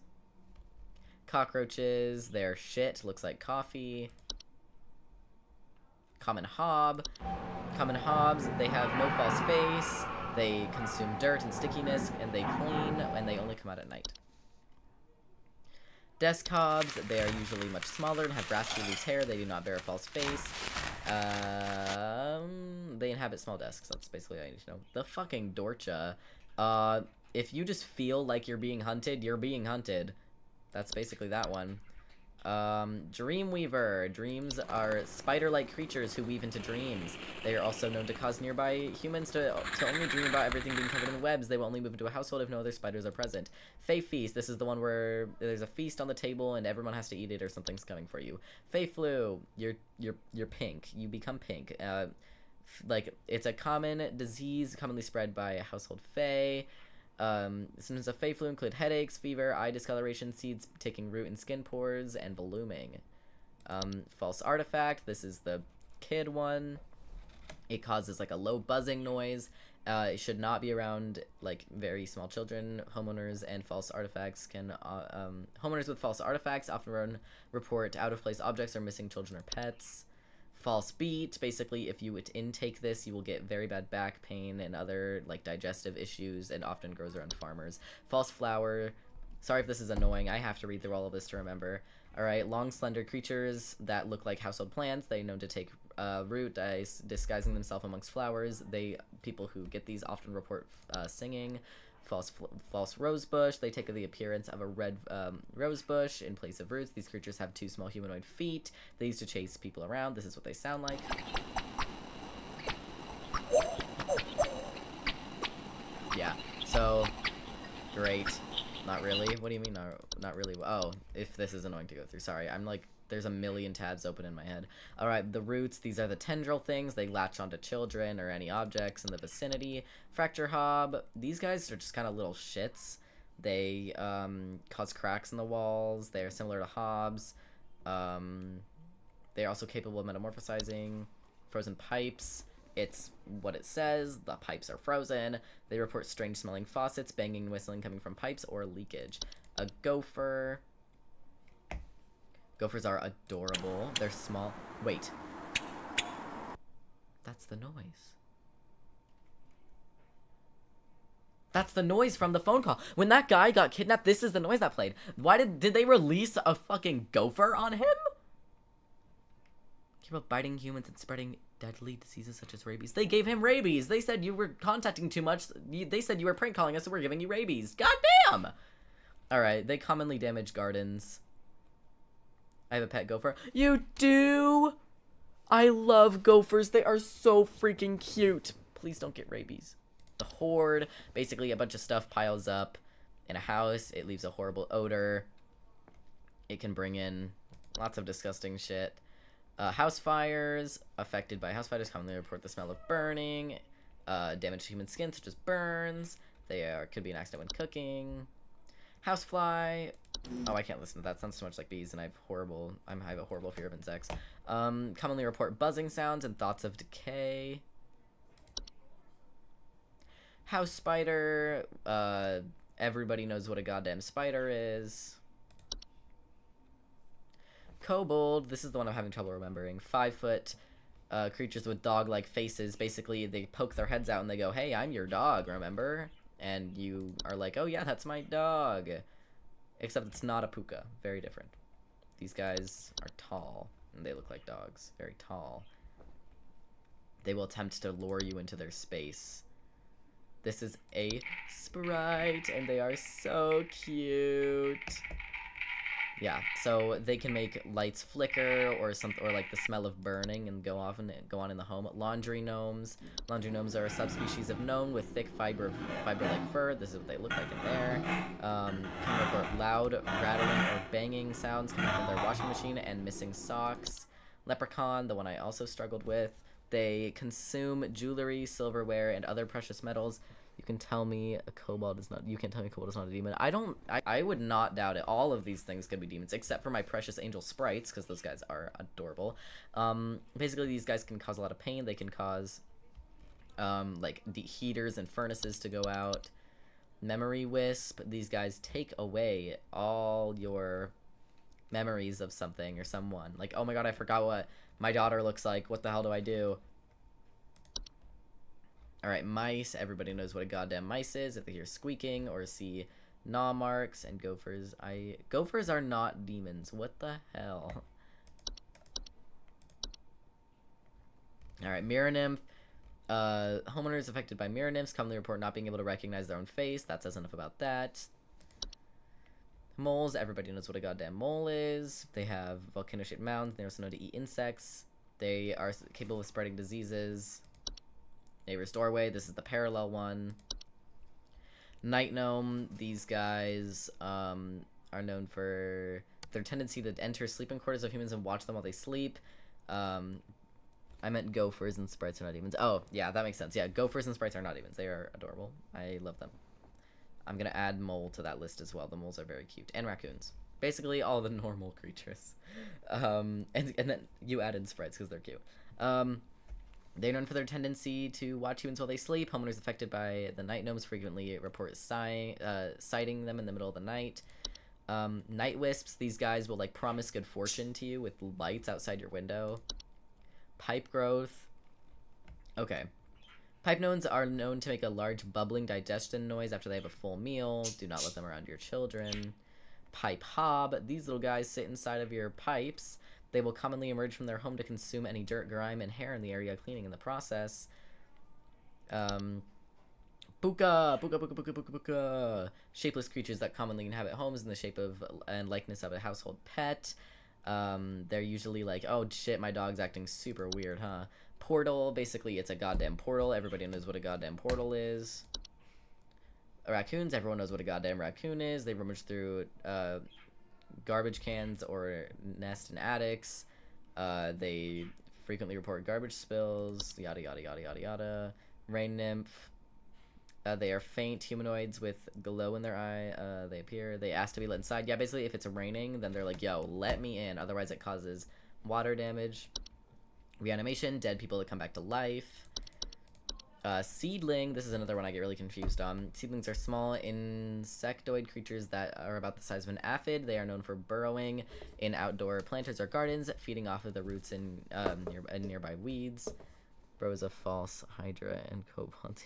Cockroaches, their shit looks like coffee. Common hob. Common hobs, they have no false face, they consume dirt and stickiness, and they clean, and they only come out at night. Desk hobs, they are usually much smaller and have raspy loose hair. They do not bear a false face. They inhabit small desks. That's basically all I need to know. The fucking Dorcha. If you just feel like you're being hunted, you're being hunted. That's basically that one. Dreamweaver. Dreams are spider-like creatures who weave into dreams. They are also known to cause nearby humans to only dream about everything being covered in webs. They will only move into a household if no other spiders are present. Fae Feast. This is the one where there's a feast on the table and everyone has to eat it or something's coming for you. Fae Flu. You're pink. You become pink. Like, it's a common disease commonly spread by a household fae. Symptoms of Fae Flu include headaches, fever, eye discoloration, seeds taking root in skin pores, and blooming. False Artifact, this is the kid one. It causes like a low buzzing noise. It should not be around like very small children. Homeowners and false artifacts can homeowners with false artifacts often report out of place objects or missing children or pets. False Beat, basically if you intake this, you will get very bad back pain and other like digestive issues, and often grows around farmers. False Flower, sorry if this is annoying, I have to read through all of this to remember. Alright, long slender creatures that look like household plants. They are known to take root, disguising themselves amongst flowers. People who get these often report singing. False Rosebush, they take the appearance of a red rosebush in place of roots. These creatures have 2 small humanoid feet. They used to chase people around. This is what they sound like. Yeah, so, great. Not really? What do you mean not really? Oh, if this is annoying to go through. Sorry, I'm like, there's a million tabs open in my head. Alright, the roots, these are the tendril things. They latch onto children or any objects in the vicinity. Fracture Hob, these guys are just kind of little shits. They cause cracks in the walls. They are similar to hobs. They are also capable of metamorphosizing. Frozen Pipes, it's what it says. The pipes are frozen. They report strange smelling faucets, banging and whistling coming from pipes, or leakage. A Gopher. Gophers are adorable. They're small. Wait. That's the noise. That's the noise from the phone call. When that guy got kidnapped, this is the noise that played. Why did they release a fucking gopher on him? Care about biting humans and spreading deadly diseases such as rabies. They gave him rabies. They said you were contacting too much. They said you were prank calling us, so we're giving you rabies. God damn! Alright, they commonly damage gardens. I have a pet gopher. You do? I love gophers. They are so freaking cute. Please don't get rabies. The Horde. Basically, a bunch of stuff piles up in a house. It leaves a horrible odor. It can bring in lots of disgusting shit. House fires. Affected by house fires commonly report the smell of burning. Damage to human skin, such as burns. Could be an accident when cooking. Housefly. Oh, I can't listen to that. Sounds so much like bees, and I have a horrible fear of insects. Commonly report buzzing sounds and thoughts of decay. House spider. Everybody knows what a goddamn spider is. Kobold. This is the one I'm having trouble remembering. 5-foot creatures with dog-like faces. Basically, they poke their heads out and they go, "Hey, I'm your dog, remember?" And you are like, "Oh yeah, that's my dog." Except it's not a puka. Very different. These guys are tall, and they look like dogs. Very tall. They will attempt to lure you into their space. This is a sprite, and they are so cute. Yeah, so they can make lights flicker or like the smell of burning and go on in the home. Laundry gnomes. Laundry gnomes are a subspecies of gnome with thick fiber-like fur. This is what they look like in there. Can report loud rattling or banging sounds coming from their washing machine and missing socks. Leprechaun, the one I also struggled with. They consume jewelry, silverware, and other precious metals. You can tell me a kobold is not. You can't tell me a kobold is not a demon. I would not doubt it. All of these things could be demons, except for my precious angel sprites, because those guys are adorable. Basically, these guys can cause a lot of pain. They can cause, like heaters and furnaces to go out. Memory wisp. These guys take away all your memories of something or someone. Like, oh my god, I forgot what my daughter looks like. What the hell do I do? Alright, mice. Everybody knows what a goddamn mice is if they hear squeaking or see gnaw marks. And gophers. Gophers are not demons. What the hell? Alright, mirror nymph. Homeowners affected by mirror nymphs commonly report not being able to recognize their own face. That says enough about that. Moles. Everybody knows what a goddamn mole is. They have volcano-shaped mounds. They're also known to eat insects. They are capable of spreading diseases. Neighbor's doorway. This is the parallel one. Night gnome. These guys are known for their tendency to enter sleeping quarters of humans and watch them while they sleep. I meant gophers and sprites are not demons. Oh, yeah, that makes sense. Yeah, gophers and sprites are not demons. They are adorable. I love them. I'm going to add mole to that list as well. The moles are very cute. And raccoons. Basically, all the normal creatures. And then you added sprites because they're cute. They're known for their tendency to watch humans while they sleep. Homeowners affected by the night gnomes frequently report sighting them in the middle of the night. Night wisps. These guys will, like, promise good fortune to you with lights outside your window. Pipe growth. Okay. Pipe gnomes are known to make a large bubbling digestion noise after they have a full meal. Do not let them around your children. Pipe hob. These little guys sit inside of your pipes. They will commonly emerge from their home to consume any dirt, grime, and hair in the area, cleaning in the process. Buka. Shapeless creatures that commonly inhabit homes in the shape of and likeness of a household pet. They're usually like, oh shit, my dog's acting super weird, huh? Portal, basically it's a goddamn portal. Everybody knows what a goddamn portal is. Raccoons, everyone knows what a goddamn raccoon is. They rummage through garbage cans or nest in attics. They frequently report garbage spills, yada yada yada yada yada. Rain nymph. They are faint humanoids with glow in their eye. They ask to be let inside. Yeah, basically if it's raining, then they're like, yo, let me in. Otherwise it causes water damage. Reanimation, dead people that come back to life. Seedling, this is another one I get really confused on. Seedlings are small insectoid creatures that are about the size of an aphid. They are known for burrowing in outdoor planters or gardens, feeding off of the roots in nearby weeds. Bro is a false hydra and cobalt.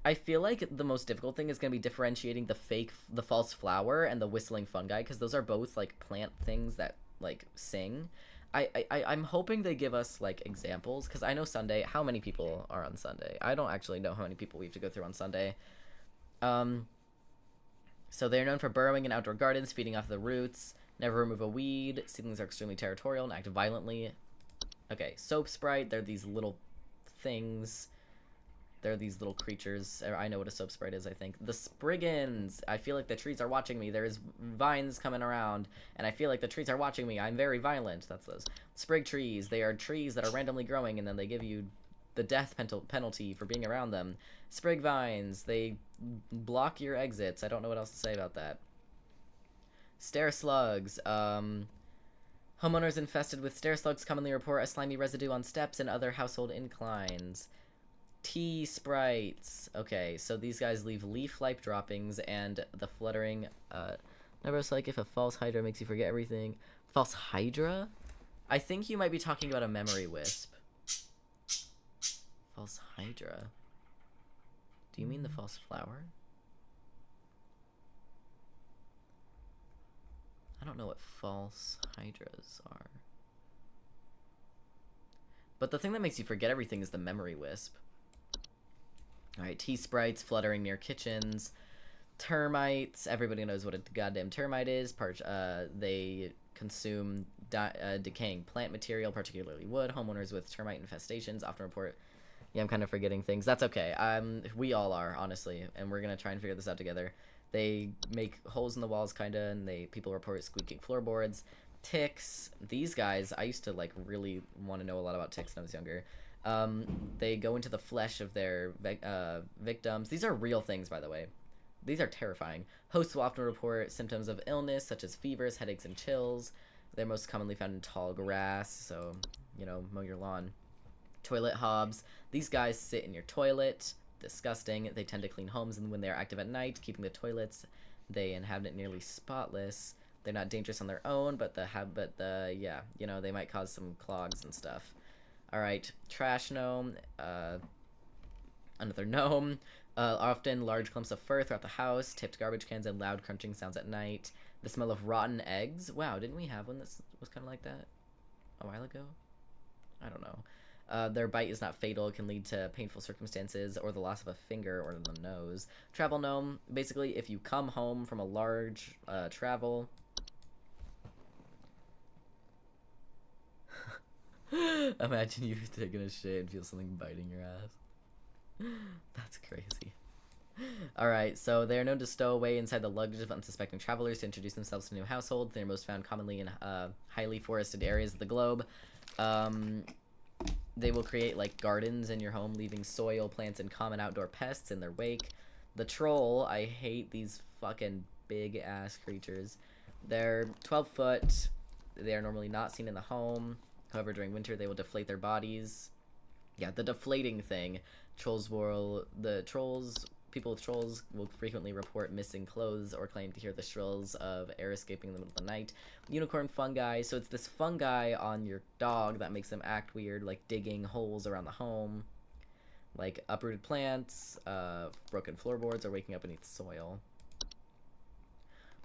I feel like the most difficult thing is going to be differentiating the false flower and the whistling fungi, because those are both, like, plant things that, like, sing. I'm hoping they give us, like, examples, because I know Sunday, how many people are on Sunday? I don't actually know how many people we have to go through on Sunday. So they're known for burrowing in outdoor gardens, feeding off the roots, never remove a weed. Seedlings are extremely territorial and act violently. Okay, soap sprite, they're these little things. They're these little creatures. I know what a soap sprite is, I think. The Spriggans. I feel like the trees are watching me. There's vines coming around, and I feel like the trees are watching me. I'm very violent. That's those. Sprig trees. They are trees that are randomly growing, and then they give you the death penalty for being around them. Sprig vines. They block your exits. I don't know what else to say about that. Stair slugs. Homeowners infested with stair slugs commonly report a slimy residue on steps and other household inclines. Tea sprites. Okay, so these guys leave leaf-like droppings and the fluttering. Never like if a false hydra makes you forget everything. False hydra? I think you might be talking about a memory wisp. False hydra. Do you mean the false flower? I don't know what false hydras are. But the thing that makes you forget everything is the memory wisp. Alright, tea sprites fluttering near kitchens. Termites. Everybody knows what a goddamn termite is. They consume decaying plant material, particularly wood. Homeowners with termite infestations often report... Yeah, I'm kind of forgetting things. That's okay. We all are, honestly. And we're going to try and figure this out together. They make holes in the walls, kind of, and people report squeaking floorboards. Ticks. These guys, I used to, like, really want to know a lot about ticks when I was younger. They go into the flesh of their victims. These are real things, by the way. These are terrifying. Hosts will often report symptoms of illness, such as fevers, headaches, and chills. They're most commonly found in tall grass, so, you know, mow your lawn. Toilet hobs. These guys sit in your toilet. disgusting. They tend to clean homes and when they are active at night, keeping the toilets they inhabit nearly spotless. They're not dangerous on their own, but yeah, you know, they might cause some clogs and stuff. All right, trash gnome. Another gnome. Often large clumps of fur throughout the house, tipped garbage cans, and loud crunching sounds at night. The smell of rotten eggs. Wow, didn't we have one that was kind of like that a while ago? I don't know. Their bite is not fatal. It can lead to painful circumstances or the loss of a finger or the nose. Travel gnome. Basically, if you come home from a large travel... Imagine you taking a shit and feel something biting your ass. That's crazy. Alright, so they are known to stow away inside the luggage of unsuspecting travelers to introduce themselves to a new household. They are most found commonly in highly forested areas of the globe. They will create like gardens in your home, leaving soil, plants, and common outdoor pests in their wake. The troll, I hate these fucking big ass creatures. They're 12 foot. They are normally not seen in the home. However, during winter, they will deflate their bodies. Yeah, the deflating thing. People with trolls will frequently report missing clothes or claim to hear the shrills of air escaping in the middle of the night. Unicorn fungi. So it's this fungi on your dog that makes them act weird, like digging holes around the home. Like uprooted plants, broken floorboards, or waking up beneath soil.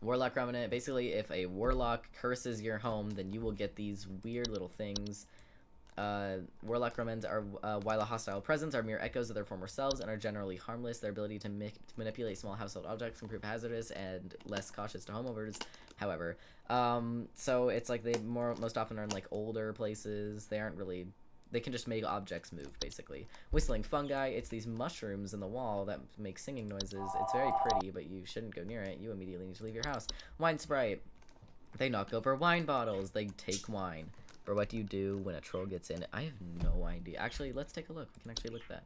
Warlock remnant. Basically, if a warlock curses your home, then you will get these weird little things. Warlock remnants are, while a hostile presence, are mere echoes of their former selves and are generally harmless. Their ability to manipulate small household objects can prove hazardous and less cautious to homeowners, however. So it's like they most often are in like older places. They aren't really... They can just make objects move, basically. Whistling fungi, it's these mushrooms in the wall that make singing noises. It's very pretty, but you shouldn't go near it. You immediately need to leave your house. Wine sprite. They knock over wine bottles. They take wine. Or what do you do when a troll gets in? I have no idea. Actually, let's take a look. We can actually look at that.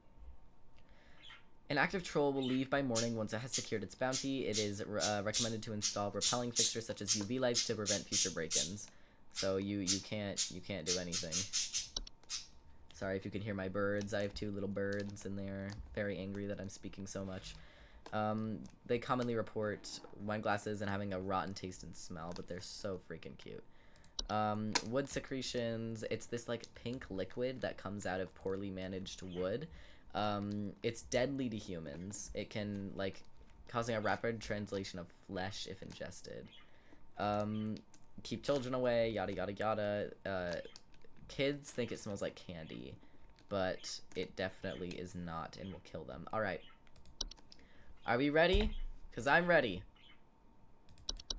An active troll will leave by morning once it has secured its bounty. It is recommended to install repelling fixtures such as UV lights to prevent future break-ins. So you can't do anything. Sorry if you can hear my birds. I have 2 little birds and they're very angry that I'm speaking so much. They commonly report wine glasses and having a rotten taste and smell, but they're so freaking cute. Wood secretions. It's this like pink liquid that comes out of poorly managed wood. It's deadly to humans. It can like causing a rapid translation of flesh if ingested. Keep children away, yada yada yada. Kids think it smells like candy, but it definitely is not and will kill them. Alright. Are we ready? Because I'm ready.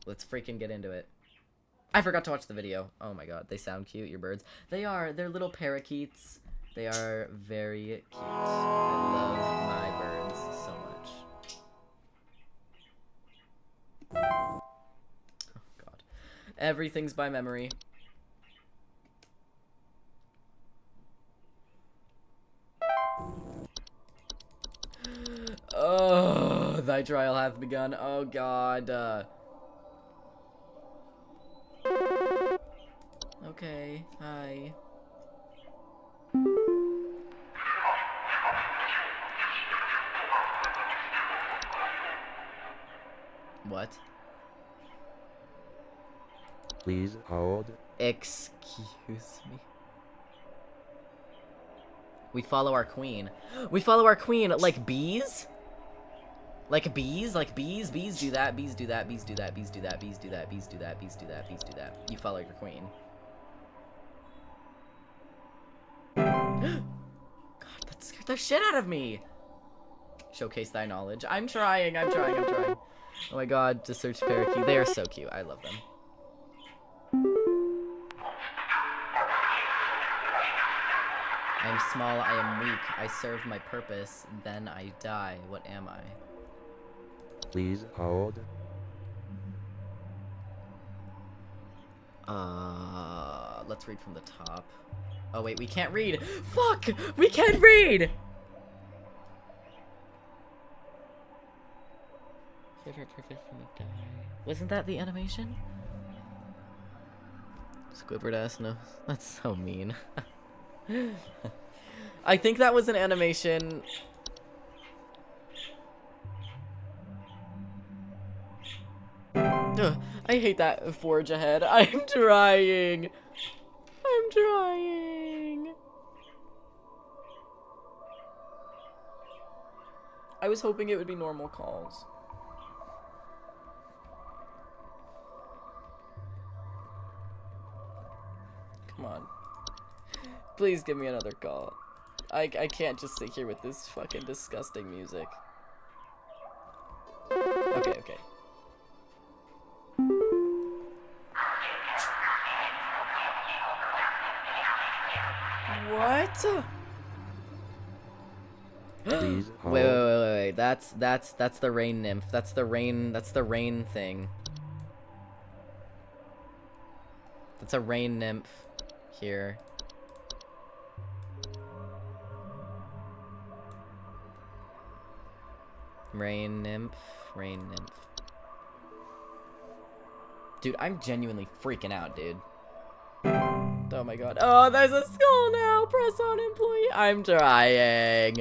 Let's freaking get into it. I forgot to watch the video. Oh my god, they sound cute, your birds. They're little parakeets. They are very cute. I love my birds so much. Oh god. Everything's by memory. Oh, thy trial hath begun. Oh god. Okay, hi. What? Please hold. Excuse me. We follow our queen. We follow our queen like bees? Like bees? Like bees? Bees do that, bees do that, bees do that, bees do that, bees do that, bees do that, bees do that, bees do that. You follow your queen. God, that scared the shit out of me. Showcase thy knowledge. I'm trying. Oh my god, to search parakeet. They are so cute. I love them. I am small, I am weak, I serve my purpose, then I die. What am I? Please hold. Let's read from the top. Oh wait, we can't read! Fuck! We can't read! Serve her purpose and die. Wasn't that the animation? Squidward ass nose. That's so mean. I think that was an animation. Ugh, I hate that forge ahead. I'm trying. I'm trying. I was hoping it would be normal calls. Come on. Please give me another call. I can't just sit here with this fucking disgusting music. Okay, okay. What? Please hold. Wait. That's the rain nymph. That's the rain thing. That's a rain nymph here. Rain nymph. Dude, I'm genuinely freaking out, dude. Oh my god. Oh, there's a skull now. Press on employee. I'm trying.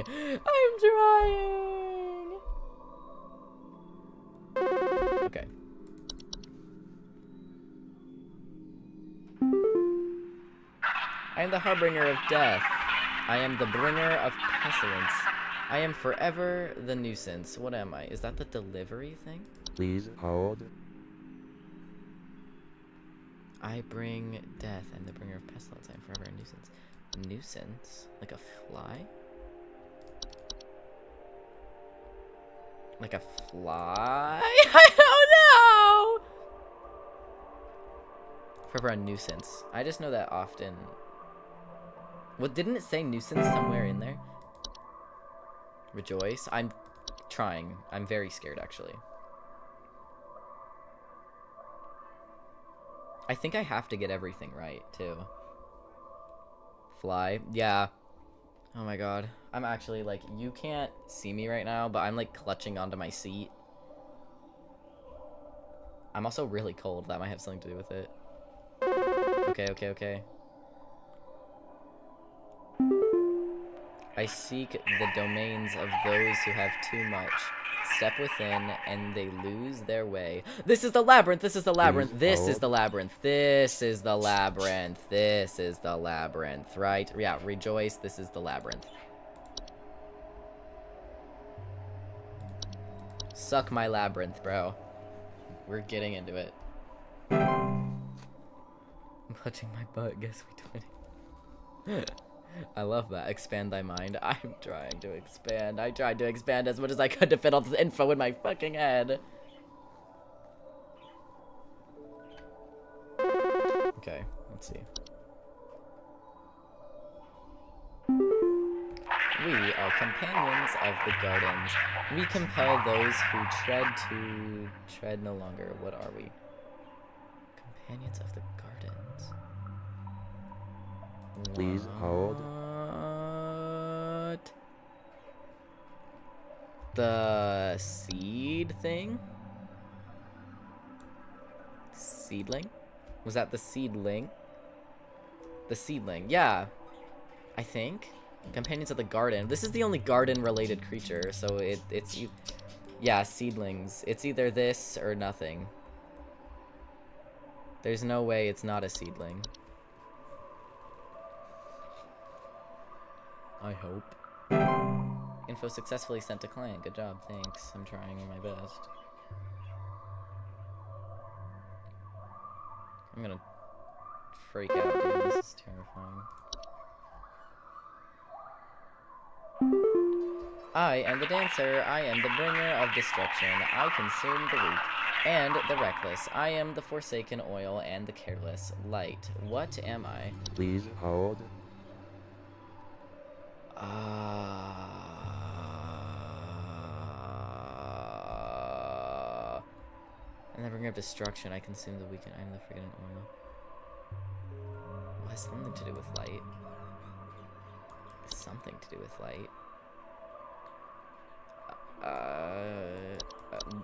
Okay. I am the harbinger of death. I am the bringer of pestilence. I am forever the nuisance. What am I? Is that the delivery thing? Please hold. I bring death. I'm the bringer of pestilence. I am forever a nuisance. Nuisance? Like a fly? Like a fly? I don't know! Forever a nuisance. I just know that often. What, didn't it say nuisance somewhere in there? Rejoice? I'm trying. I'm very scared, actually. I think I have to get everything right, too. Fly? Yeah. Oh my god. I'm actually, like, you can't see me right now, but I'm, like, clutching onto my seat. I'm also really cold. That might have something to do with it. Okay. I seek the domains of those who have too much. Step within, and they lose their way. This is the labyrinth! This is the labyrinth! This is the labyrinth! This is the labyrinth! This is the labyrinth, right? Yeah, rejoice, this is the labyrinth. Suck my labyrinth, bro. We're getting into it. I'm clutching my butt, guess we 20. I love that. Expand thy mind. I'm trying to expand. I tried to expand as much as I could to fit all this info in my fucking head. Okay, let's see. We are companions of the gardens. We compel those who tread no longer. What are we? Companions of the gardens. Please hold. What? The seed thing? Seedling? Was that the seedling? The seedling, yeah. I think. Companions of the garden. This is the only garden-related creature, so it's yeah, seedlings. It's either this or nothing. There's no way it's not a seedling. I hope. Info successfully sent to client. Good job, thanks. I'm trying my best. I'm gonna freak out, dude. This is terrifying. I am the dancer. I am the bringer of destruction. I consume the weak and the reckless. I am the forsaken oil and the careless light. What am I? Please hold. And the bringer of destruction. I consume the weak and I am the forsaken oil. Well, it has something to do with light. Something to do with light.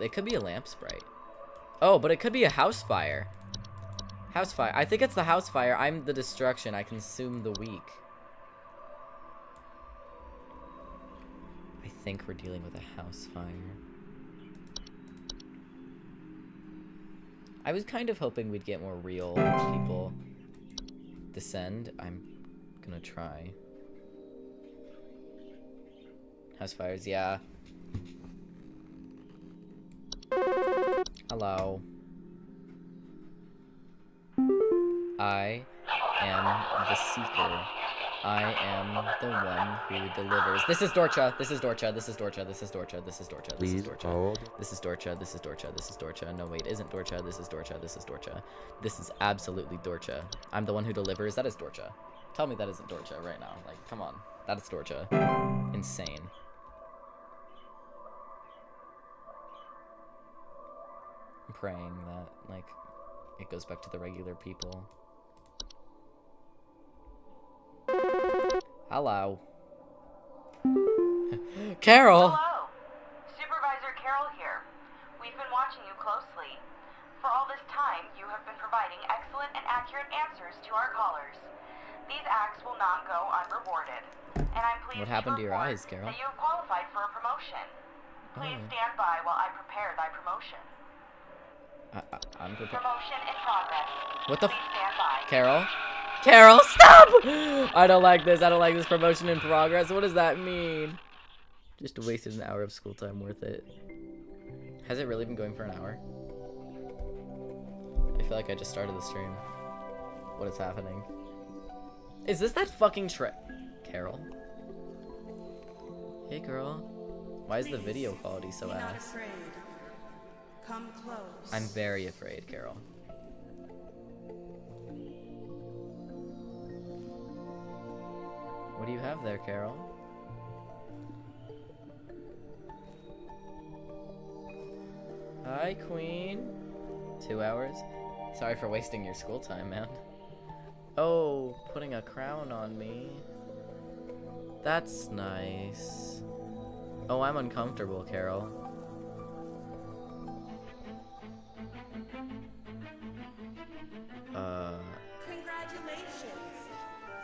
It could be a lamp sprite. Oh, but it could be a house fire. House fire. I think it's the house fire. I'm the destruction. I consume the weak. I think we're dealing with a house fire. I was kind of hoping we'd get more real people descend. I'm gonna try. House fires, yeah. Hello. I am the seeker. I am the one who delivers. This is Dorcha. This is Dorcha. This is Dorcha. This is Dorcha. This is Dorcha. This is Please Dorcha. hold. This is Dorcha. This is Dorcha. This is Dorcha. No, wait, isn't Dorcha. This is Dorcha. This is Dorcha. This is absolutely Dorcha. I'm the one who delivers. That is Dorcha. Tell me that isn't Dorcha right now. Like, come on. That is Dorcha. Insane. I'm praying that, like, it goes back to the regular people. Hello. Carol! Hello. Supervisor Carol here. We've been watching you closely. For all this time, you have been providing excellent and accurate answers to our callers. These acts will not go unrewarded. And I'm pleased What happened to your report eyes, Carol? that you have qualified for a promotion. Please Oh. stand by while I prepare thy promotion. I'm prepared. Promotion in progress. What the Please stand by. Carol? Carol, stop! I don't like this. I don't like this promotion in progress. What does that mean? Just wasted an hour of school time worth it. Has it really been going for an hour? I feel like I just started the stream. What is happening? Is this that fucking Carol? Hey, girl. Why is the video quality so ass? Come close. I'm very afraid, Carol. What do you have there, Carol? Hi, Queen. 2 hours? Sorry for wasting your school time, man. Oh, putting a crown on me. That's nice. Oh, I'm uncomfortable, Carol. Congratulations.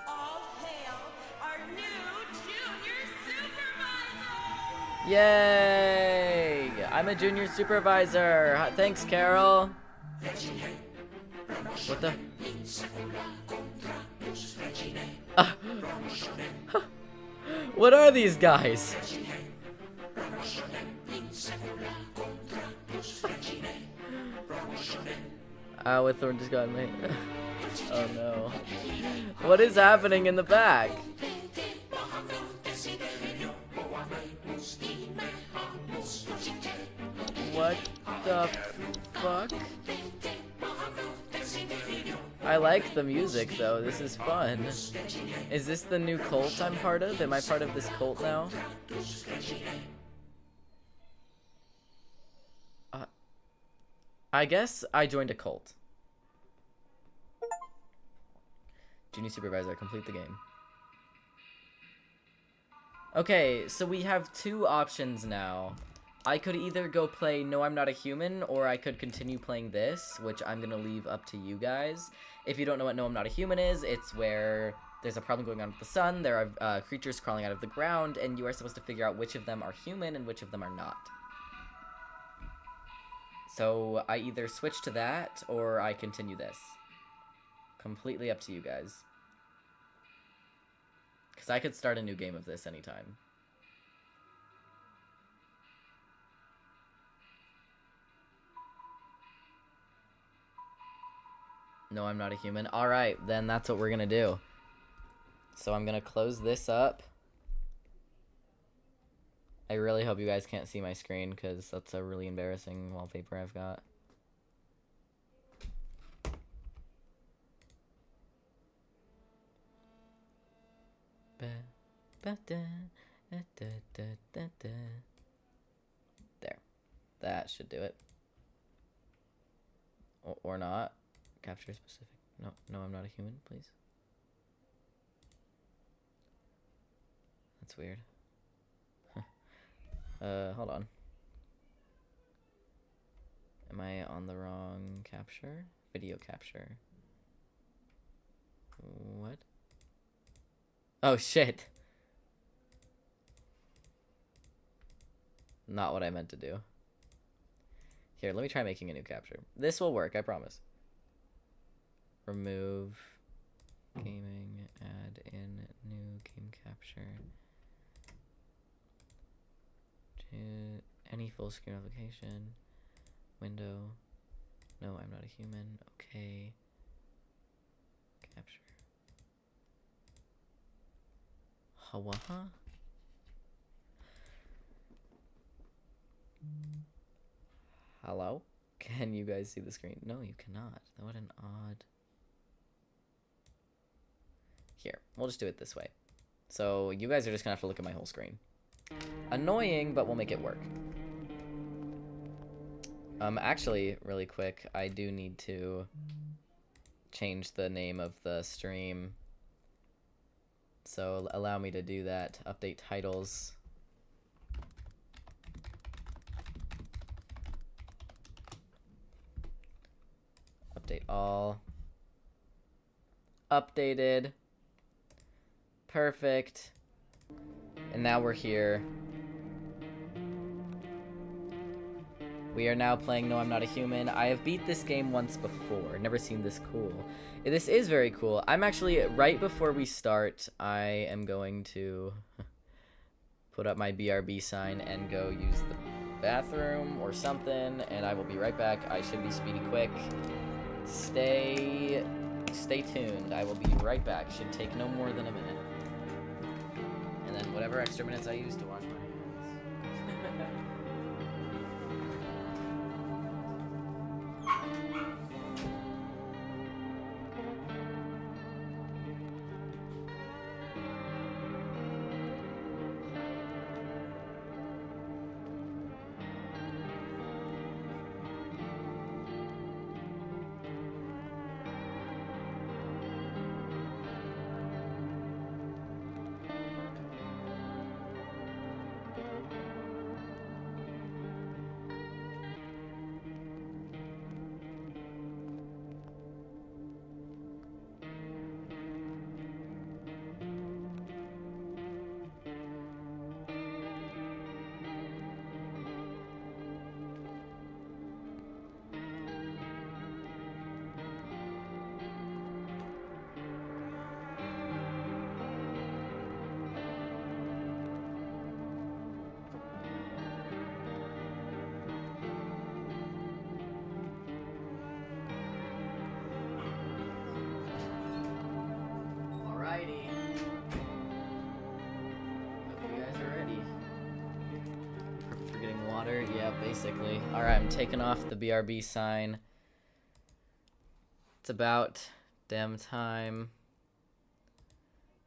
All hail our new junior supervisor. Yay! I'm a junior supervisor. Thanks, Carol. What the? What are these guys? Ow, a thorn just got me. Oh no. What is happening in the back? What the fuck? I like the music though, this is fun. Is this the new cult I'm part of? Am I part of this cult now? I guess I joined a cult. Junior supervisor, complete the game. Okay, so we have two options now. I could either go play No I'm Not a Human, or I could continue playing this, which I'm gonna leave up to you guys. If you don't know what No I'm Not a Human is, it's where there's a problem going on with the sun, there are creatures crawling out of the ground, and you are supposed to figure out which of them are human and which of them are not. So I either switch to that, or I continue this. Completely up to you guys. Because I could start a new game of this anytime. No, I'm not a human. Alright, then that's what we're gonna do. So I'm gonna close this up. I really hope you guys can't see my screen, because that's a really embarrassing wallpaper I've got. There. That should do it. Or not. Capture specific. No, no, I'm not a human, please. That's weird. Hold on. Am I on the wrong capture? Video capture. What? Oh, shit. Not what I meant to do. Here, let me try making a new capture. This will work, I promise. Remove gaming, add in new game capture. Any full screen application. Window. No, I'm not a human. Okay. Capture. Hawaha? Hello? Can you guys see the screen? No, you cannot. What an odd... Here, we'll just do it this way. So you guys are just gonna have to look at my whole screen. Annoying, but we'll make it work. Actually, really quick, I do need to change the name of the stream. So allow me to do that. Update titles. Update all. Updated. Perfect. And now we're here. We are now playing No I'm Not a Human. I have beat this game once before. Never seen this cool. This is very cool. I'm actually, right before we start, I am going to put up my BRB sign and go use the bathroom or something, and I will be right back. I should be speedy quick. Stay tuned. I will be right back. Should take no more than a minute. And then whatever extra minutes I use to wash my hands. Alrighty. Hope you guys are ready. Perfect for getting water? Yeah, basically. Alright, I'm taking off the BRB sign. It's about damn time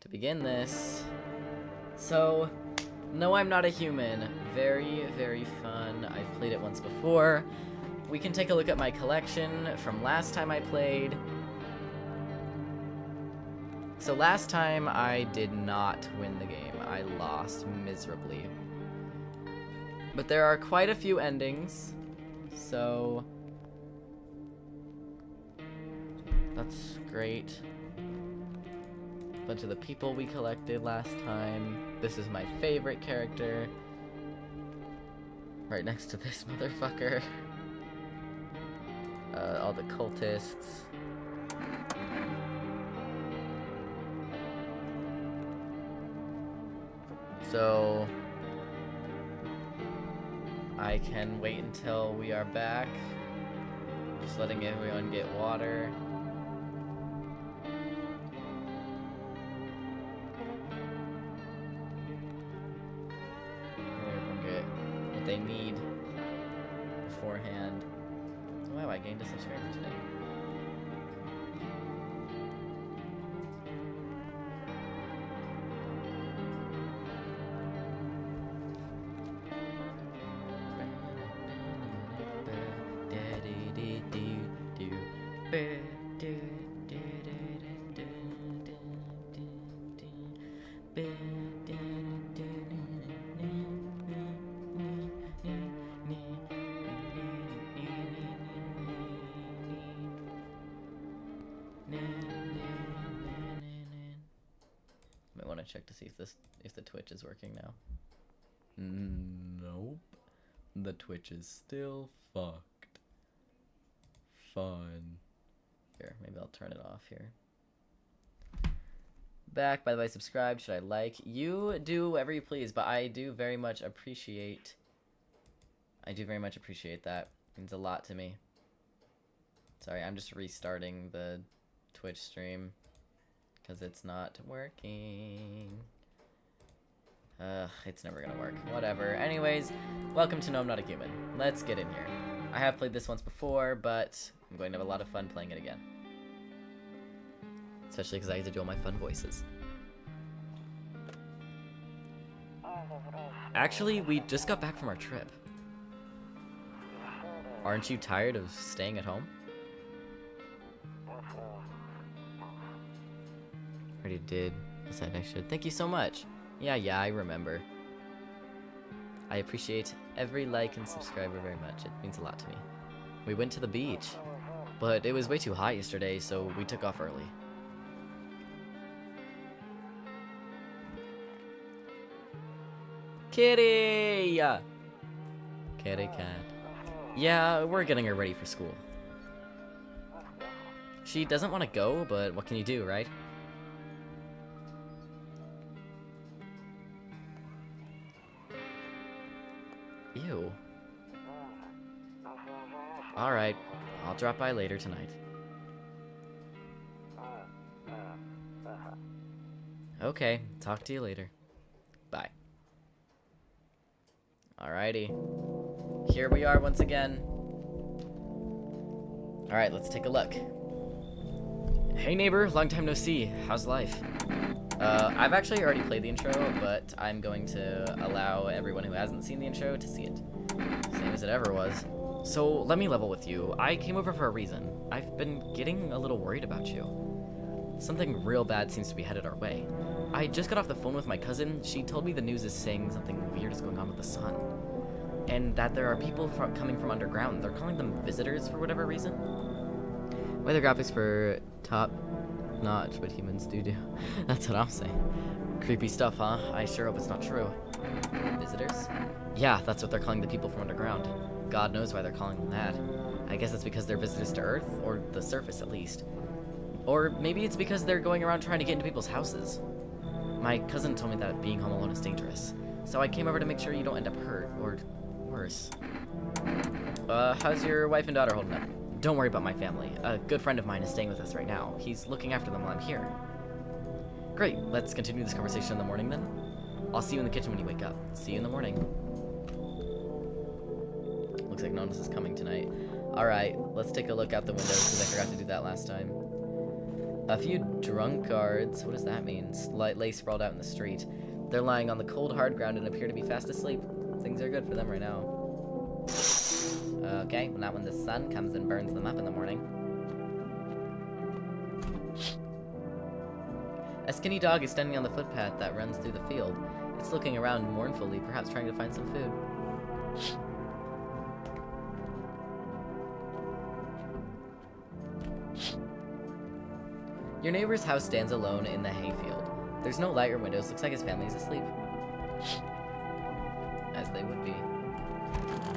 to begin this. So, No I'm Not a Human. Very, very fun. I've played it once before. We can take a look at my collection from last time I played. So last time I did not win the game. I lost miserably. But there are quite a few endings, so that's great. A bunch of the people we collected last time. This is my favorite character. Right next to this motherfucker. All the cultists. So I can wait until we are back. Just letting everyone get water. Everyone get what they need beforehand. Wow, I gained a subscriber today. Might want to check to see if the Twitch is working now. Nope. The Twitch is still fucked. fun. Here, maybe I'll turn it off here. Back, by the way, subscribe. Should I like? You do whatever you please, but I do very much appreciate that. It means a lot to me. Sorry, I'm just restarting the Twitch stream because it's not working. It's never gonna work. Whatever. Anyways, welcome to No, I'm Not a Human. Let's get in here. I have played this once before, but I'm going to have a lot of fun playing it again. Especially because I get to do all my fun voices. Actually, we just got back from our trip. Aren't you tired of staying at home? Already did. Decided I should. Thank you so much. Yeah, I remember. I appreciate every like and subscriber very much. It means a lot to me. We went to the beach, but it was way too hot yesterday, so we took off early. Kitty! Kitty cat. Yeah, we're getting her ready for school. She doesn't want to go, but what can you do, right? Ew. Alright, I'll drop by later tonight. Okay, talk to you later. Bye. Alrighty. Here we are once again. Alright, let's take a look. Hey neighbor, long time no see. How's life? I've actually already played the intro, but I'm going to allow everyone who hasn't seen the intro to see it. Same as it ever was. So, let me level with you. I came over for a reason. I've been getting a little worried about you. Something real bad seems to be headed our way. I just got off the phone with my cousin. She told me the news is saying something weird is going on with the sun. And that there are people coming from underground. They're calling them visitors for whatever reason. Weather graphics for top notch, but humans do. That's what I'm saying. Creepy stuff, huh? I sure hope it's not true. Visitors? Yeah, that's what they're calling the people from underground. God knows why they're calling them that. I guess it's because they're visitors to Earth, or the surface at least. Or maybe it's because they're going around trying to get into people's houses. My cousin told me that being home alone is dangerous, so I came over to make sure you don't end up hurt, or worse. How's your wife and daughter holding up? Don't worry about my family. A good friend of mine is staying with us right now. He's looking after them while I'm here. Great, let's continue this conversation in the morning then. I'll see you in the kitchen when you wake up. See you in the morning. Looks like no one else is coming tonight. Alright, let's take a look out the windows because I forgot to do that last time. A few drunkards, what does that mean? Lay sprawled out in the street. They're lying on the cold, hard ground and appear to be fast asleep. Things are good for them right now. Okay, well, not when the sun comes and burns them up in the morning. A skinny dog is standing on the footpath that runs through the field. It's looking around mournfully, perhaps trying to find some food. Your neighbor's house stands alone in the hayfield. There's no light or windows. Looks like his family is asleep. As they would be.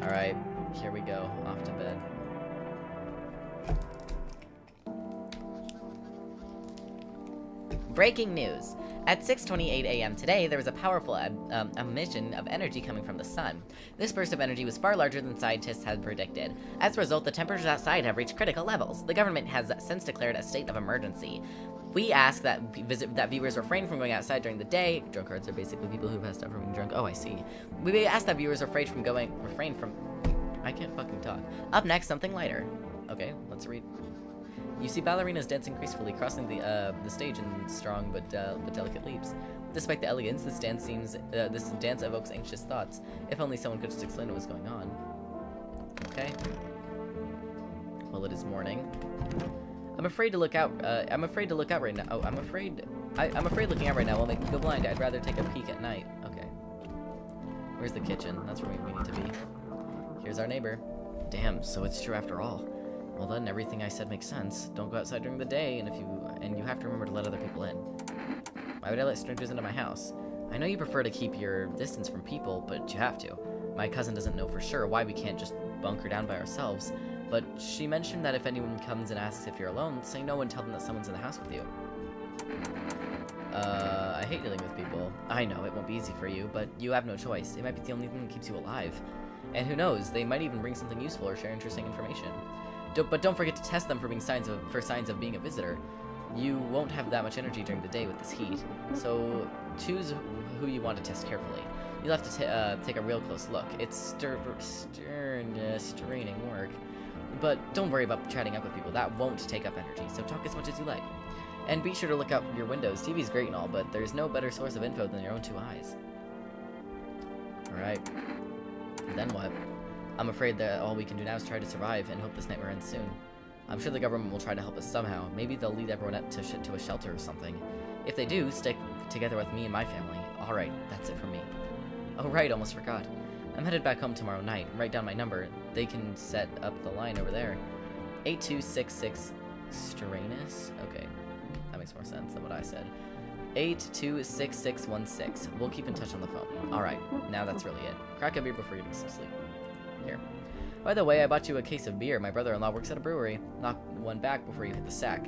Alright, here we go. Off to bed. Breaking news. At 6:28 a.m. today, there was a powerful emission of energy coming from the sun. This burst of energy was far larger than scientists had predicted. As a result, the temperatures outside have reached critical levels. The government has since declared a state of emergency. We ask that viewers refrain from going outside during the day. Drunkards are basically people who passed out from being drunk. Oh, I see. We ask that viewers refrain from... I can't fucking talk. Up next, something lighter. Okay, let's read. You see ballerinas dancing gracefully, crossing the stage in strong but delicate leaps. Despite the elegance, this dance evokes anxious thoughts. If only someone could just explain what was going on. Okay. Well, it is morning. I'm afraid to look out. I'm afraid to look out right now. Oh, I'm afraid looking out right now will make me go blind. I'd rather take a peek at night. Okay. Where's the kitchen? That's where we need to be. Here's our neighbor. Damn. So it's true after all. Well then, everything I said makes sense. Don't go outside during the day, and you have to remember to let other people in. Why would I let strangers into my house? I know you prefer to keep your distance from people, but you have to. My cousin doesn't know for sure why we can't just bunker down by ourselves. But she mentioned that if anyone comes and asks if you're alone, say no and tell them that someone's in the house with you. I hate dealing with people. I know, it won't be easy for you, but you have no choice. It might be the only thing that keeps you alive. And who knows, they might even bring something useful or share interesting information. But don't forget to test them for signs of being a visitor. You won't have that much energy during the day with this heat, so choose who you want to test carefully. You'll have to take a real close look. It's straining work. But don't worry about chatting up with people. That won't take up energy, so talk as much as you like. And be sure to look out your windows. TV's great and all, but there's no better source of info than your own two eyes. Alright. Then what? I'm afraid that all we can do now is try to survive and hope this nightmare ends soon. I'm sure the government will try to help us somehow. Maybe they'll lead everyone up to a shelter or something. If they do, stick together with me and my family. Alright, that's it for me. Oh right, almost forgot. I'm headed back home tomorrow night. Write down my number. They can set up the line over there. 8266 Stranus? Okay, that makes more sense than what I said. 826616. We'll keep in touch on the phone. Alright, now that's really it. Crack a beer before getting some sleep. Here. By the way, I bought you a case of beer. My brother-in-law works at a brewery. Knock one back before you hit the sack.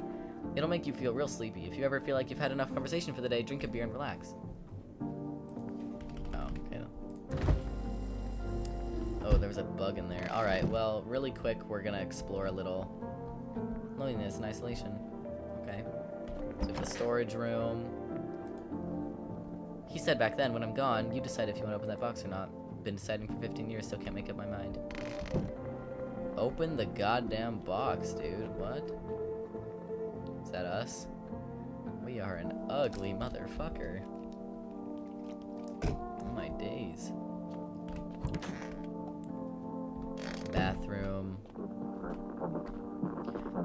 It'll make you feel real sleepy. If you ever feel like you've had enough conversation for the day, drink a beer and relax. Oh, okay. Oh, there was a bug in there. Alright, well, really quick, we're gonna explore a little loneliness and isolation. Okay. So the storage room. He said back then, when I'm gone, you decide if you want to open that box or not. Been deciding for 15 years, still can't make up my mind. Open the goddamn box, dude. What? Is that us? We are an ugly motherfucker. Oh my days. Bathroom.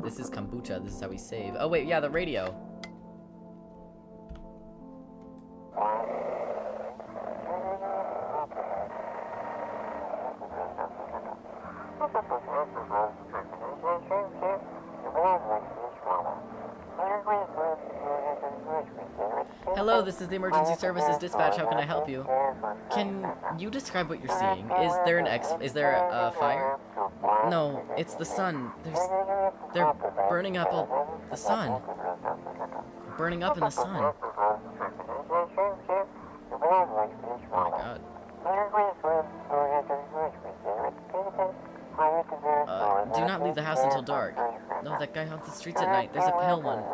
This is kombucha. This is how we save. Oh wait, yeah, the radio. Hello, this is the emergency services dispatch. How can I help you? Can you describe what you're seeing? Is there a fire? No, it's the sun. They're burning up the sun. Burning up in the sun. Oh my god. Do not leave the house until dark. No, that guy haunts the streets at night. There's a pale one.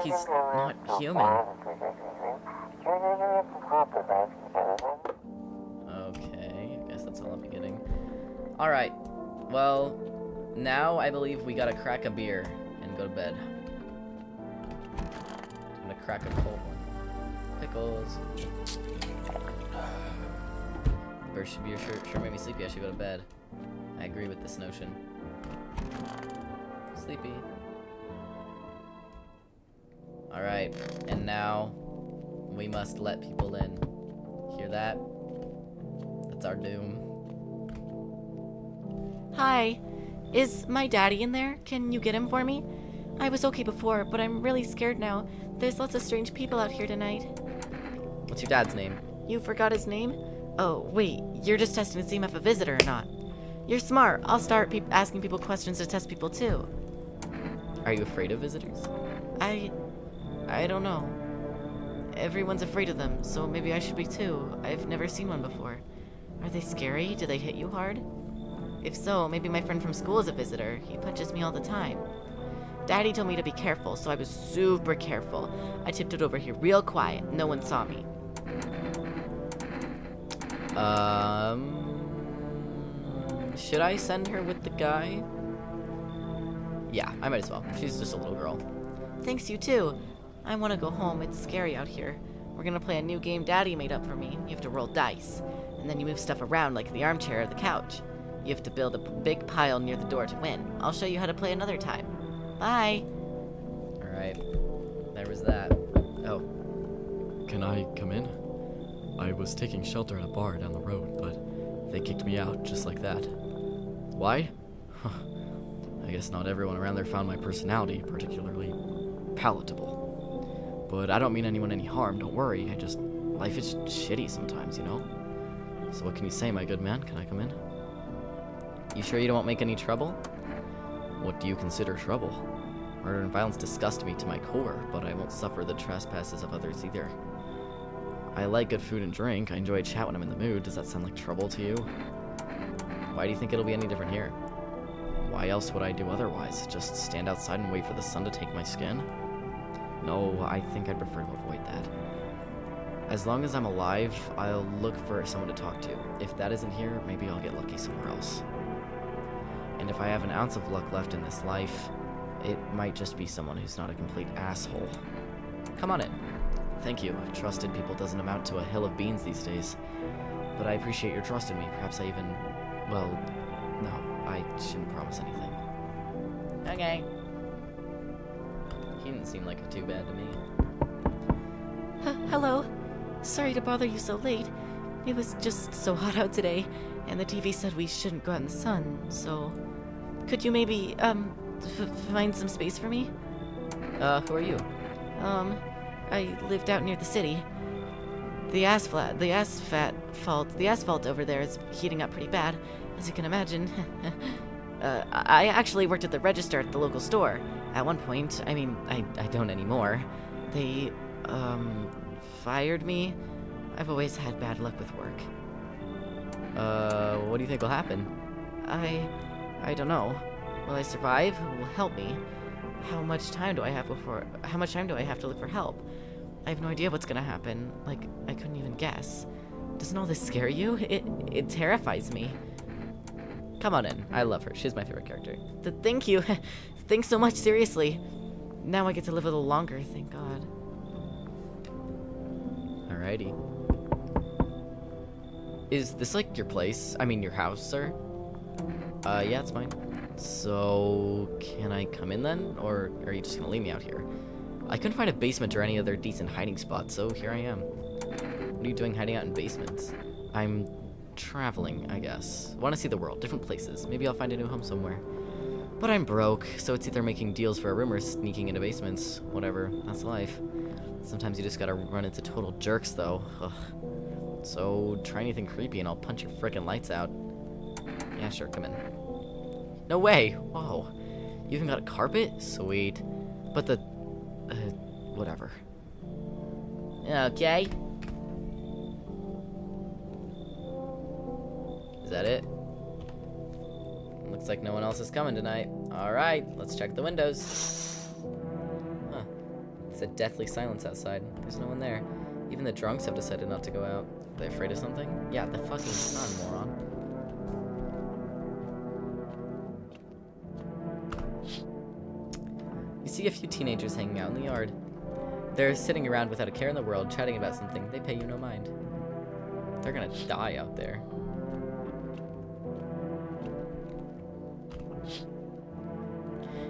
He's not human. Okay, I guess that's all I'll be getting. Alright, well, now I believe we gotta crack a beer and go to bed. I'm gonna crack a cold one. Pickles. Beer sure made me sleepy. I should go to bed. I agree with this notion. Sleepy. Alright, and now we must let people in. Hear that? That's our doom. Hi. Is my daddy in there? Can you get him for me? I was okay before, but I'm really scared now. There's lots of strange people out here tonight. What's your dad's name? You forgot his name? Oh, wait. You're just testing to see if I'm a visitor or not. You're smart. I'll start asking people questions to test people too. Are you afraid of visitors? I don't know. Everyone's afraid of them, so maybe I should be too. I've never seen one before. Are they scary? Do they hit you hard? If so, maybe my friend from school is a visitor. He punches me all the time. Daddy told me to be careful, so I was super careful. I tiptoed over here real quiet. No one saw me. Should I send her with the guy? Yeah, I might as well. She's just a little girl. Thanks, you too. I want to go home. It's scary out here. We're gonna play a new game Daddy made up for me. You have to roll dice, and then you move stuff around like the armchair or the couch. You have to build a big pile near the door to win. I'll show you how to play another time. Bye. Alright. There was that. Oh. Can I come in? I was taking shelter at a bar down the road, but they kicked me out just like that. Why? I guess not everyone around there found my personality particularly palatable. But I don't mean anyone any harm, don't worry. Life is shitty sometimes, you know? So what can you say, my good man? Can I come in? You sure you don't make any trouble? What do you consider trouble? Murder and violence disgust me to my core, but I won't suffer the trespasses of others either. I like good food and drink. I enjoy a chat when I'm in the mood. Does that sound like trouble to you? Why do you think it'll be any different here? Why else would I do otherwise? Just stand outside and wait for the sun to take my skin? No, I think I'd prefer to avoid that. As long as I'm alive, I'll look for someone to talk to. If that isn't here, maybe I'll get lucky somewhere else. And if I have an ounce of luck left in this life, it might just be someone who's not a complete asshole. Come on in. Thank you. Trust in people doesn't amount to a hill of beans these days. But I appreciate your trust in me. Perhaps I even... well, no, I shouldn't promise anything. Okay. He didn't seem like too bad to me. Hello. Sorry to bother you so late. It was just so hot out today, and the TV said we shouldn't go out in the sun, so... Could you maybe, find some space for me? Who are you? I lived out near the city. The asphalt over there is heating up pretty bad, as you can imagine. I actually worked at the register at the local store. At one point, I mean, I don't anymore. They, fired me. I've always had bad luck with work. What do you think will happen? I don't know. Will I survive? Who will help me? How much time do I have to look for help? I have no idea what's gonna happen. Like, I couldn't even guess. Doesn't all this scare you? It terrifies me. Come on in. I love her. She's my favorite character. Thank you. Thanks so much, seriously. Now I get to live a little longer, thank God. Alrighty. Is this like your place? I mean, your house, sir? Yeah, it's mine. So, can I come in then? Or are you just gonna leave me out here? I couldn't find a basement or any other decent hiding spot, so here I am. What are you doing hiding out in basements? I'm traveling, I guess. Want to see the world, different places. Maybe I'll find a new home somewhere. But I'm broke, so it's either making deals for a room or sneaking into basements. Whatever, that's life. Sometimes you just gotta run into total jerks, though. Ugh. So, try anything creepy and I'll punch your frickin' lights out. Yeah, sure, come in. No way! Whoa. You even got a carpet? Sweet. But the... whatever. Okay. Is that it? Looks like no one else is coming tonight. Alright, let's check the windows. Huh. It's a deathly silence outside. There's no one there. Even the drunks have decided not to go out. Are they afraid of something? Yeah, the fucking sun, moron. You see a few teenagers hanging out in the yard. They're sitting around without a care in the world, chatting about something. They pay you no mind. They're gonna die out there.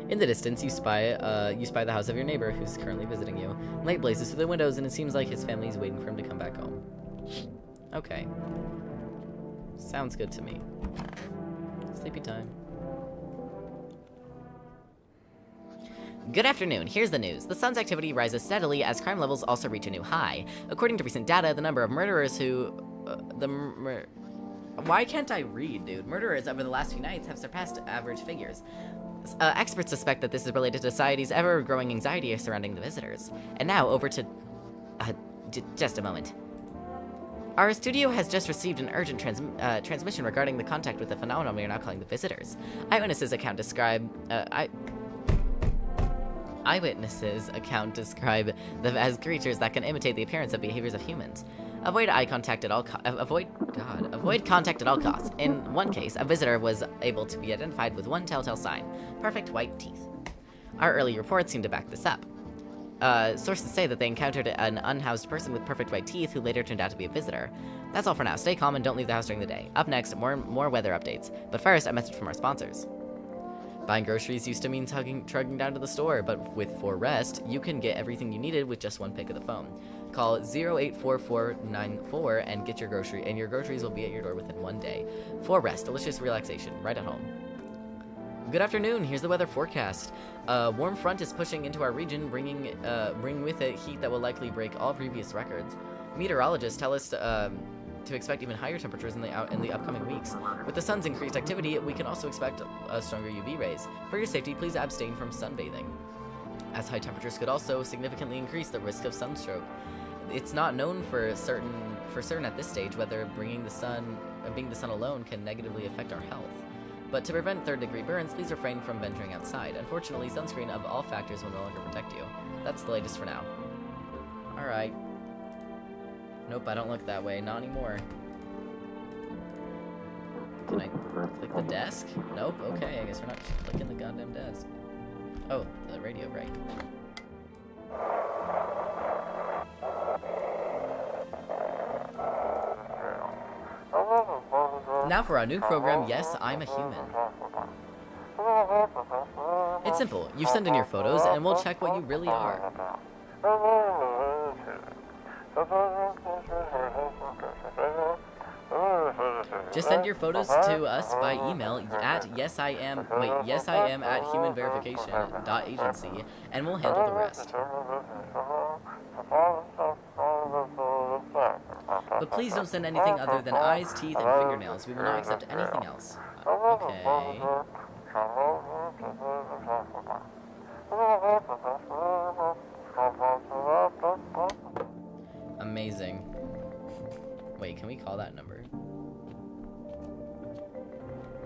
In the distance, you spy the house of your neighbor who's currently visiting you. Light blazes through the windows, and it seems like his family is waiting for him to come back home. Okay. Sounds good to me. Sleepy time. Good afternoon, here's the news. The sun's activity rises steadily as crime levels also reach a new high. According to recent data, the number of murderers who... Why can't I read, dude? Murderers over the last few nights have surpassed average figures. Experts suspect that this is related to society's ever-growing anxiety surrounding the visitors. And now, over to... just a moment. Our studio has just received an urgent transmission regarding the contact with the phenomenon we are now calling the visitors. Eyewitnesses account describe them as creatures that can imitate the appearance and behaviors of humans. Avoid contact at all costs. In one case, a visitor was able to be identified with one telltale sign: perfect white teeth. Our early reports seem to back this up. Sources say that they encountered an unhoused person with perfect white teeth who later turned out to be a visitor. That's all for now. Stay calm and don't leave the house during the day. Up next, more weather updates. But first, a message from our sponsors. Buying groceries used to mean trudging down to the store, but with For Rest, you can get everything you needed with just one pick of the phone. Call 084494 and get your groceries will be at your door within one day. For Rest, delicious relaxation, right at home. Good afternoon, here's the weather forecast. A warm front is pushing into our region, bringing with it heat that will likely break all previous records. Meteorologists tell us to expect even higher temperatures in the upcoming weeks. With the sun's increased activity, we can also expect stronger UV rays. For your safety, please abstain from sunbathing, as high temperatures could also significantly increase the risk of sunstroke. It's not known for certain at this stage whether being the sun alone can negatively affect our health. But to prevent third-degree burns, please refrain from venturing outside. Unfortunately, sunscreen of all factors will no longer protect you. That's the latest for now. Alright. Nope, I don't look that way. Not anymore. Can I click the desk? Nope, okay, I guess we're not just clicking the goddamn desk. Oh, the radio, right. Now for our new program, Yes, I'm a Human. It's simple. You send in your photos, and we'll check what you really are. Just send your photos to us by email at yesiam@humanverification.agency, and we'll handle the rest. But please don't send anything other than eyes, teeth, and fingernails. We will not accept anything else. Okay. Amazing. Wait, can we call that number?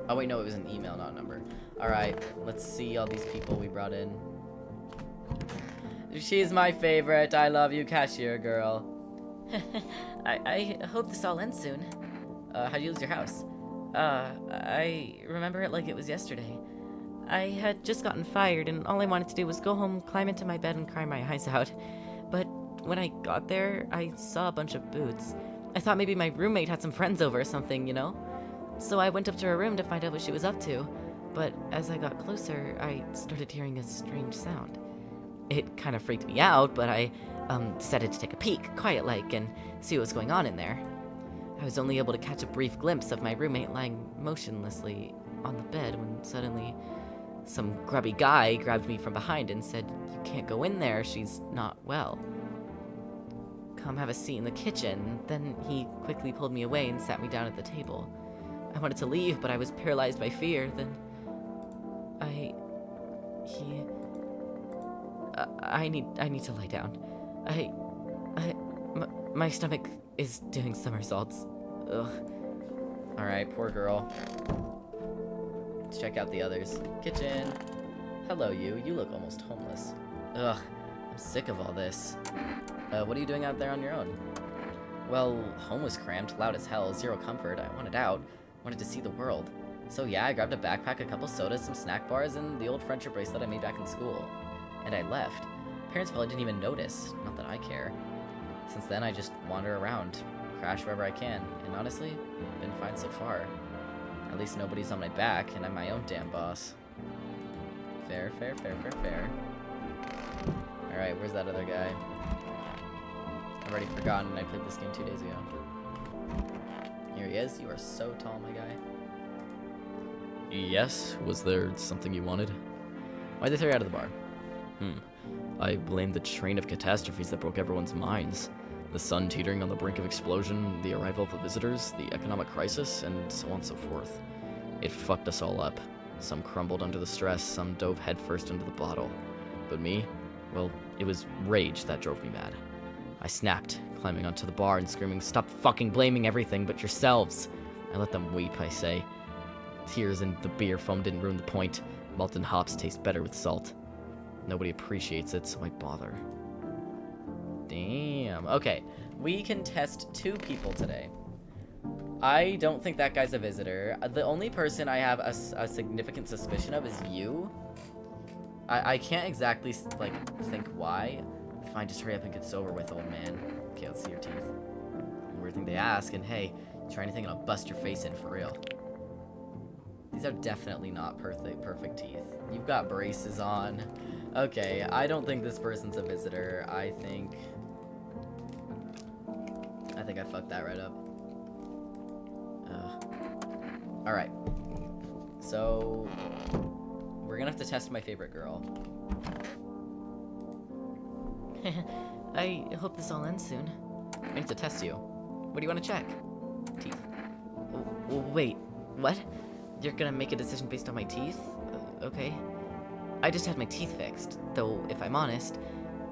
Oh wait, no, it was an email, not a number. Alright, let's see all these people we brought in. She's my favorite. I love you, cashier girl. I hope this all ends soon. How'd you lose your house? I remember it like it was yesterday. I had just gotten fired, and all I wanted to do was go home, climb into my bed, and cry my eyes out. But when I got there, I saw a bunch of boots. I thought maybe my roommate had some friends over or something, you know? So I went up to her room to find out what she was up to. But as I got closer, I started hearing a strange sound. It kind of freaked me out, but I decided to take a peek, quiet-like, and see what was going on in there. I was only able to catch a brief glimpse of my roommate lying motionlessly on the bed when suddenly some grubby guy grabbed me from behind and said, "You can't go in there, she's not well. Come have a seat in the kitchen." Then he quickly pulled me away and sat me down at the table. I wanted to leave, but I was paralyzed by fear. Then I need to lie down. My stomach is doing somersaults. Ugh. Alright, poor girl. Let's check out the others. Kitchen. Hello, you. You look almost homeless. Ugh. I'm sick of all this. What are you doing out there on your own? Well, home was cramped, loud as hell, zero comfort. I wanted out. Wanted to see the world. So yeah, I grabbed a backpack, a couple sodas, some snack bars, and the old friendship bracelet I made back in school. And I left. Parents probably didn't even notice. Not that I care. Since then, I just wander around, crash wherever I can, and honestly, been fine so far. At least nobody's on my back, and I'm my own damn boss. Fair, fair, fair, fair, fair. Alright, where's that other guy? I've already forgotten I played this game 2 days ago. Here he is. You are so tall, my guy. Yes? Was there something you wanted? Why'd they throw you out of the bar? I blame the train of catastrophes that broke everyone's minds. The sun teetering on the brink of explosion, the arrival of the visitors, the economic crisis, and so on and so forth. It fucked us all up. Some crumbled under the stress, some dove headfirst into the bottle. But me? Well, it was rage that drove me mad. I snapped, climbing onto the bar and screaming, "Stop fucking blaming everything but yourselves!" I let them weep, I say. Tears and the beer foam didn't ruin the point. Malt and hops taste better with salt. Nobody appreciates it, so I bother. Damn. Okay, we can test 2 people today. I don't think that guy's a visitor. The only person I have a significant suspicion of is you. I can't exactly, like, think why. Fine, just hurry up and get sober with, old man. Okay, let's see your teeth. Weird thing they ask, and hey, try anything and I'll bust your face in for real. These are definitely not perfect teeth. You've got braces on. Okay, I don't think this person's a visitor. I think I fucked that right up. Alright. So, we're gonna have to test my favorite girl. I hope this all ends soon. I need to test you. What do you want to check? teeth. Wait, what? You're gonna make a decision based on my teeth? Okay. I just had my teeth fixed, though if I'm honest,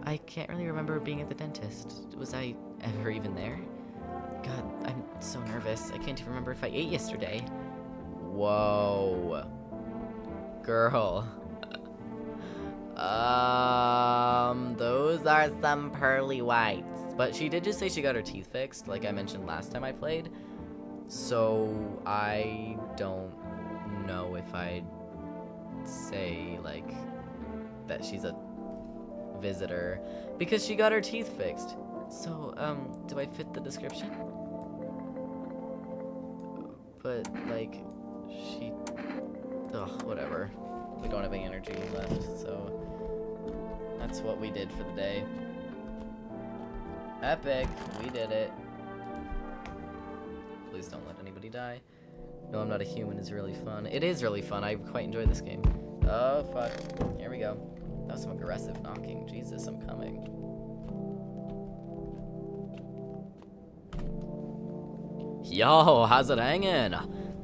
I can't really remember being at the dentist. Was I ever even there? God, I'm so nervous. I can't even remember if I ate yesterday. Whoa. Girl. Those are some pearly whites. But she did just say she got her teeth fixed, like I mentioned last time I played. So I don't know if I'd say, like, that she's a visitor because she got her teeth fixed. So, do I fit the description? But, like, she... Ugh, whatever. We don't have any energy left, so... That's what we did for the day. Epic! We did it. Please don't let anybody die. No, I'm not a human is really fun. It is really fun. I quite enjoy this game. Oh, fuck. Here we go. That was some aggressive knocking. Jesus, I'm coming. Yo, how's it hanging?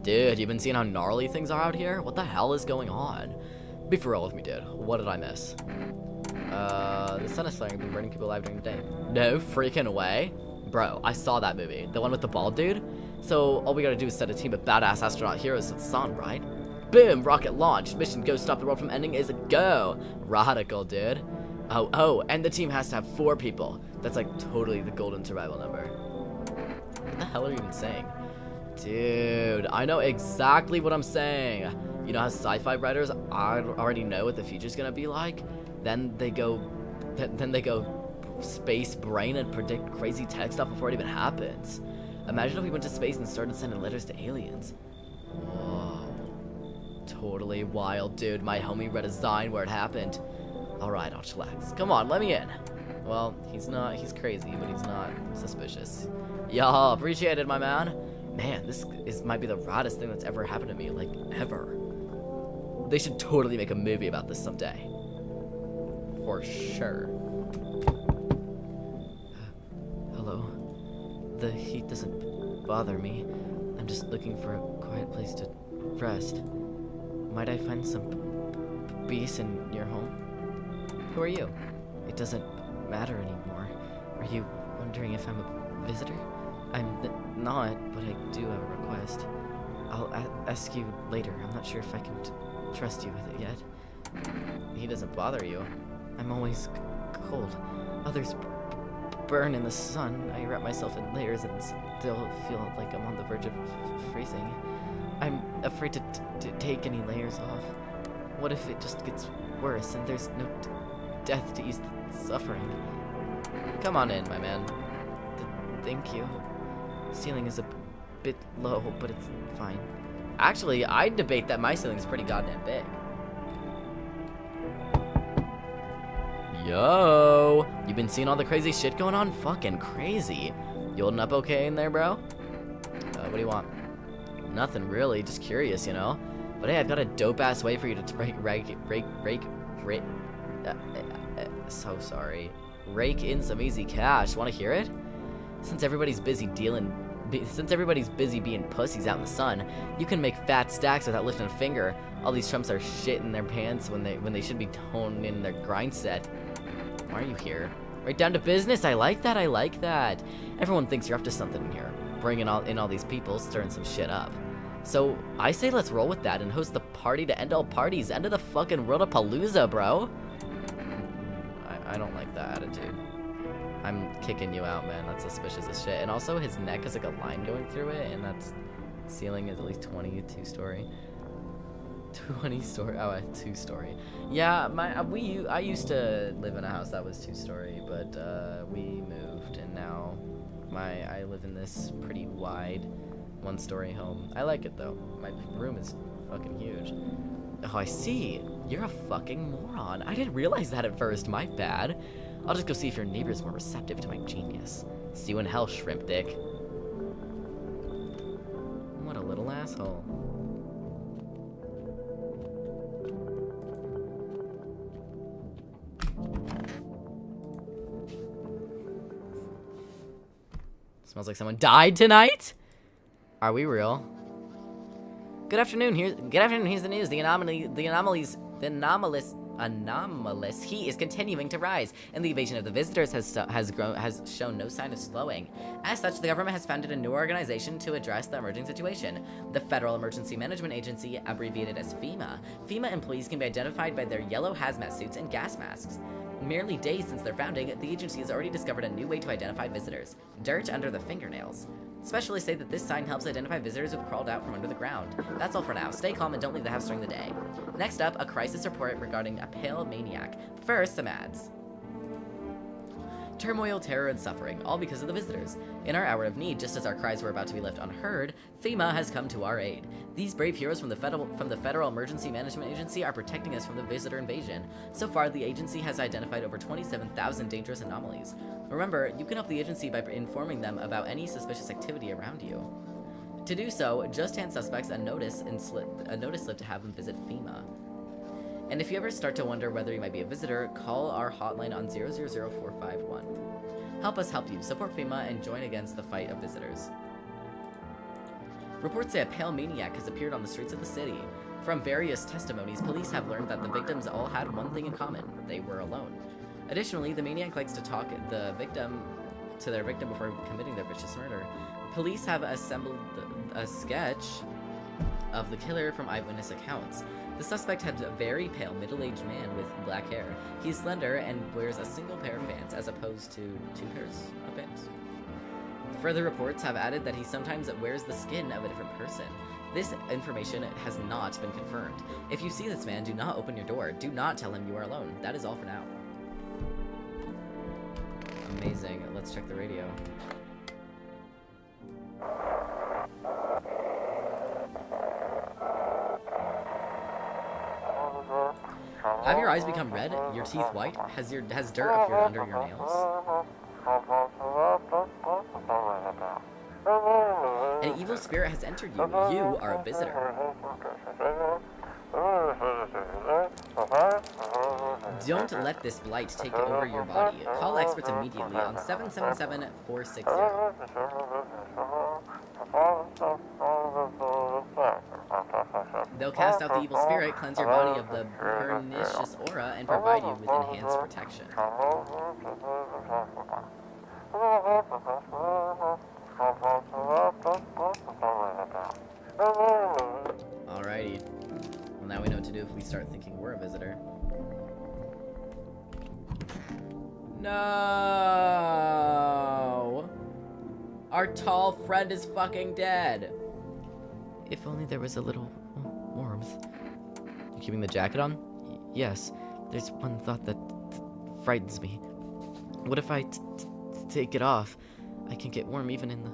Dude, you been seeing how gnarly things are out here? What the hell is going on? Be for real with me, dude. What did I miss? The sun is flaring. We've been burning people alive during the day. No freaking way. Bro, I saw that movie. The one with the bald dude. So, all we gotta do is set a team of badass astronaut heroes to the sun, right? Boom! Rocket launch. Mission go stop the world from ending is a go. Radical, dude. Oh, and the team has to have 4 people. That's like totally the golden survival number. What the hell are you even saying? Dude, I know exactly what I'm saying. You know how sci-fi writers already know what the future's gonna be like? Then they go space brain and predict crazy tech stuff before it even happens. Imagine if we went to space and started sending letters to aliens. Whoa. Totally wild, dude. My homie read a sign where it happened. Alright, I'll chillax. Come on, let me in. Well, he's crazy, but he's not suspicious. Y'all, appreciate it, my man. Man, this might be the raddest thing that's ever happened to me, like, ever. They should totally make a movie about this someday. For sure. Hello. The heat doesn't bother me. I'm just looking for a quiet place to rest. Might I find some peace in your home? Who are you? It doesn't matter anymore. Are you wondering if I'm a visitor? I'm not, but I do have a request. I'll ask you later. I'm not sure if I can trust you with it yet. He doesn't bother you. I'm always cold. Others burn in the sun. I wrap myself in layers and still feel like I'm on the verge of freezing. I'm afraid to take any layers off. What if it just gets worse and there's no death to ease the suffering? Come on in, my man. Thank you. Ceiling is a bit low, but it's fine. Actually, I'd debate that my ceiling's pretty goddamn big. Yo, you been seeing all the crazy shit going on? Fucking crazy. You holding up okay in there, bro? What do you want? Nothing really, just curious, you know? But hey, I've got a dope-ass way for you to so sorry. Rake in some easy cash. Want to hear it? Since everybody's busy being pussies out in the sun, you can make fat stacks without lifting a finger. All these chumps are shit in their pants when they should be toning in their grind set. Why are you here? Right down to business. I like that. I like that. Everyone thinks you're up to something in here, bringing in all these people, stirring some shit up. So I say let's roll with that and host the party to end all parties. End of the fucking world of Palooza, bro. I don't like that attitude. I'm kicking you out, man. That's suspicious as shit. And also, his neck has like a line going through it, and that's ceiling is at least 22-story. 20-story? Oh, a 2-story. Yeah, I used to live in a house that was 2-story, but we moved, and now I live in this pretty wide 1-story home. I like it though. My room is fucking huge. Oh, I see. You're a fucking moron. I didn't realize that at first. My bad. I'll just go see if your neighbor's more receptive to my genius. See you in hell, shrimp dick. What a little asshole. Smells like someone died tonight? Are we real? Good afternoon. Here's the news. The anomalous heat is continuing to rise, and the invasion of the visitors has shown no sign of slowing. As such, the government has founded a new organization to address the emerging situation, the Federal Emergency Management Agency, abbreviated as FEMA. FEMA employees can be identified by their yellow hazmat suits and gas masks. Merely days since their founding, the agency has already discovered a new way to identify visitors: dirt under the fingernails. Specialists say that this sign helps identify visitors who've crawled out from under the ground. That's all for now. Stay calm and don't leave the house during the day. Next up, a crisis report regarding a pale maniac. First, some ads. Turmoil, terror, and suffering, all because of the visitors. In our hour of need, just as our cries were about to be left unheard, FEMA has come to our aid. These brave heroes from the Federal Emergency Management Agency are protecting us from the visitor invasion. So far, the agency has identified over 27,000 dangerous anomalies. Remember, you can help the agency by informing them about any suspicious activity around you. To do so, just hand suspects a notice slip to have them visit FEMA. And if you ever start to wonder whether you might be a visitor, call our hotline on 000451. Help us help you. Support FEMA and join against the fight of visitors. Reports say a pale maniac has appeared on the streets of the city. From various testimonies, police have learned that the victims all had one thing in common: they were alone. Additionally, the maniac likes to talk to their victim before committing their vicious murder. Police have assembled a sketch of the killer from eyewitness accounts. The suspect had a very pale, middle-aged man with black hair. He's slender and wears a single pair of pants, as opposed to 2 pairs of pants. Further reports have added that he sometimes wears the skin of a different person. This information has not been confirmed. If you see this man, do not open your door. Do not tell him you are alone. That is all for now. Amazing. Let's check the radio. Have your eyes become red? Your teeth white? Has dirt appeared under your nails? An evil spirit has entered you. You are a visitor. Don't let this blight take over your body. Call experts immediately on 777-460. They'll cast out the evil spirit, cleanse your body of the pernicious aura, and provide you with enhanced protection. Alrighty. Well, now we know what to do if we start thinking we're a visitor. No! Our tall friend is fucking dead! If only there was a little warmth. You keeping the jacket on? Yes, there's one thought that frightens me. What if I take it off? I can get warm even in the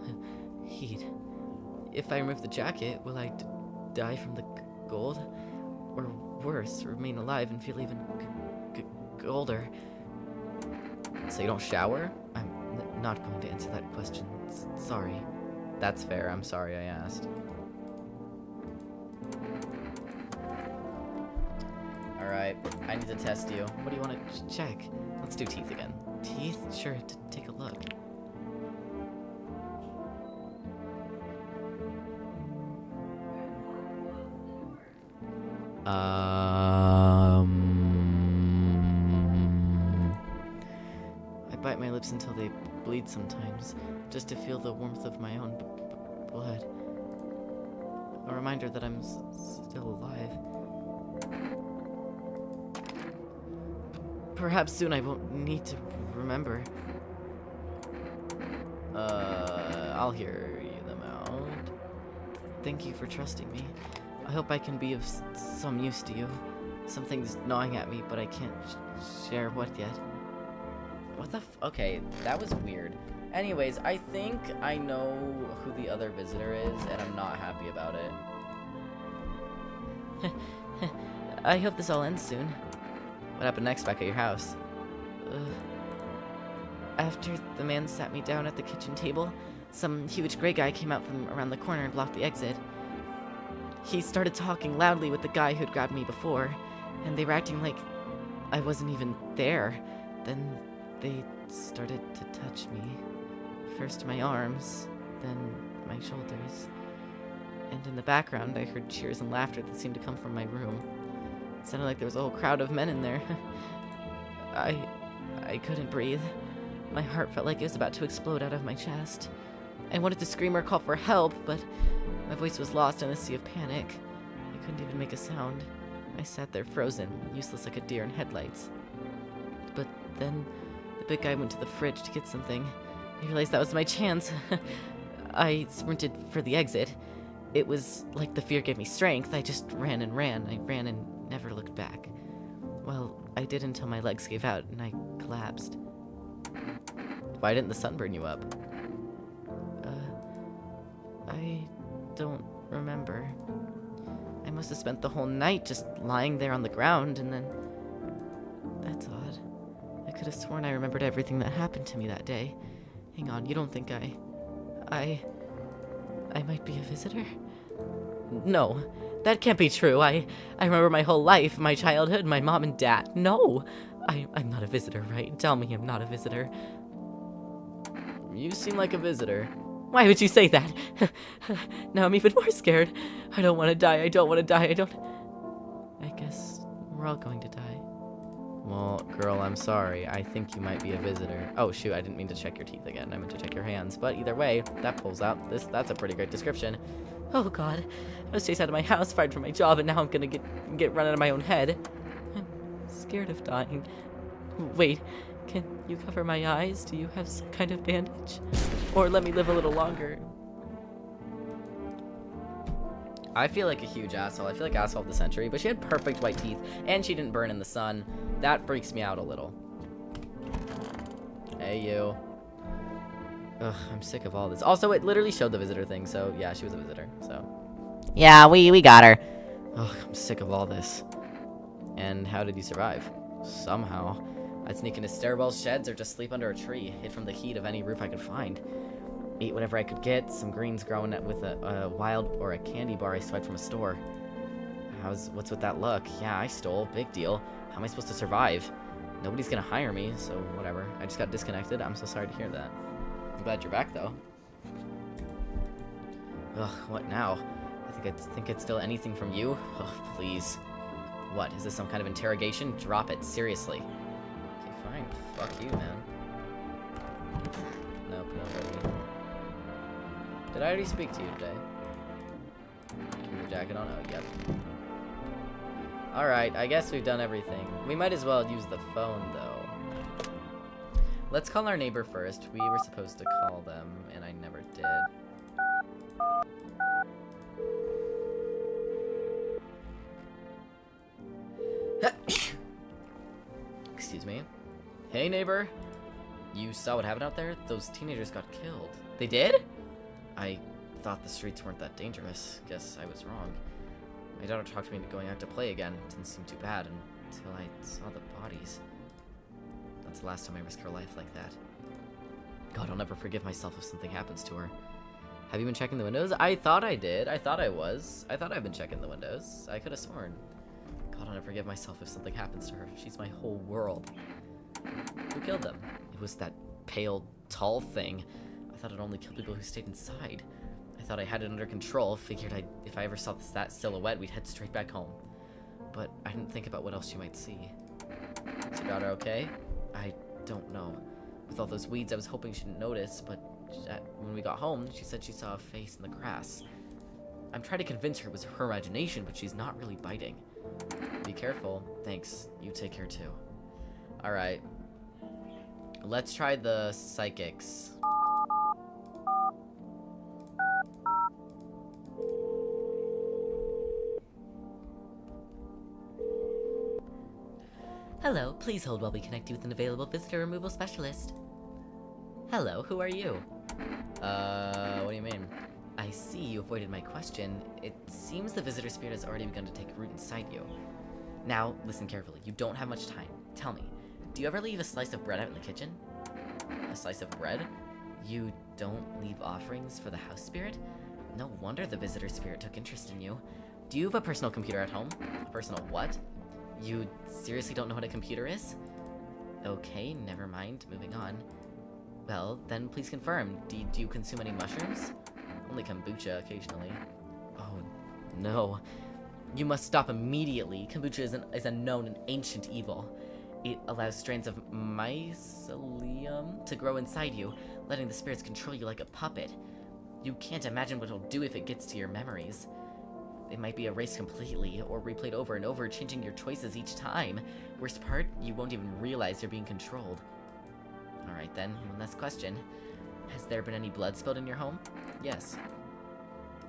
heat. If I remove the jacket, will I die from the cold? Or worse, remain alive and feel even colder? So you don't shower? I'm not going to answer that question. Sorry. That's fair. I'm sorry I asked. Alright, I need to test you. What do you want to check? Let's do teeth again. Teeth? Sure, take a look. I bite my lips until they bleed sometimes, just to feel the warmth of my own blood. A reminder that I'm still alive. Perhaps soon I won't need to remember. I'll hear them out. Thank you for trusting me. I hope I can be of some use to you. Something's gnawing at me, but I can't share what yet. What the okay, that was weird. Anyways, I think I know who the other visitor is, and I'm not happy about it. I hope this all ends soon. What happened next back at your house? After the man sat me down at the kitchen table, some huge gray guy came out from around the corner and blocked the exit. He started talking loudly with the guy who'd grabbed me before, and they were acting like I wasn't even there. Then they started to touch me. First my arms, then my shoulders. And in the background, I heard cheers and laughter that seemed to come from my room. It sounded like there was a whole crowd of men in there. I couldn't breathe. My heart felt like it was about to explode out of my chest. I wanted to scream or call for help, but my voice was lost in a sea of panic. I couldn't even make a sound. I sat there frozen, useless like a deer in headlights. But then the big guy went to the fridge to get something. I realized that was my chance. I sprinted for the exit. It was like the fear gave me strength. I just ran and ran. I ran and never looked back. Well, I did until my legs gave out and I collapsed. Why didn't the sun burn you up? I don't remember. I must have spent the whole night just lying there on the ground, and then... That's odd. I could have sworn I remembered everything that happened to me that day. Hang on, you don't think I might be a visitor? No, that can't be true. I remember my whole life, my childhood, my mom and dad. No! I'm not a visitor, right? Tell me I'm not a visitor. You seem like a visitor. Why would you say that? Now I'm even more scared. I don't want to die. I don't want to die. I guess we're all going to die. Well, girl, I'm sorry. I think you might be a visitor. Oh, shoot, I didn't mean to check your teeth again. I meant to check your hands. But either way, that pulls out. That's a pretty great description. Oh, God. I was chased out of my house, fired from my job, and now I'm gonna get run out of my own head. I'm scared of dying. Wait, can you cover my eyes? Do you have some kind of bandage? Or let me live a little longer. I feel like a huge asshole. I feel like asshole of the century, but she had perfect white teeth, and she didn't burn in the sun. That freaks me out a little. Hey, you. Ugh, I'm sick of all this. Also, it literally showed the visitor thing, so yeah, she was a visitor, so. Yeah, we got her. Ugh, I'm sick of all this. And how did you survive? Somehow. I'd sneak into stairwells, sheds, or just sleep under a tree, hid from the heat of any roof I could find. Eat whatever I could get, some greens growing with a wild or a candy bar I swiped from a store. What's with that look? Yeah, I stole, big deal. How am I supposed to survive? Nobody's gonna hire me, so whatever. I just got disconnected. I'm so sorry to hear that. I'm glad you're back, though. Ugh, what now? I think I'd steal anything from you? Ugh, please. What, is this some kind of interrogation? Drop it, seriously. Okay, fine. Fuck you, man. Nope, nobody. Did I already speak to you today? Keep your jacket on? Oh, yep. Alright, I guess we've done everything. We might as well use the phone, though. Let's call our neighbor first. We were supposed to call them, and I never did. Excuse me. Hey, neighbor. You saw what happened out there? Those teenagers got killed. They did? I thought the streets weren't that dangerous. Guess I was wrong. My daughter talked me into going out to play again. Didn't seem too bad until I saw the bodies. That's the last time I risked her life like that. God, I'll never forgive myself if something happens to her. Have you been checking the windows? I thought I did. I thought I was. I thought I've been checking the windows. I could have sworn. God, I'll never forgive myself if something happens to her. She's my whole world. Who killed them? It was that pale, tall thing. I thought it only killed people who stayed inside. I thought I had it under control. Figured if I ever saw that silhouette, we'd head straight back home. But I didn't think about what else she might see. Is your daughter okay? I don't know. With all those weeds, I was hoping she didn't notice, but when we got home, she said she saw a face in the grass. I'm trying to convince her it was her imagination, but she's not really biting. Be careful. Thanks. You take care too. Alright. Let's try the psychics. Hello, please hold while we connect you with an available visitor removal specialist. Hello, who are you? What do you mean? I see you avoided my question. It seems the visitor spirit has already begun to take root inside you. Now, listen carefully. You don't have much time. Tell me, do you ever leave a slice of bread out in the kitchen? A slice of bread? You don't leave offerings for the house spirit? No wonder the visitor spirit took interest in you. Do you have a personal computer at home? Personal what? You seriously don't know what a computer is? Okay, never mind. Moving on. Well, then please confirm. Do you consume any mushrooms? Only kombucha occasionally. Oh, No. You must stop immediately. Kombucha is a known and ancient evil. It allows strands of mycelium to grow inside you, letting the spirits control you like a puppet. You can't imagine what it'll do if it gets to your memories. It might be erased completely, or replayed over and over, changing your choices each time. Worst part, you won't even realize you're being controlled. Alright then, one last question. Has there been any blood spilled in your home? Yes.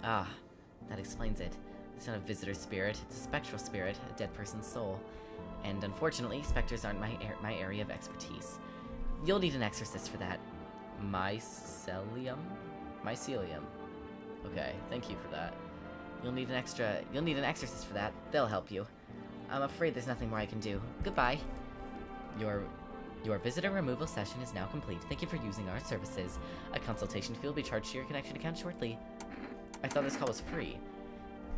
Ah, that explains it. It's not a visitor spirit, it's a spectral spirit, a dead person's soul. And unfortunately, specters aren't my area of expertise. You'll need an exorcist for that. Mycelium? Mycelium. Okay, thank you for that. You'll need an exorcist for that. They'll help you. I'm afraid there's nothing more I can do. Goodbye. Your visitor removal session is now complete. Thank you for using our services. A consultation fee will be charged to your connection account shortly. I thought this call was free.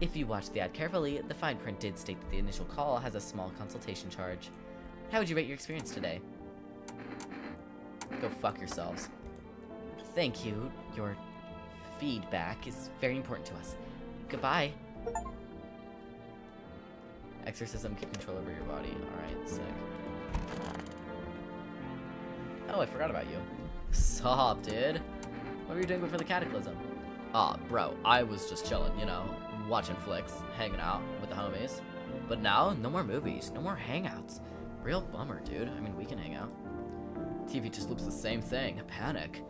If you watch the ad carefully, the fine print did state that the initial call has a small consultation charge. How would you rate your experience today? Go fuck yourselves. Thank you. Your feedback is very important to us. Goodbye. Exorcism can control over your body. Alright, sick. Oh, I forgot about you. Sup, dude? What were you doing before the cataclysm? Aw, bro, I was just chilling, you know, watching flicks, hanging out with the homies. But now, no more movies, no more hangouts. Real bummer, dude. I mean, we can hang out. TV just loops the same thing. Panic.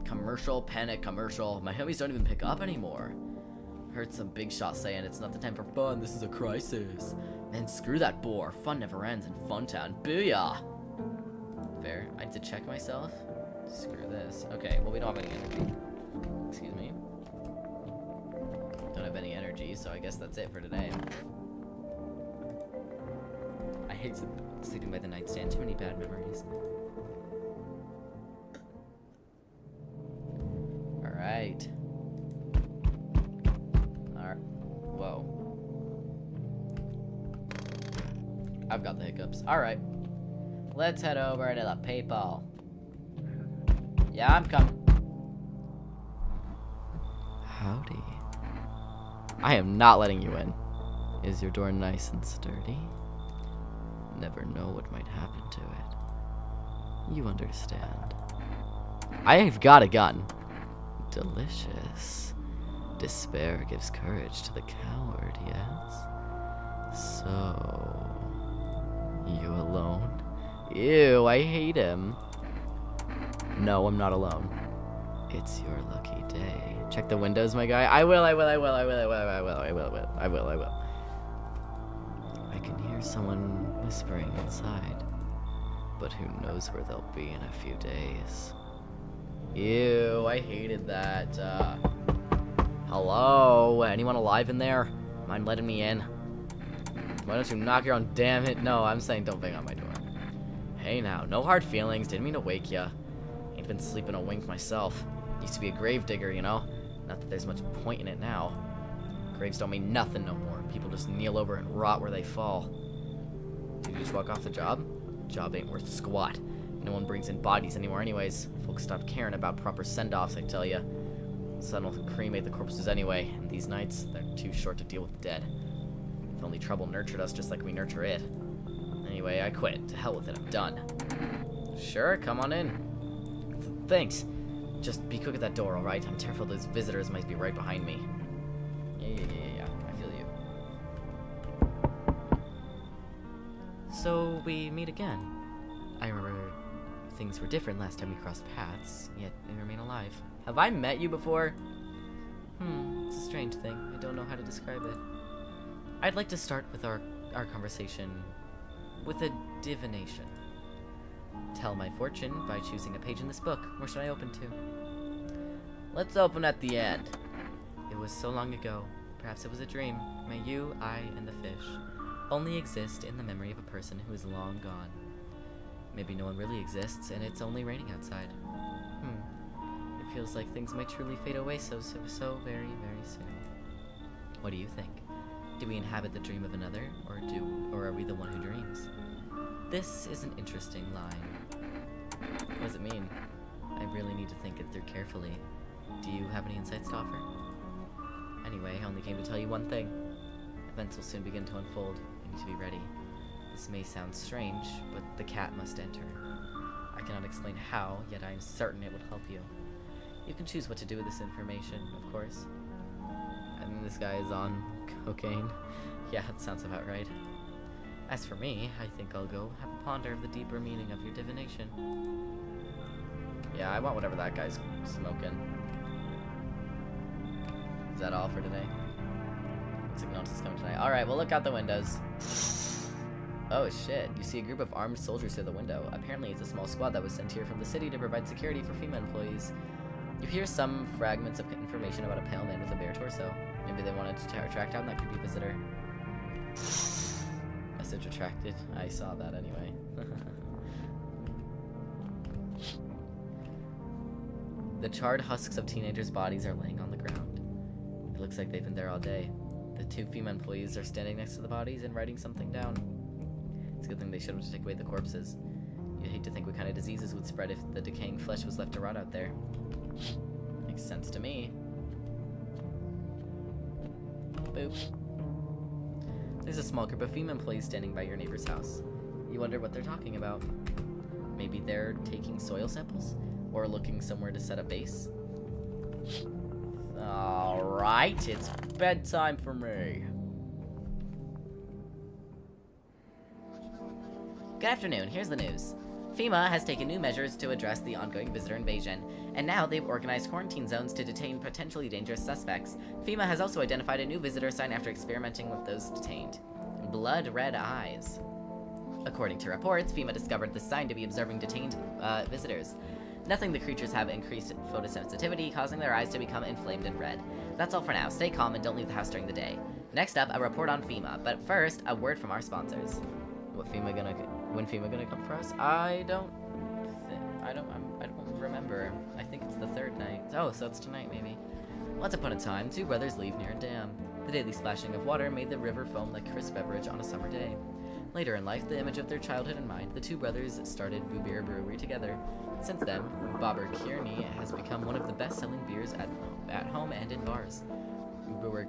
Commercial, panic, commercial. My homies don't even pick up anymore. Heard some big shot saying it's not the time for fun, this is a crisis. Man, screw that bore. Fun never ends in Funtown. Booyah! Fair. I need to check myself. Screw this. Okay, well, we don't have any energy. Excuse me. Don't have any energy, so I guess that's it for today. I hate sleeping by the nightstand. Too many bad memories. Alright. Whoa. I've got the hiccups. Alright. Let's head over to the PayPal. Yeah, I'm coming. Howdy. I am not letting you in. Is your door nice and sturdy? Never know what might happen to it. You understand. I've got a gun. Delicious. Despair gives courage to the coward, yes? So... you alone? Ew, I hate him. No, I'm not alone. It's your lucky day. Check the windows, my guy. I will. I can hear someone whispering inside. But who knows where they'll be in a few days. Ew, I hated that. Hello? Anyone alive in there? Mind letting me in? Why don't you knock your own damn it? No, I'm saying don't bang on my door. Hey now, no hard feelings. Didn't mean to wake ya. Ain't been sleeping a wink myself. Used to be a grave digger, you know? Not that there's much point in it now. Graves don't mean nothing no more. People just kneel over and rot where they fall. Did you just walk off the job? Job ain't worth squat. No one brings in bodies anymore anyways. Folks stopped caring about proper send-offs, I tell ya. Sun will cremate the corpses anyway, and these nights, they're too short to deal with the dead. If only trouble nurtured us just like we nurture it. Anyway, I quit. To hell with it, I'm done. Sure, come on in. Thanks. Just be quick at that door, alright? I'm terrified those visitors might be right behind me. Yeah. I feel you. So, we meet again. I remember things were different last time we crossed paths, yet we remain alive. Have I met you before? It's a strange thing. I don't know how to describe it. I'd like to start with our conversation with a divination. Tell my fortune by choosing a page in this book. Where should I open to? Let's open at the end. It was so long ago. Perhaps it was a dream. May you, I, and the fish only exist in the memory of a person who is long gone. Maybe no one really exists, and it's only raining outside. It feels like things might truly fade away so very, very soon. What do you think? Do we inhabit the dream of another, or are we the one who dreams? This is an interesting line. What does it mean? I really need to think it through carefully. Do you have any insights to offer? Anyway, I only came to tell you one thing. Events will soon begin to unfold. You need to be ready. This may sound strange, but the cat must enter. I cannot explain how, yet I am certain it will help you. You can choose what to do with this information, of course. And this guy is on cocaine. Yeah, that sounds about right. As for me, I think I'll go have a ponder of the deeper meaning of your divination. Yeah, I want whatever that guy's smoking. Is that all for today? Looks like no one else is coming tonight. Alright, well look out the windows. Oh shit, you see a group of armed soldiers through the window. Apparently it's a small squad that was sent here from the city to provide security for female employees. You hear some fragments of information about a pale man with a bare torso. Maybe they wanted to track down that creepy visitor. Message retracted. I saw that anyway. The charred husks of teenagers' bodies are laying on the ground. It looks like they've been there all day. The two female employees are standing next to the bodies and writing something down. It's a good thing they showed them to take away the corpses. You'd hate to think what kind of diseases would spread if the decaying flesh was left to rot out there. Makes sense to me. Boop. There's a small group of female employees standing by your neighbor's house. You wonder what they're talking about. Maybe they're taking soil samples? Or looking somewhere to set up base? Alright, it's bedtime for me. Good afternoon, here's the news. FEMA has taken new measures to address the ongoing visitor invasion, and now they've organized quarantine zones to detain potentially dangerous suspects. FEMA has also identified a new visitor sign after experimenting with those detained. Blood red eyes. According to reports, FEMA discovered the sign to be observing detained visitors. Nothing the creatures have increased photosensitivity, causing their eyes to become inflamed and red. That's all for now. Stay calm and don't leave the house during the day. Next up, a report on FEMA, but first, a word from our sponsors. When FEMA gonna come for us? I don't remember. I think it's the third night. Oh, so it's tonight maybe. Once upon a time, two brothers lived near a dam. The daily splashing of water made the river foam like crisp beverage on a summer day. Later in life, the image of their childhood in mind, the two brothers started Boobir Brewery together. Since then, Bobber Kearney has become one of the best-selling beers at home and in bars. Brewer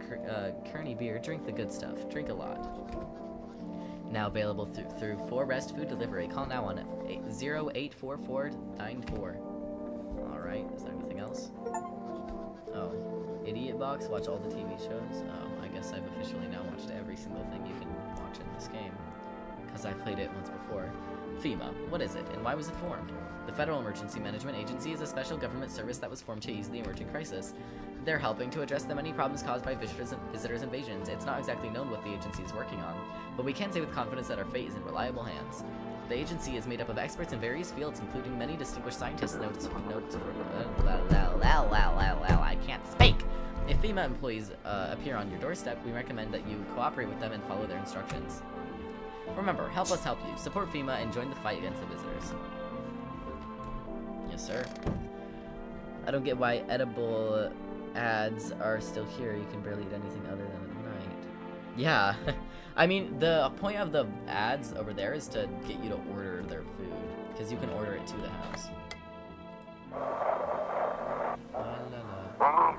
Kearney beer, drink the good stuff. Drink a lot. Now available through 4Rest Food Delivery. Call now on 084494. Alright, is there anything else? Oh, Idiot Box, watch all the TV shows? Oh, I guess I've officially now watched every single thing you can watch in this game. Because I played it once before. FEMA, what is it, and why was it formed? The Federal Emergency Management Agency is a special government service that was formed to ease the emerging crisis. They're helping to address the many problems caused by visitors' invasions. It's not exactly known what the agency is working on, but we can say with confidence that our fate is in reliable hands. The agency is made up of experts in various fields, including many distinguished scientists. I can't speak. If FEMA employees appear on your doorstep, we recommend that you cooperate with them and follow their instructions. Remember, help us help you. Support FEMA and join the fight against the visitors. Yes, sir. I don't get why edible ads are still here. You can barely eat anything other than at night. Yeah. I mean, the point of the ads over there is to get you to order their food, because you can order it to the house.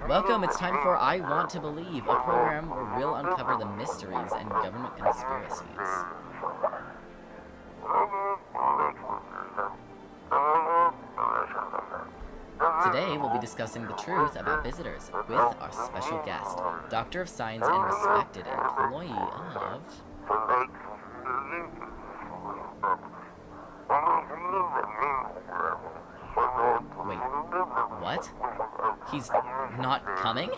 Welcome, it's time for I Want to Believe, a program where we'll uncover the mysteries and government conspiracies. Today, we'll be discussing the truth about visitors with our special guest, Doctor of Science and respected employee of... Wait, what? He's not coming?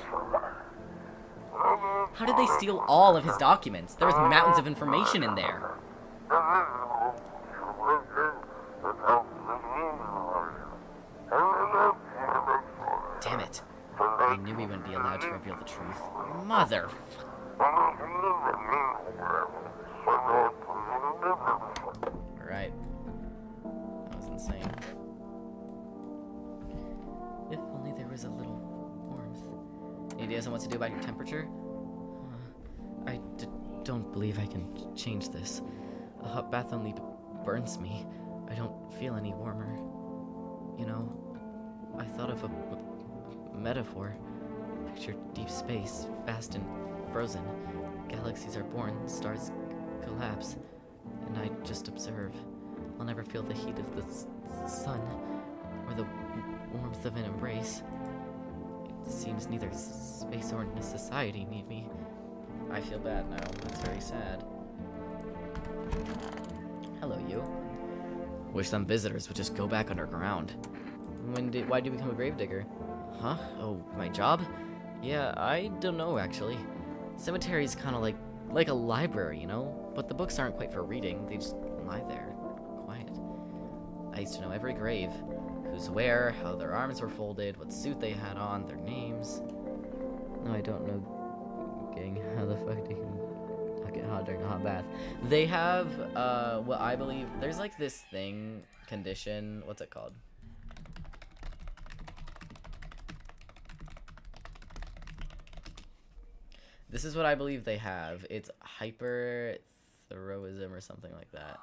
How did they steal all of his documents? There's mountains of information in there. Damn it. I knew we wouldn't be allowed to reveal the truth. Mother... Right. That was insane. If only there was a little warmth. Any ideas on what to do about your temperature? I don't believe I can change this. A hot bath only burns me. I don't feel any warmer. You know, I thought of a metaphor. Picture deep space, vast and frozen. Galaxies are born, stars collapse, and I just observe. I'll never feel the heat of the sun or the warmth of an embrace. It seems neither space or society need me. I feel bad now. That's very sad. Hello, you. Wish some visitors would just go back underground. Why'd you become a gravedigger? Huh? Oh, my job? Yeah, I don't know actually. Cemetery's kind of like a library, you know? But the books aren't quite for reading, they just lie there, quiet. I used to know every grave. Who's where, how their arms were folded, what suit they had on, their names. No, I don't know, gang. How the fuck do you not get hot during a hot bath? They have, what I believe, there's like this condition, what's it called? This is what I believe they have. It's hyperthyroidism or something like that.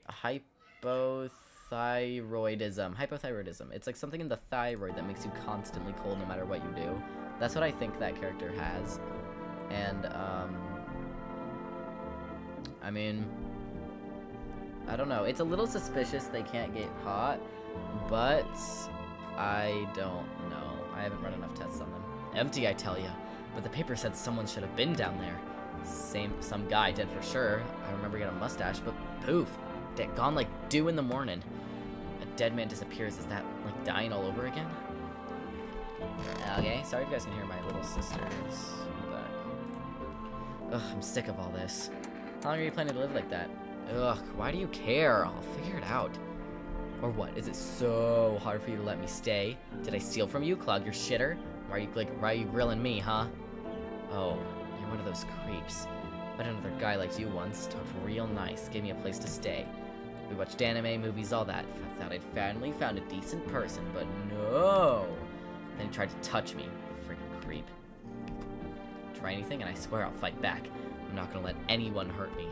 Hypothyroidism. It's like something in the thyroid that makes you constantly cold no matter what you do. That's what I think that character has. And, I mean, I don't know. It's a little suspicious they can't get hot, but I don't know. I haven't run enough tests on them. Empty, I tell ya. But the paper said someone should have been down there. Some guy did for sure. I remember he had a mustache, but poof. Gone like dew in the morning. A dead man disappears. Is that like dying all over again? Okay, sorry if you guys can hear my little sisters in the back. Ugh, I'm sick of all this. How long are you planning to live like that? Ugh, why do you care? I'll figure it out. Or what? Is it so hard for you to let me stay? Did I steal from you? Clog your shitter? Why are you grilling me, huh? Oh, you're one of those creeps. Met another guy like you once, talked real nice, gave me a place to stay. We watched anime, movies, all that. I thought I'd finally found a decent person, but no! Then he tried to touch me, freaking creep. Try anything and I swear I'll fight back. I'm not gonna let anyone hurt me.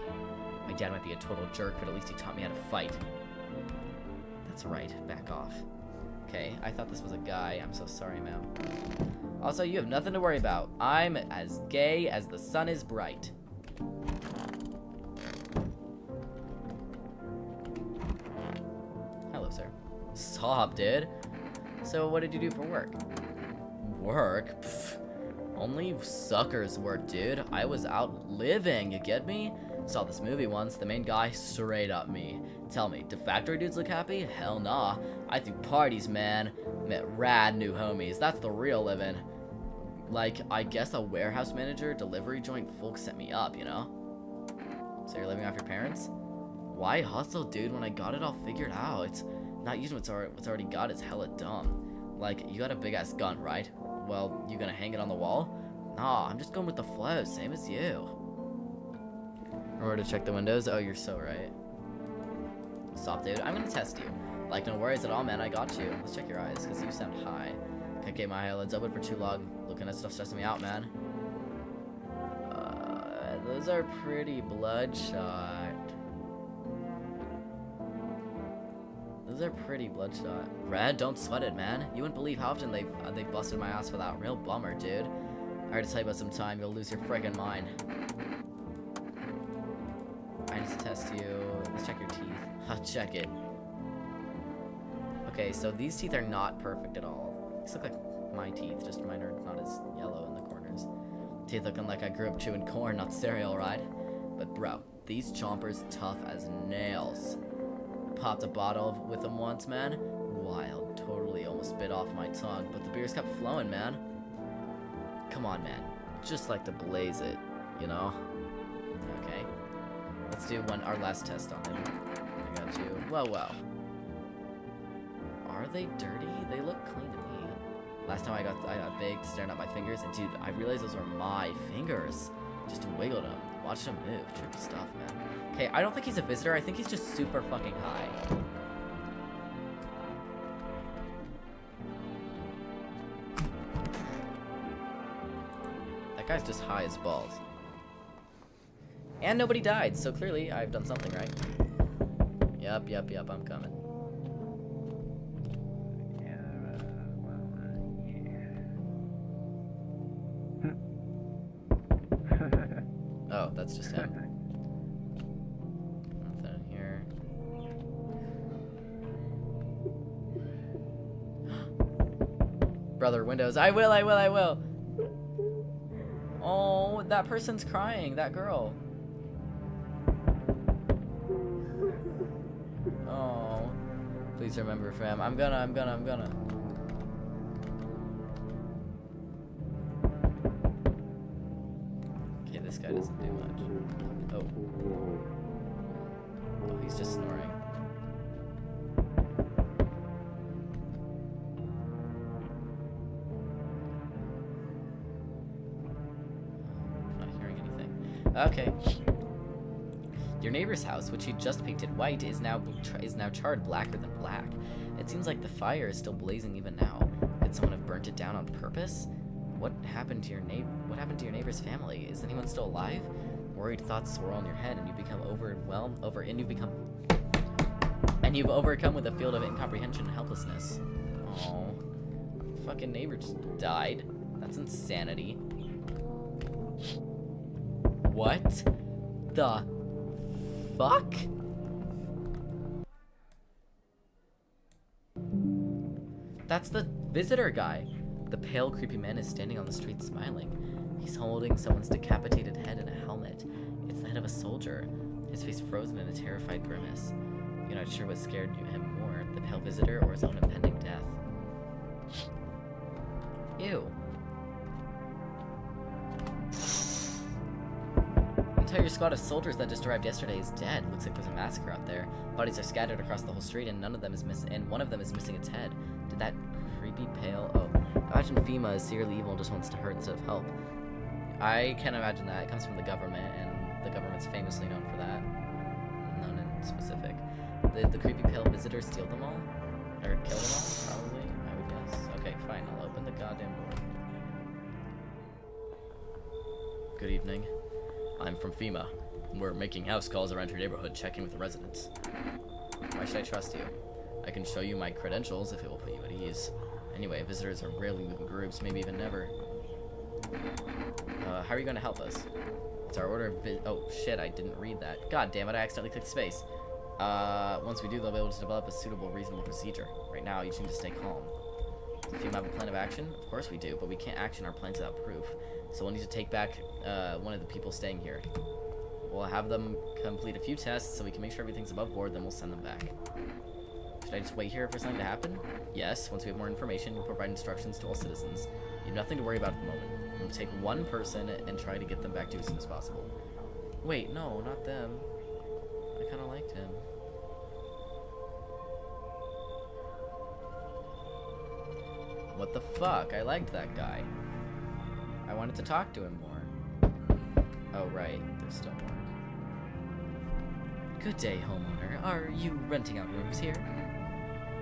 My dad might be a total jerk, but at least he taught me how to fight. That's right, back off. Okay, I thought this was a guy. I'm so sorry, ma'am. Also, you have nothing to worry about. I'm as gay as the sun is bright. Hello, sir. Sup, dude? So, what did you do for work? Work? Pfft. Only suckers work, dude. I was out living, you get me? Saw this movie once, the main guy straight up me. Tell me, do factory dudes look happy? Hell nah. I threw parties, man. Met rad new homies. That's the real living. Like, I guess a warehouse manager, delivery joint folk set me up, you know? So you're living off your parents? Why hustle, dude, when I got it all figured out? It's not using what's already got is hella dumb. Like, you got a big-ass gun, right? Well, you gonna hang it on the wall? Nah, I'm just going with the flow, same as you. Remember to check the windows? Oh, you're so right. Stop, dude. I'm gonna test you. Like, no worries at all, man. I got you. Let's check your eyes, because you sound high. Can't get my eyelids open for too long. Looking at stuff stressing me out, man. Those are pretty bloodshot. Those are pretty bloodshot. Red, don't sweat it, man. You wouldn't believe how often they busted my ass for that. Real bummer, dude. I heard to tell you about some time, you'll lose your friggin' mind. I need to test you. Let's check your teeth. Check it. Okay, so these teeth are not perfect at all. These look like my teeth, just mine are not as yellow in the corners. Teeth looking like I grew up chewing corn, not cereal, right? But bro, these chompers tough as nails. Popped a bottle with them once, man. Wild, totally almost bit off my tongue, but the beers kept flowing, man. Come on, man. Just like to blaze it, you know? Okay. Let's do our last test on him. I got you. Well. Are they dirty? They look clean to me. Last time I got big staring at my fingers, and dude, I realized those were my fingers. Just wiggled them. Watched them move. Tricky stuff, man. Okay, I don't think he's a visitor. I think he's just super fucking high. That guy's just high as balls. And nobody died, so clearly I've done something right. Yep, I'm coming. that's just him. Nothing in here. Brother, windows. I will. Oh, that person's crying. That girl. Oh. Please remember, fam. I'm gonna. Okay, this guy doesn't do much. Oh. Oh, he's just snoring. Okay. Your neighbor's house, which he just painted white, is now charred blacker than black. It seems like the fire is still blazing even now. Could someone have burnt it down on purpose? What happened to your neighbor's family? Is anyone still alive? Worried thoughts swirl in your head, and you become you've overcome with a field of incomprehension and helplessness. Oh, fucking neighbor just died. That's insanity. What the fuck? That's the visitor guy. The pale, creepy man is standing on the street smiling. He's holding someone's decapitated head in a helmet. It's the head of a soldier, his face frozen in a terrified grimace. You're not sure what scared him more, the pale visitor or his own impending death. Ew. Entire squad of soldiers that just arrived yesterday is dead. Looks like there's a massacre out there. Bodies are scattered across the whole street, and one of them is missing its head. Did that creepy pale? Oh, imagine FEMA is secretly evil and just wants to hurt instead of help. I can't imagine that. It comes from the government, and the government's famously known for that. None in specific. Did the creepy pale visitor steal them all, or kill them all? Probably, I would guess. Okay, fine. I'll open the goddamn door. Good evening. I'm from FEMA. We're making house calls around your neighborhood, checking with the residents. Why should I trust you? I can show you my credentials if it will put you at ease. Anyway, visitors are rarely moving groups, maybe even never. How are you going to help us? It's our order of oh shit, I didn't read that. God damn it, I accidentally clicked space. Once we do, they'll be able to develop a suitable, reasonable procedure. Right now, you just need to stay calm. Does FEMA have a plan of action? Of course we do, but we can't action our plans without proof. So we'll need to take back one of the people staying here. We'll have them complete a few tests so we can make sure everything's above board, then we'll send them back. Should I just wait here for something to happen? Yes, once we have more information, we'll provide instructions to all citizens. You have nothing to worry about at the moment. We'll take one person and try to get them back to you as soon as possible. Wait, no, not them. I kind of liked him. What the fuck? I liked that guy. I wanted to talk to him more. Oh, right. There's still more. Good day, homeowner. Are you renting out rooms here?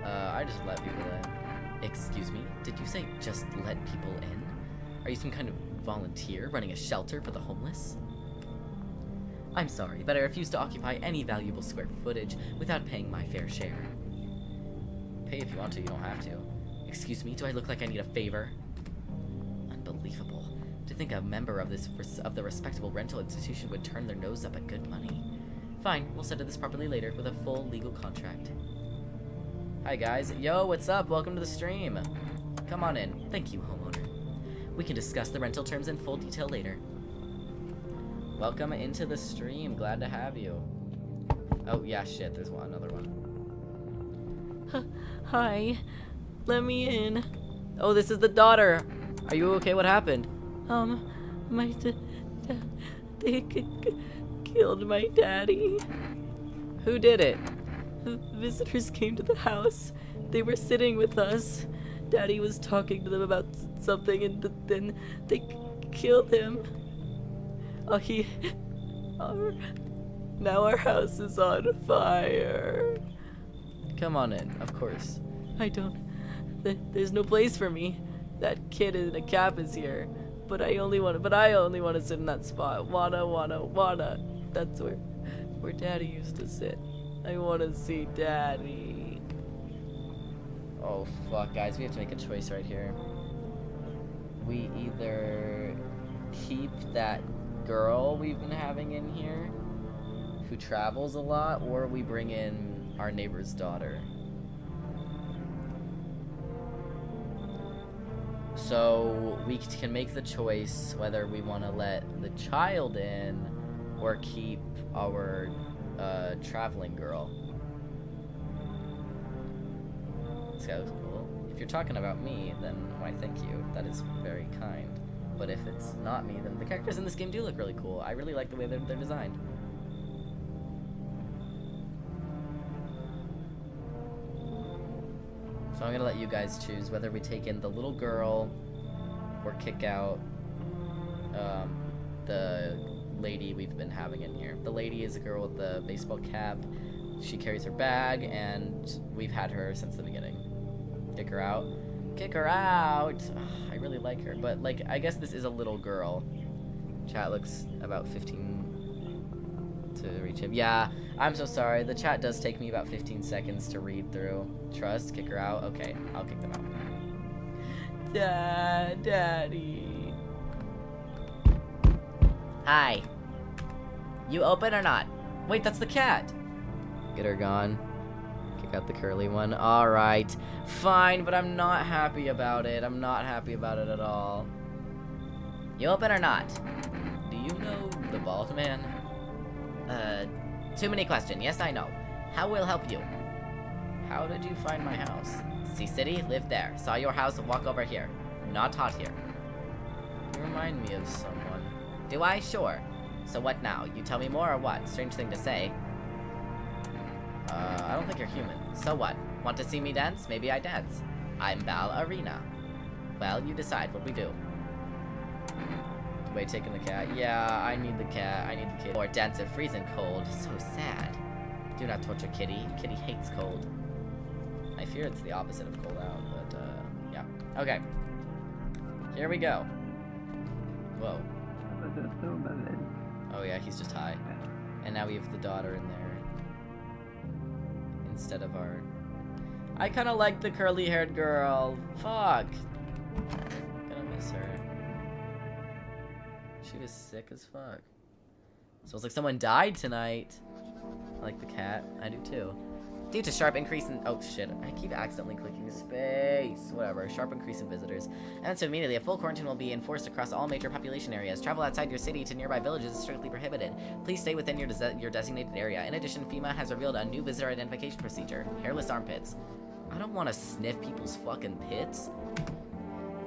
I just let people in. Excuse me? Did you say just let people in? Are you some kind of volunteer running a shelter for the homeless? I'm sorry, but I refuse to occupy any valuable square footage without paying my fair share. Pay if you want to, you don't have to. Excuse me, do I look like I need a favor? Unbelievable. To think a member of the respectable rental institution would turn their nose up at good money. Fine, we'll settle this properly later with a full legal contract. Hi guys. Yo, what's up? Welcome to the stream. Come on in. Thank you, homeowner. We can discuss the rental terms in full detail later. Welcome into the stream. Glad to have you. Oh, yeah, shit. There's another one. Hi. Let me in. Oh, this is the daughter. Are you okay? What happened? They killed my daddy. Who did it? Visitors came to the house. They were sitting with us. Daddy was talking to them about something, and then they killed him. Now our house is on fire. Come on in, of course. There's no place for me. That kid in a cap is here, but I only want to sit in that spot. Wanna. That's where Daddy used to sit. I want to see Daddy. Oh fuck, guys, we have to make a choice right here. We either keep that girl we've been having in here who travels a lot, or we bring in our neighbor's daughter. So we can make the choice whether we want to let the child in or keep our traveling girl. This guy looks cool. If you're talking about me, then why thank you. That is very kind. But if it's not me, then the characters in this game do look really cool. I really like the way they're designed. So I'm gonna let you guys choose whether we take in the little girl or kick out the lady we've been having in here. The lady is a girl with the baseball cap. She carries her bag, and we've had her since the beginning. Kick her out. Kick her out! Ugh, I really like her, but like, I guess this is a little girl. Chat looks about 15 to reach him. Yeah, I'm so sorry. The chat does take me about 15 seconds to read through. Trust, kick her out. Okay, I'll kick them out. Daddy. Hi. You open or not? Wait, that's the cat. Get her gone. Kick out the curly one. Alright. Fine, but I'm not happy about it. I'm not happy about it at all. You open or not? Do you know the bald man? Too many questions. Yes, I know. How will help you? How did you find my house? See city, live there. Saw your house, walk over here. Not hot here. You remind me of someone. Do I? Sure. So what now? You tell me more or what? Strange thing to say. I don't think you're human. So what? Want to see me dance? Maybe I dance. I'm ballerina. Well, you decide what we do. Wait, taking the cat. Yeah, I need the cat. I need the kid. Or dance if freezing cold. So sad. Do not torture Kitty. Kitty hates cold. I fear it's the opposite of cold out, but, yeah. Okay. Here we go. Whoa. Oh yeah, he's just high. And now we have the daughter in there. Instead of our... I kinda like the curly-haired girl. Fuck. Gonna miss her. She was sick as fuck. Smells like someone died tonight. I like the cat. I do too. Due to sharp increase in... Oh, shit. I keep accidentally clicking space. Whatever. Sharp increase in visitors. And so immediately, a full quarantine will be enforced across all major population areas. Travel outside your city to nearby villages is strictly prohibited. Please stay within your designated area. In addition, FEMA has revealed a new visitor identification procedure. Hairless armpits. I don't want to sniff people's fucking pits.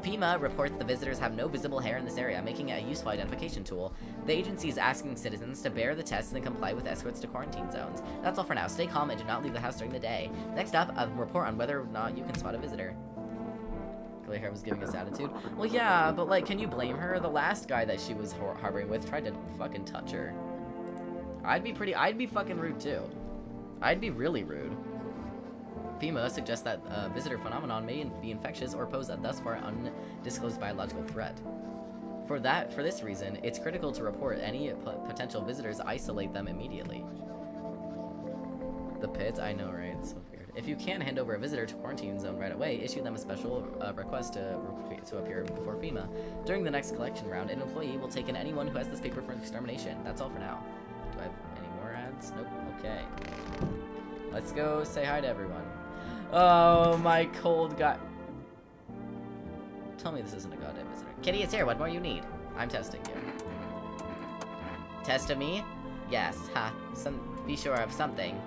FEMA reports the visitors have no visible hair in this area, making it a useful identification tool. The agency is asking citizens to bear the test and comply with escorts to quarantine zones. That's all for now. Stay calm and do not leave the house during the day. Next up, a report on whether or not you can spot a visitor. Curly hair was giving us attitude. Well, yeah, but like, can you blame her? The last guy that she was harboring with tried to fucking touch her. I'd be fucking rude too. I'd be really rude. FEMA suggests that visitor phenomenon may be infectious or pose a thus far undisclosed biological threat. For this reason, it's critical to report any potential visitors, isolate them immediately. The pits? I know, right? It's so weird. If you can't hand over a visitor to quarantine zone right away, issue them a special request to appear before FEMA. During the next collection round, an employee will take in anyone who has this paper for extermination. That's all for now. Do I have any more ads? Nope. Okay. Let's go say hi to everyone. Oh, my cold guy. Tell me this isn't a goddamn visitor. Kitty is here. What more you need? I'm testing you. Test of me? Yes. Ha. Be sure of something.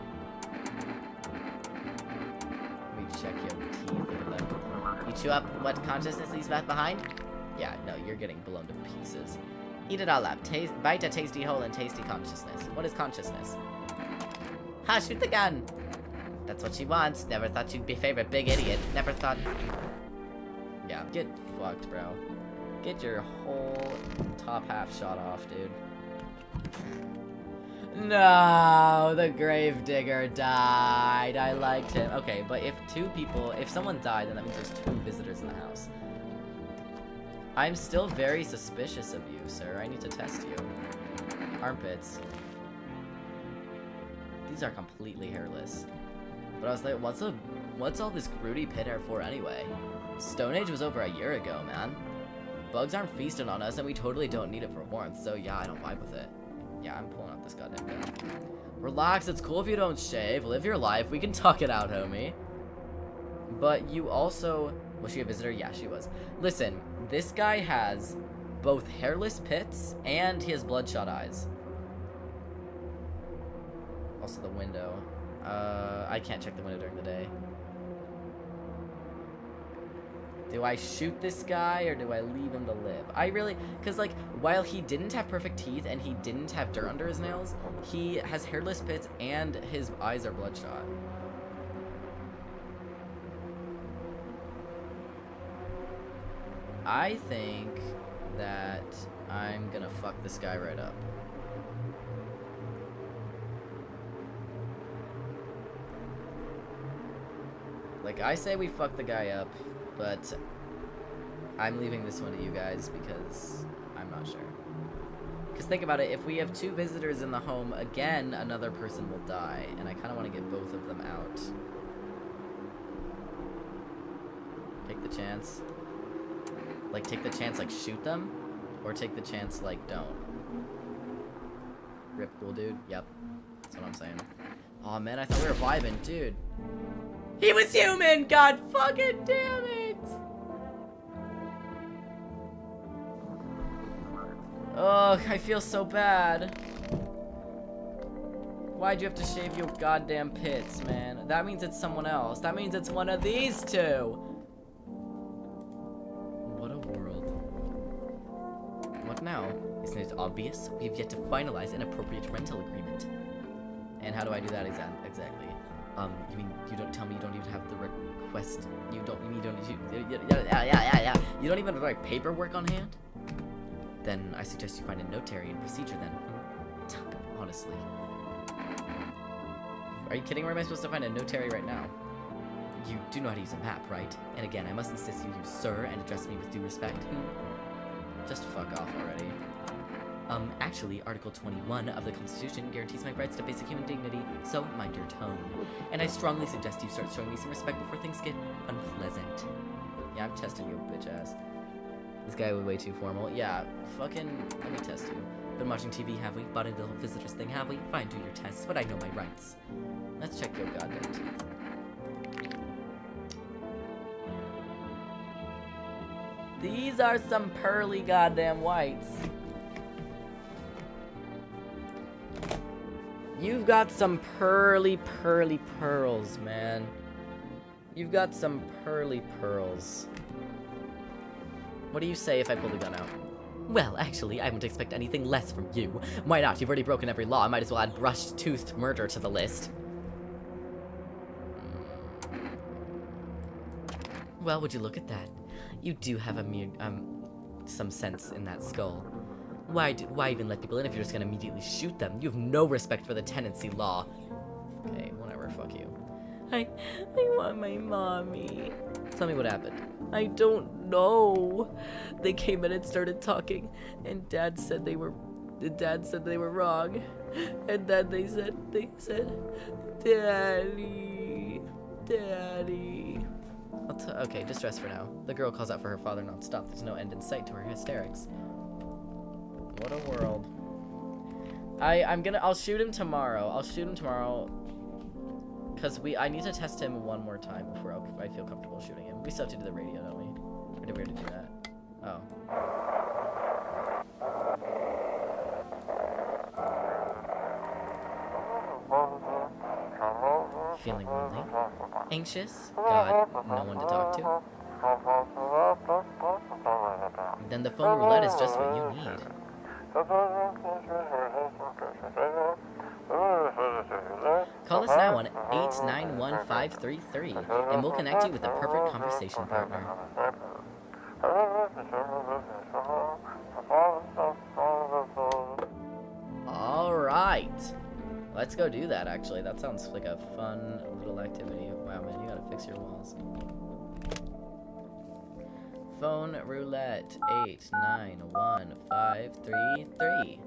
Let me check your teeth. You chew up what consciousness leaves left behind? Yeah, no, you're getting blown to pieces. Eat it all up. Bite a tasty hole in tasty consciousness. What is consciousness? Ha! Shoot the gun! That's what she wants. Never thought she'd be favorite big idiot. Never thought... Yeah, get fucked, bro. Get your whole top half shot off, dude. No, the gravedigger died. I liked him. Okay, but if someone died, then that means there's 2 visitors in the house. I'm still very suspicious of you, sir. I need to test you. Armpits. These are completely hairless. But I was like, what's all this grooty pit hair for anyway? Stone Age was over a year ago, man. bugs aren't feasting on us, and we totally don't need it for warmth, so yeah, I don't vibe with it. Yeah, I'm pulling out this goddamn gun. Relax, it's cool if you don't shave. Live your life. We can talk it out, homie. But you also... Was she a visitor? Yeah, she was. Listen, this guy has both hairless pits and he has bloodshot eyes. Also the window. I can't check the window during the day. Do I shoot this guy or do I leave him to live? I really... Because, like, while he didn't have perfect teeth and he didn't have dirt under his nails, he has hairless pits and his eyes are bloodshot. I think that I'm gonna fuck this guy right up. Like, I say we fuck the guy up, but I'm leaving this one to you guys because I'm not sure. Because think about it, if we have 2 visitors in the home, again, another person will die, and I kind of want to get both of them out. Take the chance. Like, take the chance, like, shoot them, or take the chance, like, don't. Rip, cool dude. Yep. That's what I'm saying. Aw, man, I thought we were vibing. Dude. He was human! God fucking damn it! Ugh, I feel so bad. Why'd you have to shave your goddamn pits, man? That means it's someone else. That means it's one of these 2! What a world. What now? Isn't it obvious? We've yet to finalize an appropriate rental agreement. And how do I do that exactly? You mean you don't tell me you don't even have the request? You don't even have the right paperwork on hand? Then I suggest you find a notary and procedure then. Honestly. Are you kidding? Where am I supposed to find a notary right now? You do know how to use a map, right? And again, I must insist you use sir and address me with due respect. Just fuck off already. Actually, Article 21 of the Constitution guarantees my rights to basic human dignity, so mind your tone. And I strongly suggest you start showing me some respect before things get unpleasant. Yeah, I'm testing you, bitch ass. This guy was way too formal. Yeah, fucking, let me test you. Been watching TV, have we? Bought into the whole visitors thing, have we? Fine, do your tests, but I know my rights. Let's check your goddamn teeth. These are some pearly goddamn whites. You've got some pearly pearls, man. You've got some pearly pearls. What do you say if I pull the gun out? Well, actually, I wouldn't expect anything less from you. Why not? You've already broken every law. I might as well add brush-toothed murder to the list. Well, would you look at that? You do have some sense in that skull. Why even let people in if you're just gonna immediately shoot them? You have no respect for the tenancy law. Okay, whatever, fuck you. I want my mommy. Tell me what happened. I don't know. They came in and started talking, and Dad said they were wrong. And then they said, Daddy. Okay, just rest for now. The girl calls out for her father non-stop. There's no end in sight to her hysterics. What a world. I'll shoot him tomorrow. Because I need to test him one more time before I feel comfortable shooting him. We still have to do the radio, don't we? Or did we already do that? Oh. Feeling lonely? Anxious? Got no one to talk to? Then the phone roulette is just what you need. Call us now on 891533, and we'll connect you with the perfect conversation partner. Alright. Let's go do that, actually. That sounds like a fun little activity. Wow, man, you gotta fix your walls. Phone roulette 891533.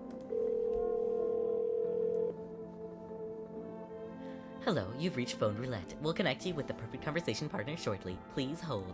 Hello, you've reached phone roulette. We'll connect you with the perfect conversation partner shortly. Please hold.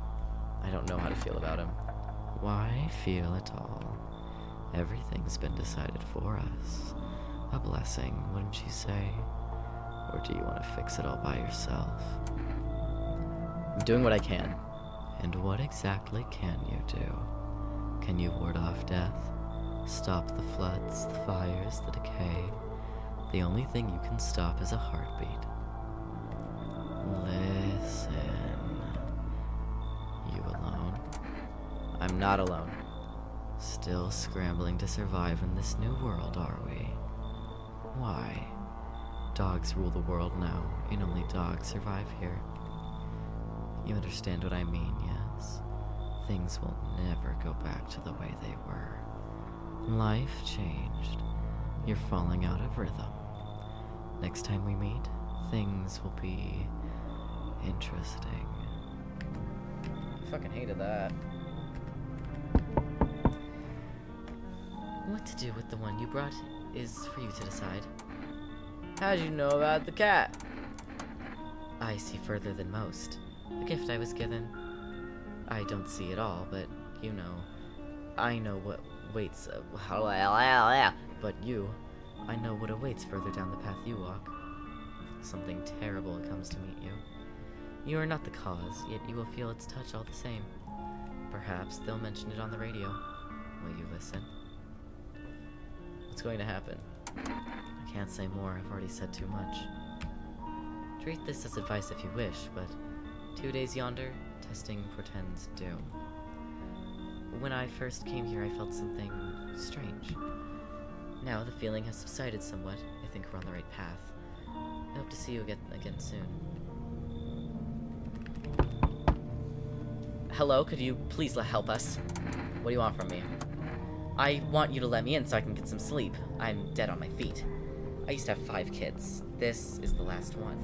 I don't know how to feel about him. Why feel at all? Everything's been decided for us. A blessing, wouldn't you say? Or do you want to fix it all by yourself? I'm doing what I can. And what exactly can you do? Can you ward off death? Stop the floods, the fires, the decay? The only thing you can stop is a heartbeat. Listen. You alone? I'm not alone. Still scrambling to survive in this new world, are we? Why? Dogs rule the world now, and only dogs survive here. You understand what I mean, yes? Things will never go back to the way they were. Life changed. You're falling out of rhythm. Next time we meet, things will be interesting. I fucking hated that. What to do with the one you brought is for you to decide. How'd you know about the cat? I see further than most. A gift I was given. I don't see it all, but you know. I know what waits. But you, I know what awaits further down the path you walk. Something terrible comes to meet you. You are not the cause, yet you will feel its touch all the same. Perhaps they'll mention it on the radio. Will you listen? What's going to happen? I can't say more, I've already said too much. Treat this as advice if you wish, but 2 days yonder, testing portends doom. When I first came here, I felt something strange. Now the feeling has subsided somewhat. I think we're on the right path. I hope to see you again soon. Hello, could you please help us? What do you want from me? I want you to let me in so I can get some sleep. I'm dead on my feet. I used to have 5 kids. This is the last one.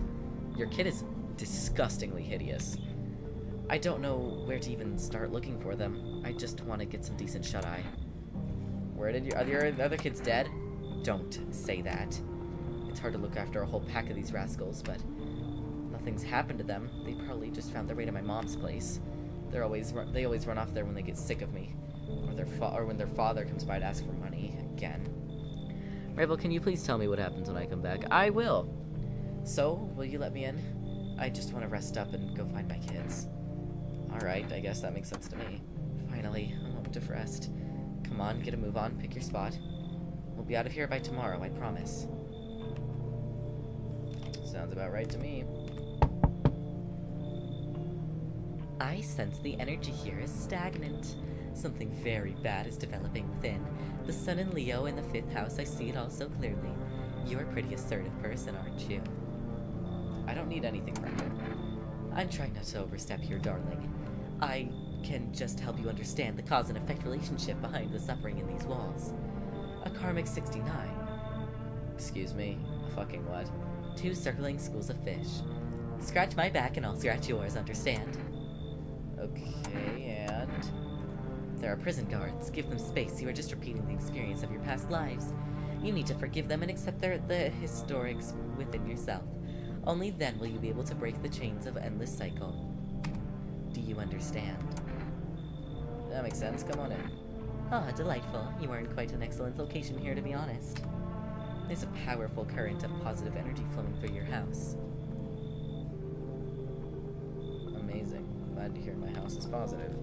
Your kid is disgustingly hideous. I don't know where to even start looking for them. I just want to get some decent shut-eye. Are your other kids dead? Don't say that. It's hard to look after a whole pack of these rascals, but nothing's happened to them. They probably just found their way to my mom's place. They always run off there when they get sick of me, or when their father comes by to ask for money again. Ravel, can you please tell me what happens when I come back? I will. So, will you let me in? I just want to rest up and go find my kids. Alright, I guess that makes sense to me. Finally, a moment of rest. Come on, get a move on, pick your spot. We'll be out of here by tomorrow, I promise. Sounds about right to me. I sense the energy here is stagnant. Something very bad is developing within. The sun in Leo in the 5th house, I see it all so clearly. You're a pretty assertive person, aren't you? I don't need anything from you. I'm trying not to overstep here, darling. I can just help you understand the cause and effect relationship behind the suffering in these walls. A karmic 69. Excuse me? Fucking what? 2 circling schools of fish. Scratch my back and I'll scratch yours, understand? Okay, and? There are prison guards. Give them space. You are just repeating the experience of your past lives. You need to forgive them and accept the historics within yourself. Only then will you be able to break the chains of endless cycle. Do you understand? That makes sense. Come on in. Ah, delightful. You are in quite an excellent location here, to be honest. There's a powerful current of positive energy flowing through your house. Amazing. Glad to hear my house is positive.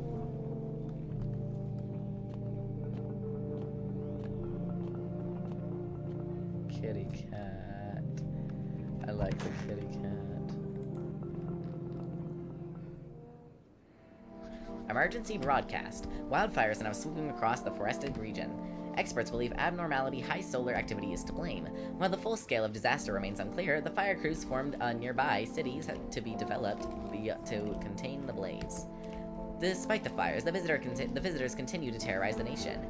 Kitty cat. I like the kitty cat. Emergency broadcast. Wildfires are now sweeping across the forested region. Experts believe abnormality high solar activity is to blame. While the full scale of disaster remains unclear, the fire crews formed nearby cities to be developed to contain the blaze. Despite the fires, the visitors continue to terrorize the nation.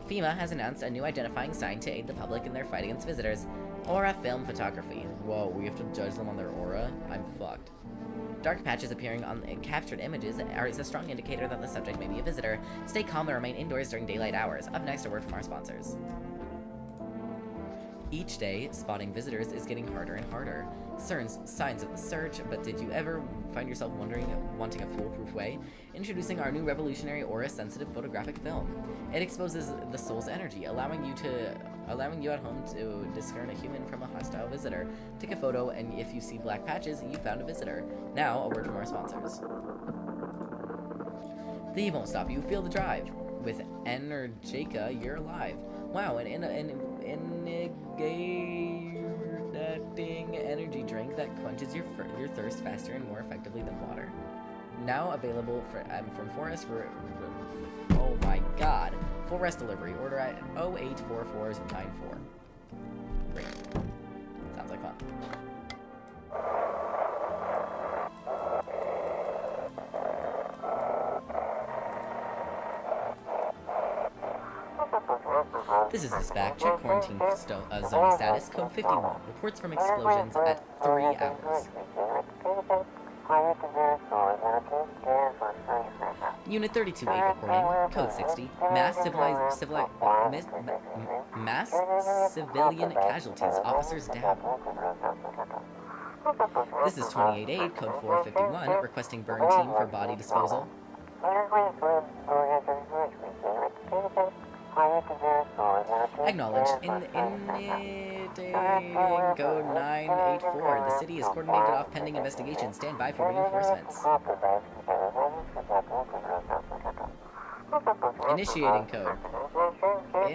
FEMA has announced a new identifying sign to aid the public in their fight against visitors. Aura film photography. Whoa, we have to judge them on their aura? I'm fucked. Dark patches appearing on captured images is a strong indicator that the subject may be a visitor. Stay calm and remain indoors during daylight hours. Up next, a word from our sponsors. Each day, spotting visitors is getting harder and harder. Signs of the search, but did you ever find yourself wanting a foolproof way? Introducing our new revolutionary aura-sensitive photographic film. It exposes the soul's energy, allowing you at home to discern a human from a hostile visitor. Take a photo, and if you see black patches, you found a visitor. Now, a word from our sponsors. They won't stop you. Feel the drive. With Energica, you're alive. Wow, an energy drink that quenches your thirst faster and more effectively than water. Now available from Forest oh my god. Full rest delivery. Order at 084494. Great. Sounds like fun. This is dispatch. Check quarantine zone status. Code 51. Reports from explosions at 3 hours. Unit 32A reporting. Code 60. Mass civilian casualties. Officers down. This is 28A. Code 451. Requesting burn team for body disposal. Acknowledged. Indicating code 984. The city is coordinated off pending investigation. Stand by for reinforcements. Initiating code.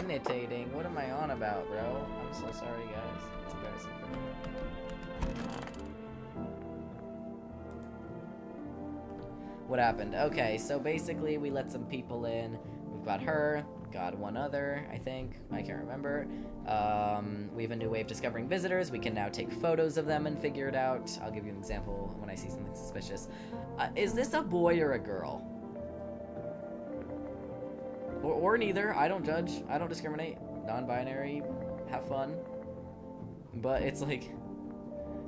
Imitating. What am I on about, bro? I'm so sorry, guys. It's embarrassing for me. What happened? Okay, so basically we let some people in. We've got her. Got one other, I think. I can't remember. We have a new way of discovering visitors. We can now take photos of them and figure it out. I'll give you an example when I see something suspicious. Is this a boy or a girl? Or neither. I don't judge. I don't discriminate. Non-binary. Have fun. But it's like,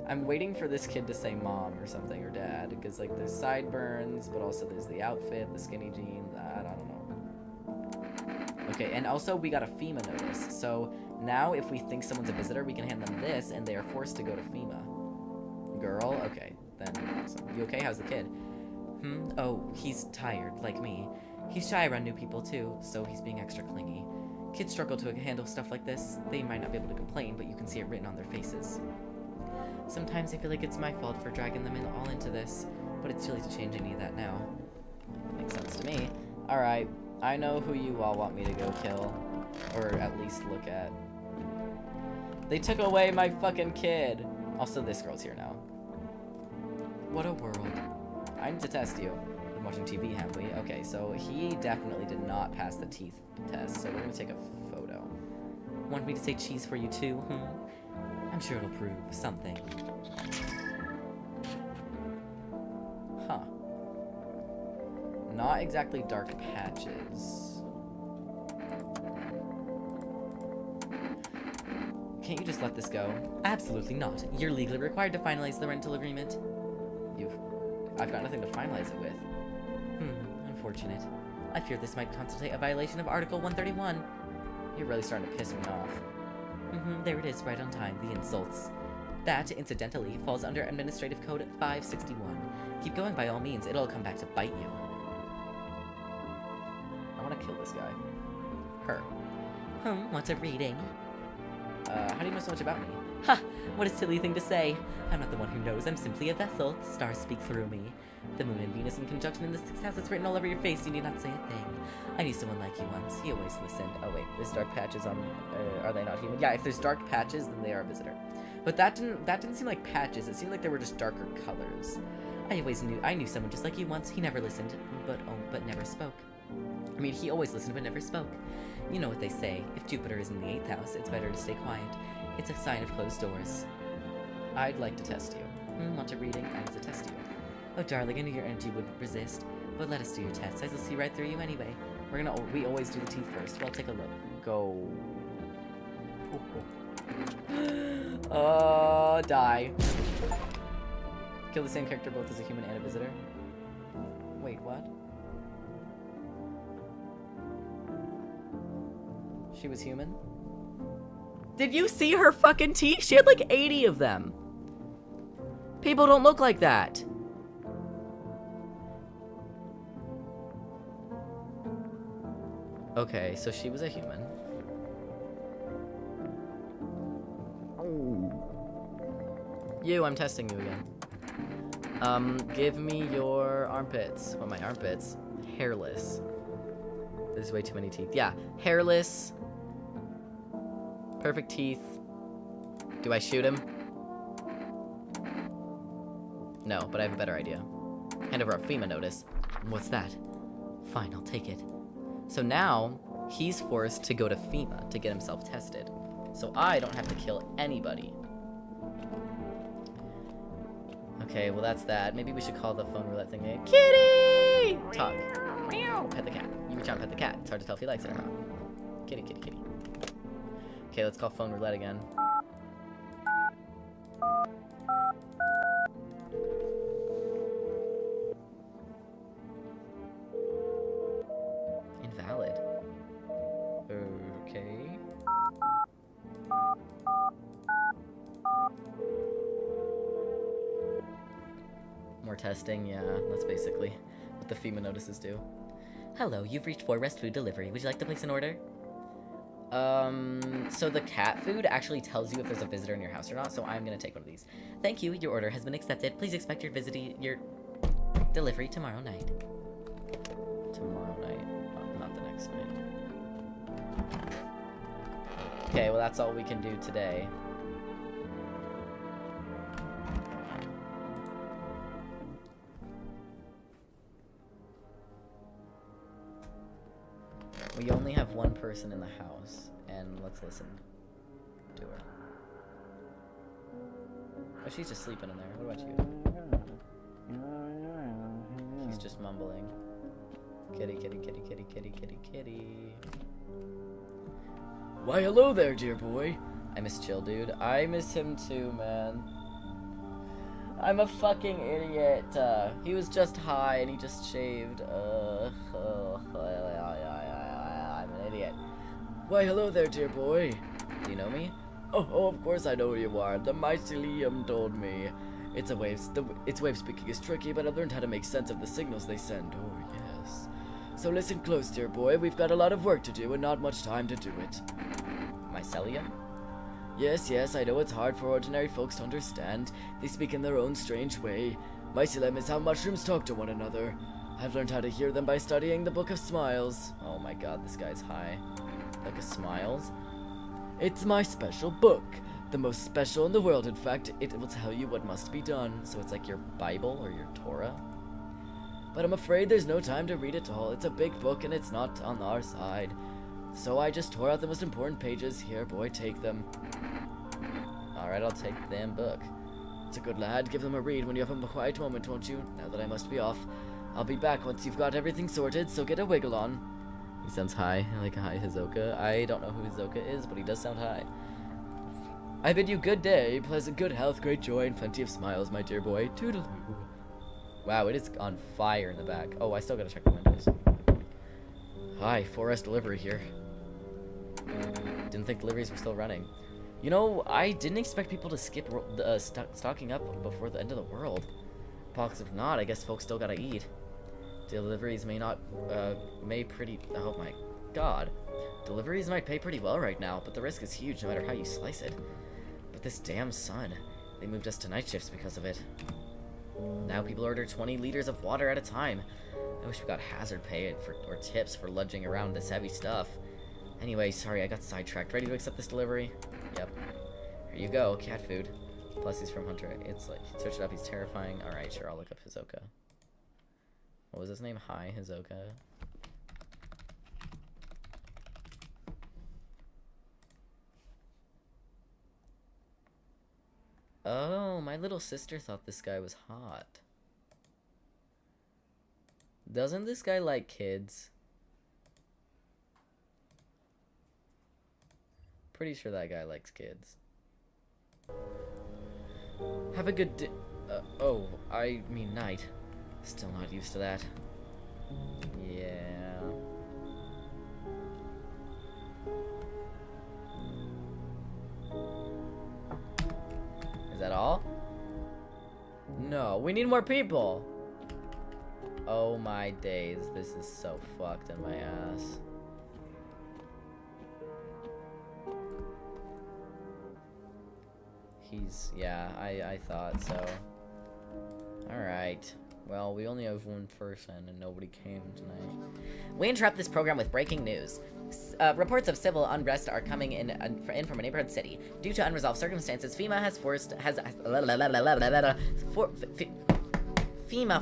I'm waiting for this kid to say mom or something, or dad. Because like there's sideburns, but also there's the outfit, the skinny jeans. I don't know. Okay, and also we got a FEMA notice. So now if we think someone's a visitor, we can hand them this, and they are forced to go to FEMA. Girl? Okay, then awesome. You okay? How's the kid? Oh, he's tired, like me. He's shy around new people too, so he's being extra clingy. Kids struggle to handle stuff like this. They might not be able to complain, but you can see it written on their faces. Sometimes I feel like it's my fault for dragging them all into this, but it's too late to change any of that now. Makes sense to me. Alright. I know who you all want me to go kill. Or at least look at. They took away my fucking kid! Also, this girl's here now. What a world. I need to test you. We've been watching TV, haven't we? Okay, so he definitely did not pass the teeth test, so we're gonna take a photo. Want me to say cheese for you too? I'm sure it'll prove something. Huh. Not exactly dark patches. Can't you just let this go? Absolutely not. You're legally required to finalize the rental agreement. I've got nothing to finalize it with. Unfortunate. I fear this might constitute a violation of Article 131. You're really starting to piss me off. There it is, right on time. The insults. That, incidentally, falls under Administrative Code 561. Keep going by all means. It'll come back to bite you. I want to kill this guy. Her. What's a reading? How do you know so much about me? Ha! What a silly thing to say. I'm not the one who knows. I'm simply a vessel. The stars speak through me. The moon and Venus in conjunction in the 6th house. It's written all over your face. You need not say a thing. I knew someone like you once. He always listened. Oh wait, there's dark patches on. Are they not human? Yeah, if there's dark patches, then they are a visitor. But that didn't seem like patches. It seemed like they were just darker colors. I knew someone just like you once. He never listened, but never spoke. I mean, he always listened but never spoke. You know what they say. If Jupiter is in the 8th house, it's better to stay quiet. It's a sign of closed doors. I'd like to test you. Want a reading? I need to test you. Oh, darling, I knew your energy would resist. But let us do your test. I will see right through you anyway. We always do the teeth first. Well, take a look. Go. Die. Kill the same character both as a human and a visitor. Wait, what? She was human? Did you see her fucking teeth? She had like 80 of them. People don't look like that. Okay, so she was a human. You, I'm testing you again. Give me your armpits. What, my armpits? Hairless. There's way too many teeth. Yeah, hairless. Perfect teeth. Do I shoot him? No, but I have a better idea. Hand over a FEMA notice. What's that? Fine, I'll take it. So now, he's forced to go to FEMA to get himself tested. So I don't have to kill anybody. Okay, well that's that. Maybe we should call the phone roulette thing a kitty! Talk. Meow. Pet the cat. You reach out and pet the cat. It's hard to tell if he likes it or not. Kitty, kitty, kitty. Okay, let's call phone roulette again. Invalid. Okay. More testing, yeah, that's basically what the FEMA notices do. Hello, you've reached for Rest Food Delivery. Would you like to place an order? So the cat food actually tells you if there's a visitor in your house or not, so I'm gonna take one of these. Thank you, your order has been accepted. Please expect your delivery tomorrow night. Tomorrow night, not the next night. Okay, well that's all we can do today. We only have one person in the house, and let's listen to her. Oh, she's just sleeping in there. What about you? She's just mumbling. Kitty, kitty, kitty, kitty, kitty, kitty, kitty. Why, hello there, dear boy. I miss Chill, dude. I miss him too, man. I'm a fucking idiot. He was just high and he just shaved. Idiot. Why, hello there, dear boy. Do you know me? Oh, of course I know who you are. The mighty Liam told me. Its wave speaking is tricky, but I've learned how to make sense of the signals they send. Oh, yes. So listen close, dear boy. We've got a lot of work to do and not much time to do it. Mycelium? Yes, I know it's hard for ordinary folks to understand. They speak in their own strange way. Mycelium is how mushrooms talk to one another. I've learned how to hear them by studying the Book of Smiles. Oh my god, this guy's high. Book of Smiles? It's my special book. The most special in the world, in fact. It will tell you what must be done. So it's like your Bible or your Torah? But I'm afraid there's no time to read it all. It's a big book and it's not on our side. So I just tore out the most important pages. Here, boy, take them. Alright, I'll take the damn book. It's a good lad. Give them a read when you have a quiet moment, won't you? Now that I must be off. I'll be back once you've got everything sorted, so get a wiggle on. He sounds high, like high Hizoka. I don't know who Hizoka is, but he does sound high. I bid you good day, pleasant good health, great joy, and plenty of smiles, my dear boy. Toodaloo. Wow, it is on fire in the back. Oh, I still gotta check the windows. Hi, Forest Delivery here. Didn't think deliveries were still running. You know, I didn't expect people to skip stocking up before the end of the world. Pox if not, I guess folks still gotta eat. Deliveries oh my god. Deliveries might pay pretty well right now, but the risk is huge no matter how you slice it. But this damn sun, they moved us to night shifts because of it. Now people order 20 liters of water at a time. I wish we got hazard pay or tips for lunging around this heavy stuff. Anyway, sorry, I got sidetracked. Ready to accept this delivery? Yep. Here you go, cat food. Plus he's from Hunter. It's like, search it up, he's terrifying. Alright, sure, I'll look up Hizoka. What was his name? Hi, Hizoka. Oh, my little sister thought this guy was hot. Doesn't this guy like kids? Pretty sure that guy likes kids. Have a good day. Oh, I mean night. Still not used to that. Yeah. all? No, we need more people. Oh my days, this is so fucked in my ass. Yeah, I thought so. Alright. Well, we only have one person and nobody came tonight. We interrupt this program with breaking news. Reports of civil unrest are coming in from a neighborhood city. Due to unresolved circumstances, FEMA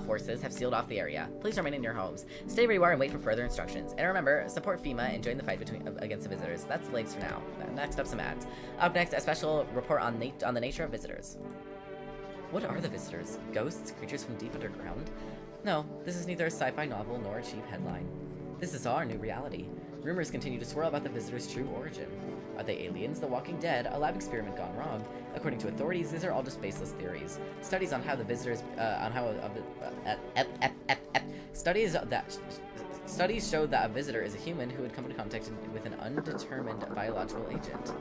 forces have sealed off the area. Please remain in your homes. Stay where you are and wait for further instructions. And remember, support FEMA and join the fight against the visitors. That's the latest for now. Next up, some ads. Up next, a special report on the nature of visitors. What are the visitors? Ghosts? Creatures from deep underground? No, this is neither a sci-fi novel nor a cheap headline. This is our new reality. Rumors continue to swirl about the visitors' true origin. Are they aliens, the Walking Dead, a lab experiment gone wrong? According to authorities, these are all just baseless theories. Studies on how the visitors, Studies show that a visitor is a human who had come into contact with an undetermined biological agent.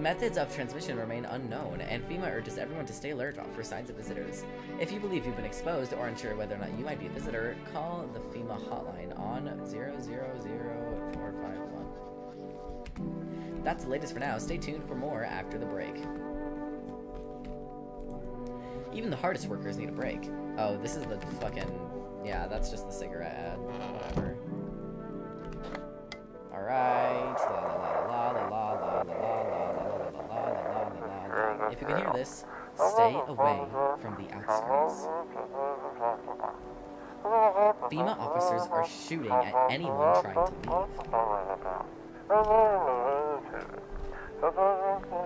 Methods of transmission remain unknown, and FEMA urges everyone to stay alert for signs of visitors. If you believe you've been exposed or unsure whether or not you might be a visitor, call the FEMA hotline on 000-451. That's the latest for now. Stay tuned for more after the break. Even the hardest workers need a break. Oh, this is the fucking... Yeah, that's just the cigarette ad. Whatever. Alright. La la la la la la la la la. If you can hear this, stay away from the outskirts. FEMA officers are shooting at anyone trying to leave.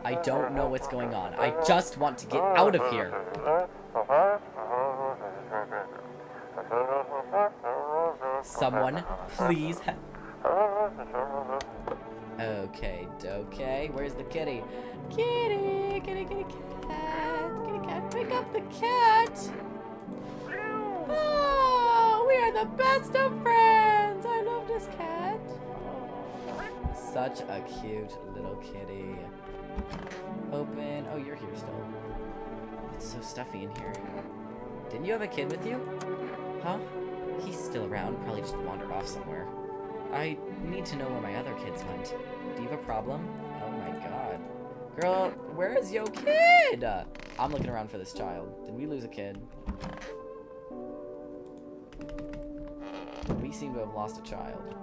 I don't know what's going on. I just want to get out of here. Someone, please help. Okay, where's the kitty? Kitty, cat, kitty cat, pick up the cat! Oh, we are the best of friends! I love this cat. Such a cute little kitty. Open, oh, you're here still. It's so stuffy in here. Didn't you have a kid with you? Huh? He's still around, probably just wandered off somewhere. I need to know where my other kids went. Do you have a problem? Oh my god. Girl, where is your kid? I'm looking around for this child. Did we lose a kid? We seem to have lost a child.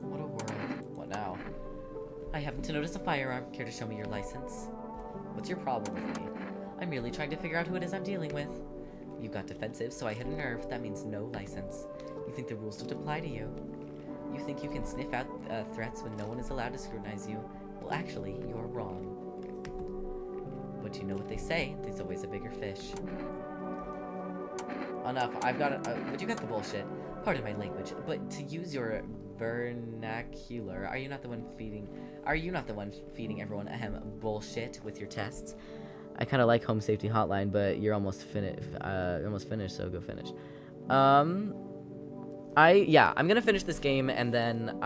What a world. What now? I happen to notice a firearm. Care to show me your license? What's your problem with me? I'm merely trying to figure out who it is I'm dealing with. You got defensive, so I hit a nerve. That means no license. You think the rules don't apply to you? You think you can sniff out threats when no one is allowed to scrutinize you? Well, actually, you're wrong. But you know what they say, there's always a bigger fish. Enough, I've got it. But you got the bullshit. Pardon my language, but to use your vernacular, are you not the one feeding everyone bullshit with your tests? I kind of like Home Safety Hotline, but you're almost finished, so go finish. I'm gonna finish this game, and then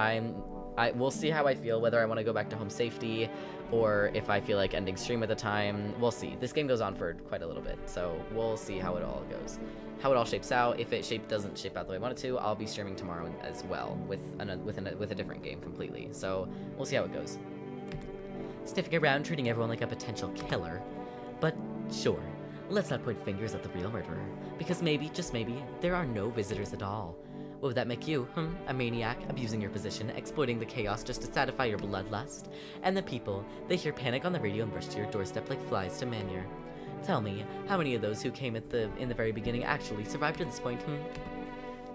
we'll see how I feel, whether I want to go back to Home Safety, or if I feel like ending stream at the time. We'll see. This game goes on for quite a little bit, so we'll see how it all goes. How it all shapes out. If it doesn't shape out the way I want it to, I'll be streaming tomorrow as well, with a different game completely. So, we'll see how it goes. Sniffing around, treating everyone like a potential killer. But, sure, let's not point fingers at the real murderer, because maybe, just maybe, there are no visitors at all. What would that make you? A maniac, abusing your position, exploiting the chaos just to satisfy your bloodlust? And the people, they hear panic on the radio and rush to your doorstep like flies to manure. Tell me, how many of those who came in the very beginning actually survived to this point,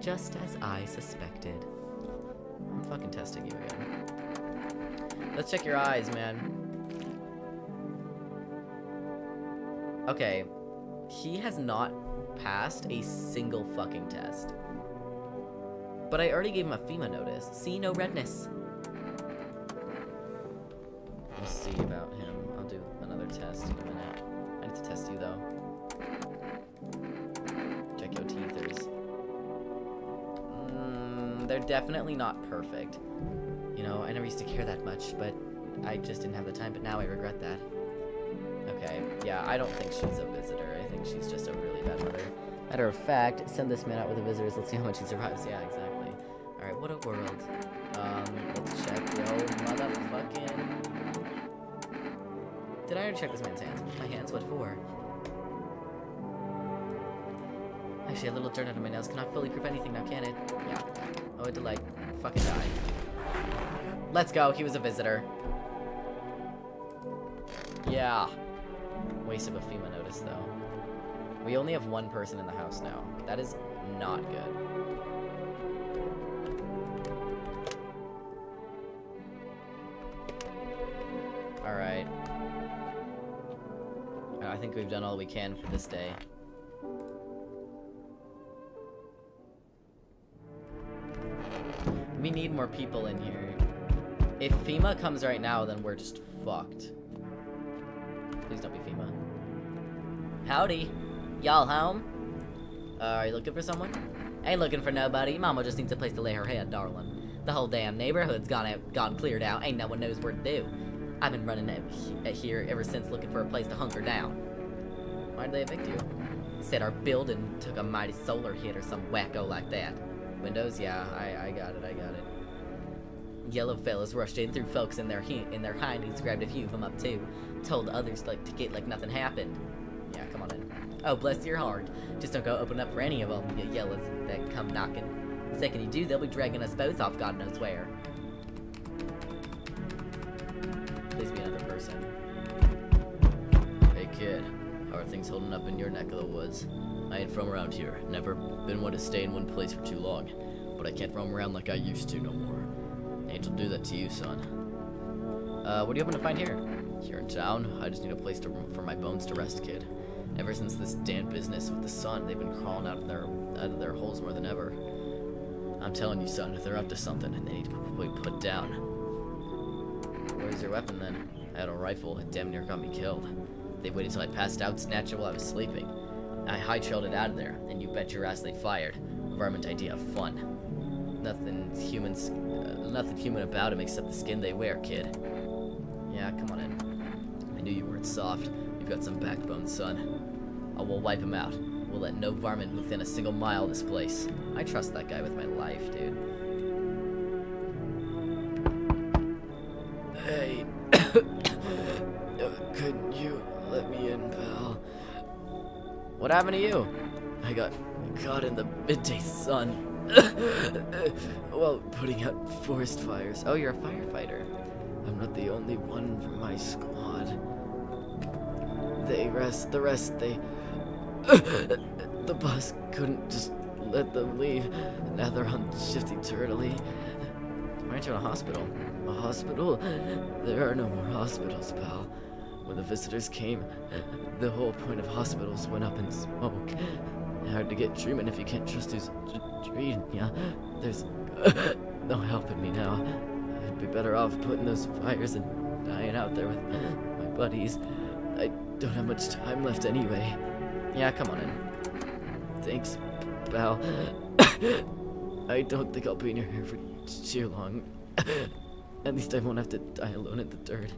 Just as I suspected. I'm fucking testing you again. Let's check your eyes, man. Okay, he has not passed a single fucking test. But I already gave him a FEMA notice. See, no redness. We'll see about him. I'll do another test in a minute. I need to test you, though. Check your teethers. They're definitely not perfect. You know, I never used to care that much, but I just didn't have the time, but now I regret that. Okay, yeah, I don't think she's a visitor. I think she's just a really bad mother. Matter of fact, send this man out with the visitors. Let's see how much he survives. Yeah, exactly. Alright, what a world. Let's check the old motherfucking... Did I already check this man's hands? My hands? What for? Actually, a little dirt under my nails cannot fully prove anything now, can it? Yeah. Oh, a delight. Fucking die. Let's go. He was a visitor. Yeah. Waste of a FEMA notice, though. We only have one person in the house now. That is not good. Alright. I think we've done all we can for this day. We need more people in here. If FEMA comes right now, then we're just fucked. Please don't be FEMA. Howdy. Y'all home? Are you looking for someone? Ain't looking for nobody. Mama just needs a place to lay her head, darling. The whole damn neighborhood's gone cleared out. Ain't no one knows where to do. I've been running at here ever since looking for a place to hunker down. Why'd they evict you? Said our building took a mighty solar hit or some wacko like that. Windows? Yeah, I got it. Yellow fellas rushed in, threw folks in their hindies, grabbed a few of them up too. Told others to get like nothing happened. Yeah, come on in. Oh, bless your heart. Just don't go open up for any of them, you yellows that come knocking. The second you do, they'll be dragging us both off God knows where. Please be another person. Hey kid, how are things holding up in your neck of the woods? I ain't from around here. Never been one to stay in one place for too long. But I can't roam around like I used to no more. Angel do that to you, son. What are you hoping to find here? Here in town, I just need a place for my bones to rest, kid. Ever since this damn business with the sun, they've been crawling out of their holes more than ever. I'm telling you, son, they're up to something and they need to be put down. Where's your weapon then? I had a rifle. It damn near got me killed. They waited till I passed out, snatched it while I was sleeping. I hightailed it out of there, and you bet your ass they fired. Varmint idea of fun. Nothing human about him except the skin they wear, kid. Yeah, come on in. I knew you weren't soft. You've got some backbone, son. We'll wipe him out. We'll let no varmint within a single mile of this place. I trust that guy with my life, dude. Hey. Couldn't you let me in, pal? What happened to you? I got caught in the midday sun. While putting out forest fires. Oh, you're a firefighter. I'm not the only one from my squad. The rest, the boss couldn't just let them leave. Now they're on shifty turtley. Why aren't you in a hospital? A hospital? There are no more hospitals, pal. When the visitors came, the whole point of hospitals went up in smoke. Hard to get treatment if you can't trust who's treating ya. There's no helping me now. I'd be better off putting those fires and dying out there with my buddies. I don't have much time left anyway. Yeah, come on in. Thanks, pal. I don't think I'll be in your hair for too long. At least I won't have to die alone in the dirt.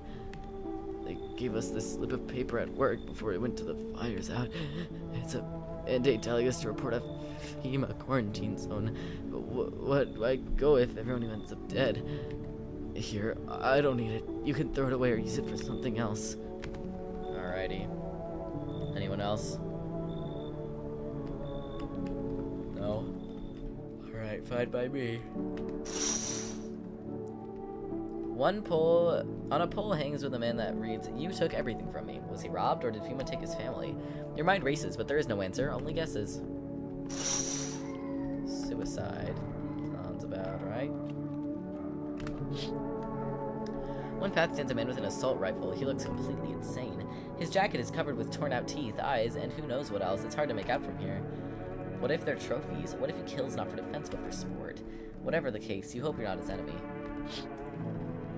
They gave us this slip of paper at work before we went to the fires out. It's a mandate telling us to report a FEMA quarantine zone. What do I go if everyone ends up dead? Here, I don't need it. You can throw it away or use it for something else. Alrighty. Anyone else? No? Alright, fine by me. On a pole hangs with a man that reads, "You took everything from me. Was he robbed or did FEMA take his family?" Your mind races, but there is no answer, only guesses. Suicide. Sounds about right. One path stands a man with an assault rifle. He looks completely insane. His jacket is covered with torn out teeth, eyes, and who knows what else. It's hard to make out from here. What if they're trophies? What if he kills not for defense but for sport? Whatever the case, you hope you're not his enemy.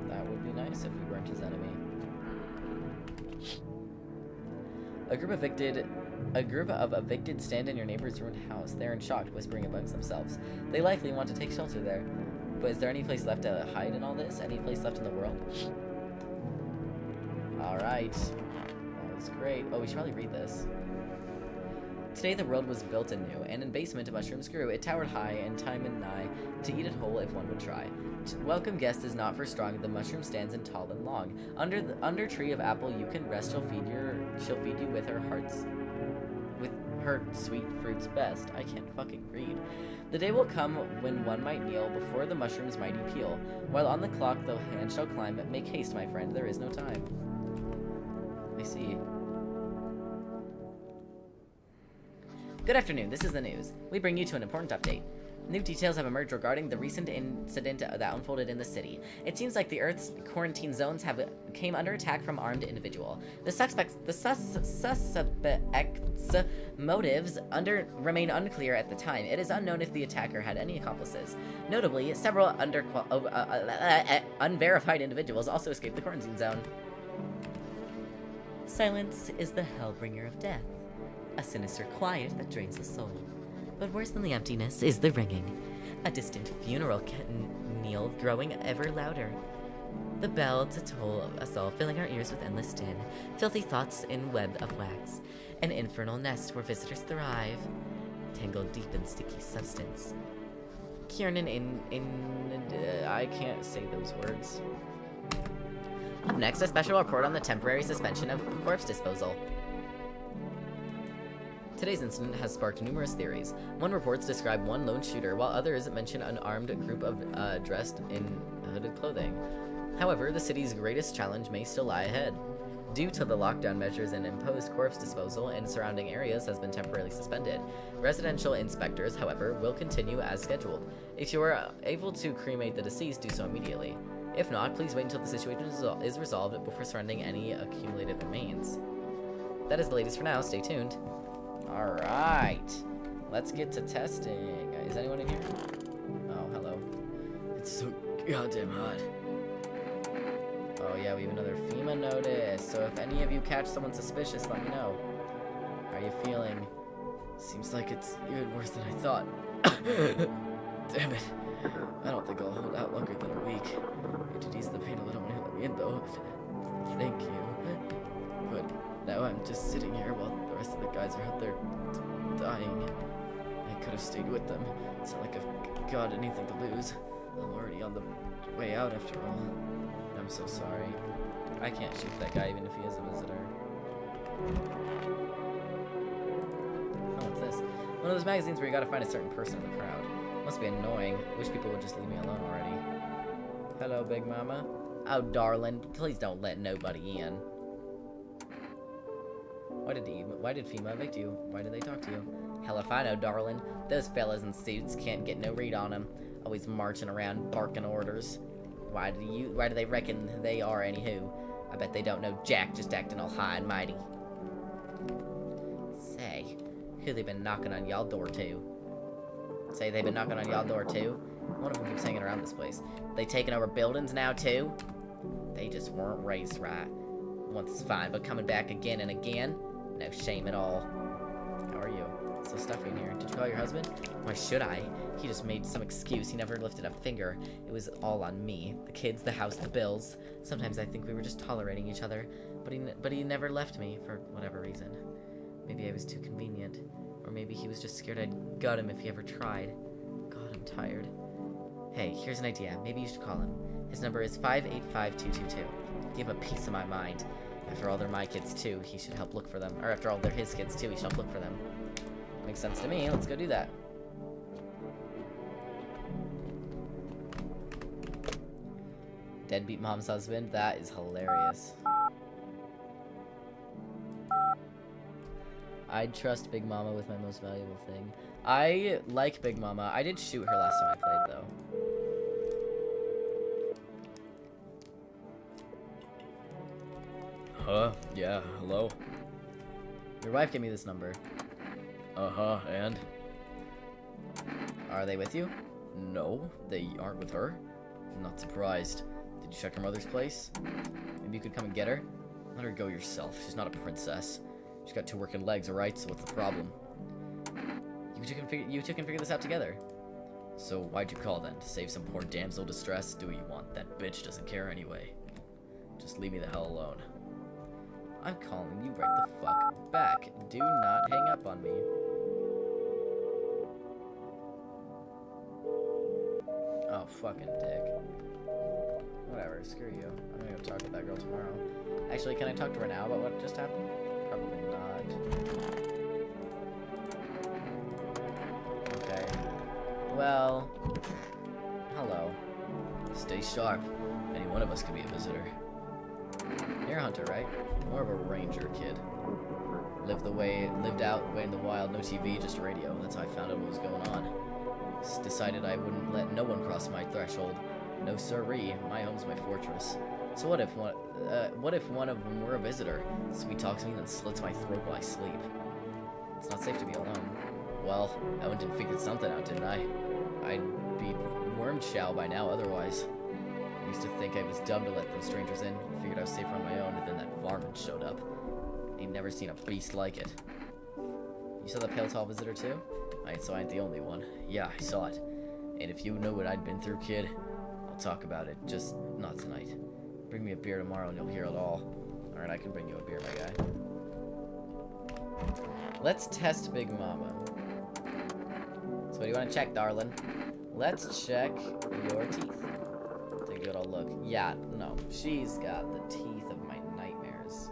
That would be nice if we weren't his enemy. A group of evicted stand in your neighbor's ruined house. They're in shock, whispering amongst themselves. They likely want to take shelter there. But is there any place left to hide in all this? Any place left in the world? Alright. That was great. Oh, we should probably read this. Today the world was built anew, and in basement mushrooms grew. It towered high, and time and nigh, to eat it whole if one would try. Welcome guest is not for strong, the mushroom stands in tall and long. Under tree of apple you can rest, she'll feed you with her sweet fruits best. I can't fucking read. The day will come when one might kneel before the mushroom's mighty peel. While on the clock the hand shall climb, make haste, my friend, there is no time. I see. Good afternoon, this is the news. We bring you to an important update. New details have emerged regarding the recent incident that unfolded in the city. It seems like the Earth's quarantine zones came under attack from armed individual. The suspect's motives remain unclear at the time. It is unknown if the attacker had any accomplices. Notably, several unverified individuals also escaped the quarantine zone. Silence is the hellbringer of death. A sinister quiet that drains the soul. But worse than the emptiness is the ringing. A distant funeral knell growing ever louder. The bell to toll us all, filling our ears with endless din. Filthy thoughts in web of wax. An infernal nest where visitors thrive. Tangled deep in sticky substance. Kiernan I can't say those words. Up next, a special report on the temporary suspension of corpse disposal. Today's incident has sparked numerous theories. One reports describe one lone shooter, while others mention an armed group of dressed in hooded clothing. However, the city's greatest challenge may still lie ahead. Due to the lockdown measures and imposed corpse disposal in surrounding areas has been temporarily suspended. Residential inspectors, however, will continue as scheduled. If you are able to cremate the deceased, do so immediately. If not, please wait until the situation is resolved before surrendering any accumulated remains. That is the latest for now. Stay tuned. Alright, let's get to testing. Is anyone in here? Oh, hello. It's so goddamn hot. Oh yeah, we have another FEMA notice. So if any of you catch someone suspicious, let me know. How are you feeling? Seems like it's even worse than I thought. Damn it. I don't think I'll hold out longer than a week. It did ease the pain a little when you let me in, though. Thank you. But now I'm just sitting here while the rest of the guys are out there dying. I could have stayed with them. It's not like I've got anything to lose. I'm already on the way out after all. I'm so sorry. I can't shoot that guy even if he is a visitor. Oh, what's this? One of those magazines where you gotta find a certain person in the crowd. Must be annoying. Wish people would just leave me alone already. Hello, Big Mama. Oh, darling, please don't let nobody in. Why did FEMA evict you? Why did they talk to you? Hell if I know, darling. Those fellas in suits can't get no read on them. Always marching around barking orders. Why do they reckon they are, anywho? I bet they don't know jack, just acting all high and mighty. Say, who they been knocking on y'all door to? Say they been knocking on y'all door too? One of them keeps hanging around this place. They taking over buildings now too? They just weren't raised right. Once is fine, but coming back again and again? No shame at all. How are you? It's so stuffy in here. Did you call your husband? Why should I? He just made some excuse. He never lifted a finger. It was all on me. The kids, the house, the bills. Sometimes I think we were just tolerating each other, but he never left me for whatever reason. Maybe I was too convenient. Or maybe he was just scared I'd gut him if he ever tried. God, I'm tired. Hey, here's an idea. Maybe you should call him. His number is 585222. Give him a piece of my mind. After all, they're my kids too. He should help look for them. Or after all, they're his kids too. He should help look for them. Makes sense to me. Let's go do that. Deadbeat mom's husband? That is hilarious. I'd trust Big Mama with my most valuable thing. I like Big Mama. I did shoot her last time I played, though. Huh? Yeah, hello? Your wife gave me this number. Uh-huh, and? Are they with you? No, they aren't with her. I'm not surprised. Did you check her mother's place? Maybe you could come and get her? Let her go yourself. She's not a princess. She's got 2 working legs, alright? So what's the problem? You two can figure this out together. So why'd you call then? To save some poor damsel distress? Do what you want. That bitch doesn't care anyway. Just leave me the hell alone. I'm calling you right the fuck back. Do not hang up on me. Oh, fucking dick. Whatever, screw you. I'm gonna go talk to that girl tomorrow. Actually, can I talk to her now about what just happened? Probably not. Okay. Well, hello. Stay sharp. Any one of us could be a visitor. You're a hunter, right? More of a ranger kid. Lived out way in the wild, no TV, just radio. That's how I found out what was going on. Decided I wouldn't let no one cross my threshold. No siree, my home's my fortress. So what if one of them were a visitor? Sweet talks me, then slits my throat while I sleep. It's not safe to be alone. Well, I went and figured something out, didn't I? I'd be worm chow by now otherwise. I used to think I was dumb to let them strangers in. Figured I was safer on my own, and then that varmint showed up. Ain't never seen a beast like it. You saw the pale tall visitor too? So I ain't the only one. Yeah, I saw it. And if you know what I'd been through, kid, I'll talk about it, just not tonight. Bring me a beer tomorrow and you'll hear it all. Alright, I can bring you a beer, my guy. Let's test Big Mama. So what do you want to check, darling? Let's check your teeth. Take a good old look. Yeah, no, she's got the teeth of my nightmares.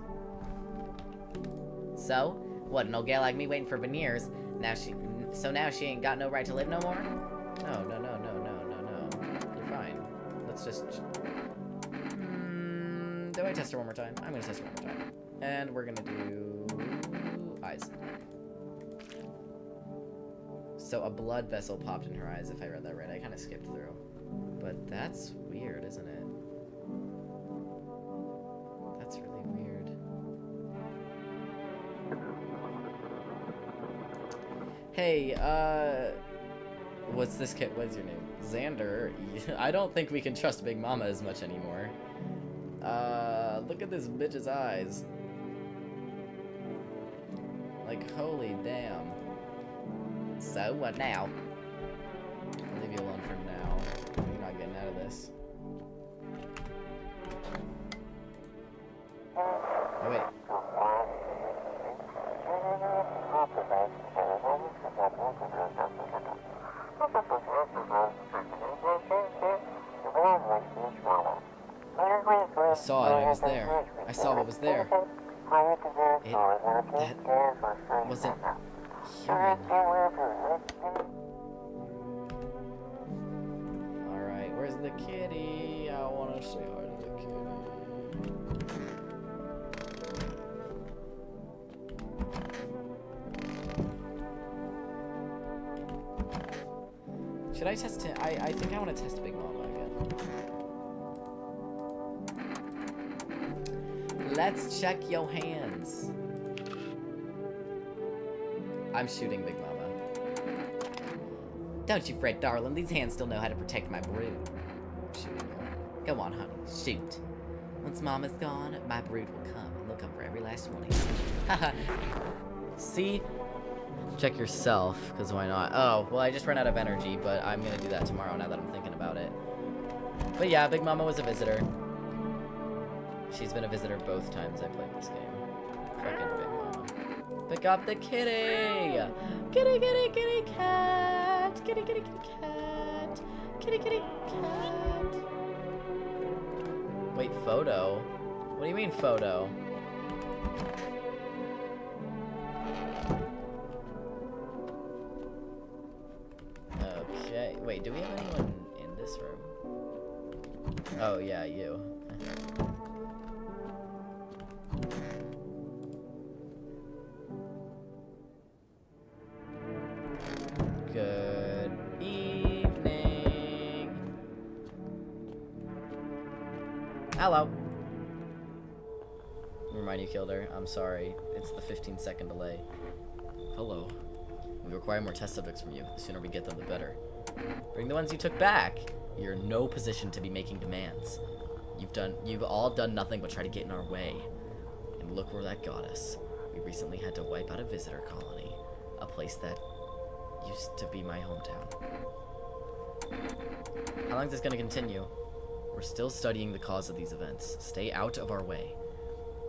So, what, an old gal like me waiting for veneers? Now she ain't got no right to live no more? No. You're fine. Let's just... do I test her one more time? I'm gonna test her one more time. And we're gonna do... eyes. So a blood vessel popped in her eyes, if I read that right. I kind of skipped through. But that's weird, isn't it? That's really weird. Hey, what's your name? Xander. I don't think we can trust Big Mama as much anymore. Look at this bitch's eyes. Like, holy damn. So, what now? I'll leave you alone for now. You're not getting out of this. Oh, wait. I saw it. I was there. I saw what was there. That wasn't human. Alright, where's the kitty? I want to say hi to the kitty. Should I test it? I think I want to test Big Mama again. Let's check your hands. I'm shooting Big Mama. Don't you fret, darling. These hands still know how to protect my brood. I'm shooting you. Go on, honey. Shoot. Once Mama's gone, my brood will come, and they'll come for every last one of you. Haha. See? Check yourself, because why not? Oh, well, I just ran out of energy, but I'm gonna do that tomorrow now that I'm thinking about it. But yeah, Big Mama was a visitor. She's been a visitor both times I played this game. Fucking Big Mama. Pick up the kitty! Kitty, kitty, kitty, cat! Kitty, kitty, kitty, cat! Kitty, kitty, cat! Wait, photo? What do you mean, photo? Okay, wait, do we have anyone in this room? Oh, yeah, you. Good evening. Hello. Remind you killed her. I'm sorry. It's the 15-second delay. Hello. We require more test subjects from you. The sooner we get them, the better. Bring the ones you took back. You're in no position to be making demands. You've all done nothing but try to get in our way. And look where that got us. We recently had to wipe out a visitor colony. A place that used to be my hometown. How long is this gonna continue? We're still studying the cause of these events. Stay out of our way.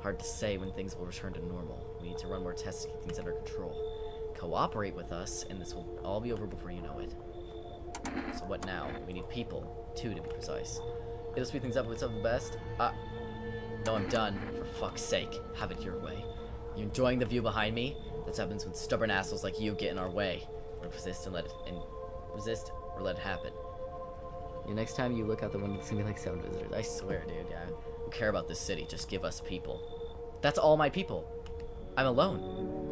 Hard to say when things will return to normal. We need to run more tests to keep things under control. Cooperate with us, and this will all be over before you know it. So what now? We need people. 2 to be precise. It'll speed things up with some of the best. No, I'm done. For fuck's sake. Have it your way. You enjoying the view behind me? That's what happens when stubborn assholes like you get in our way. Or resist or let it happen. The next time you look out the window, it's gonna be like 7 visitors. I swear, dude. Yeah, I don't care about this city. Just give us people. That's all my people. I'm alone.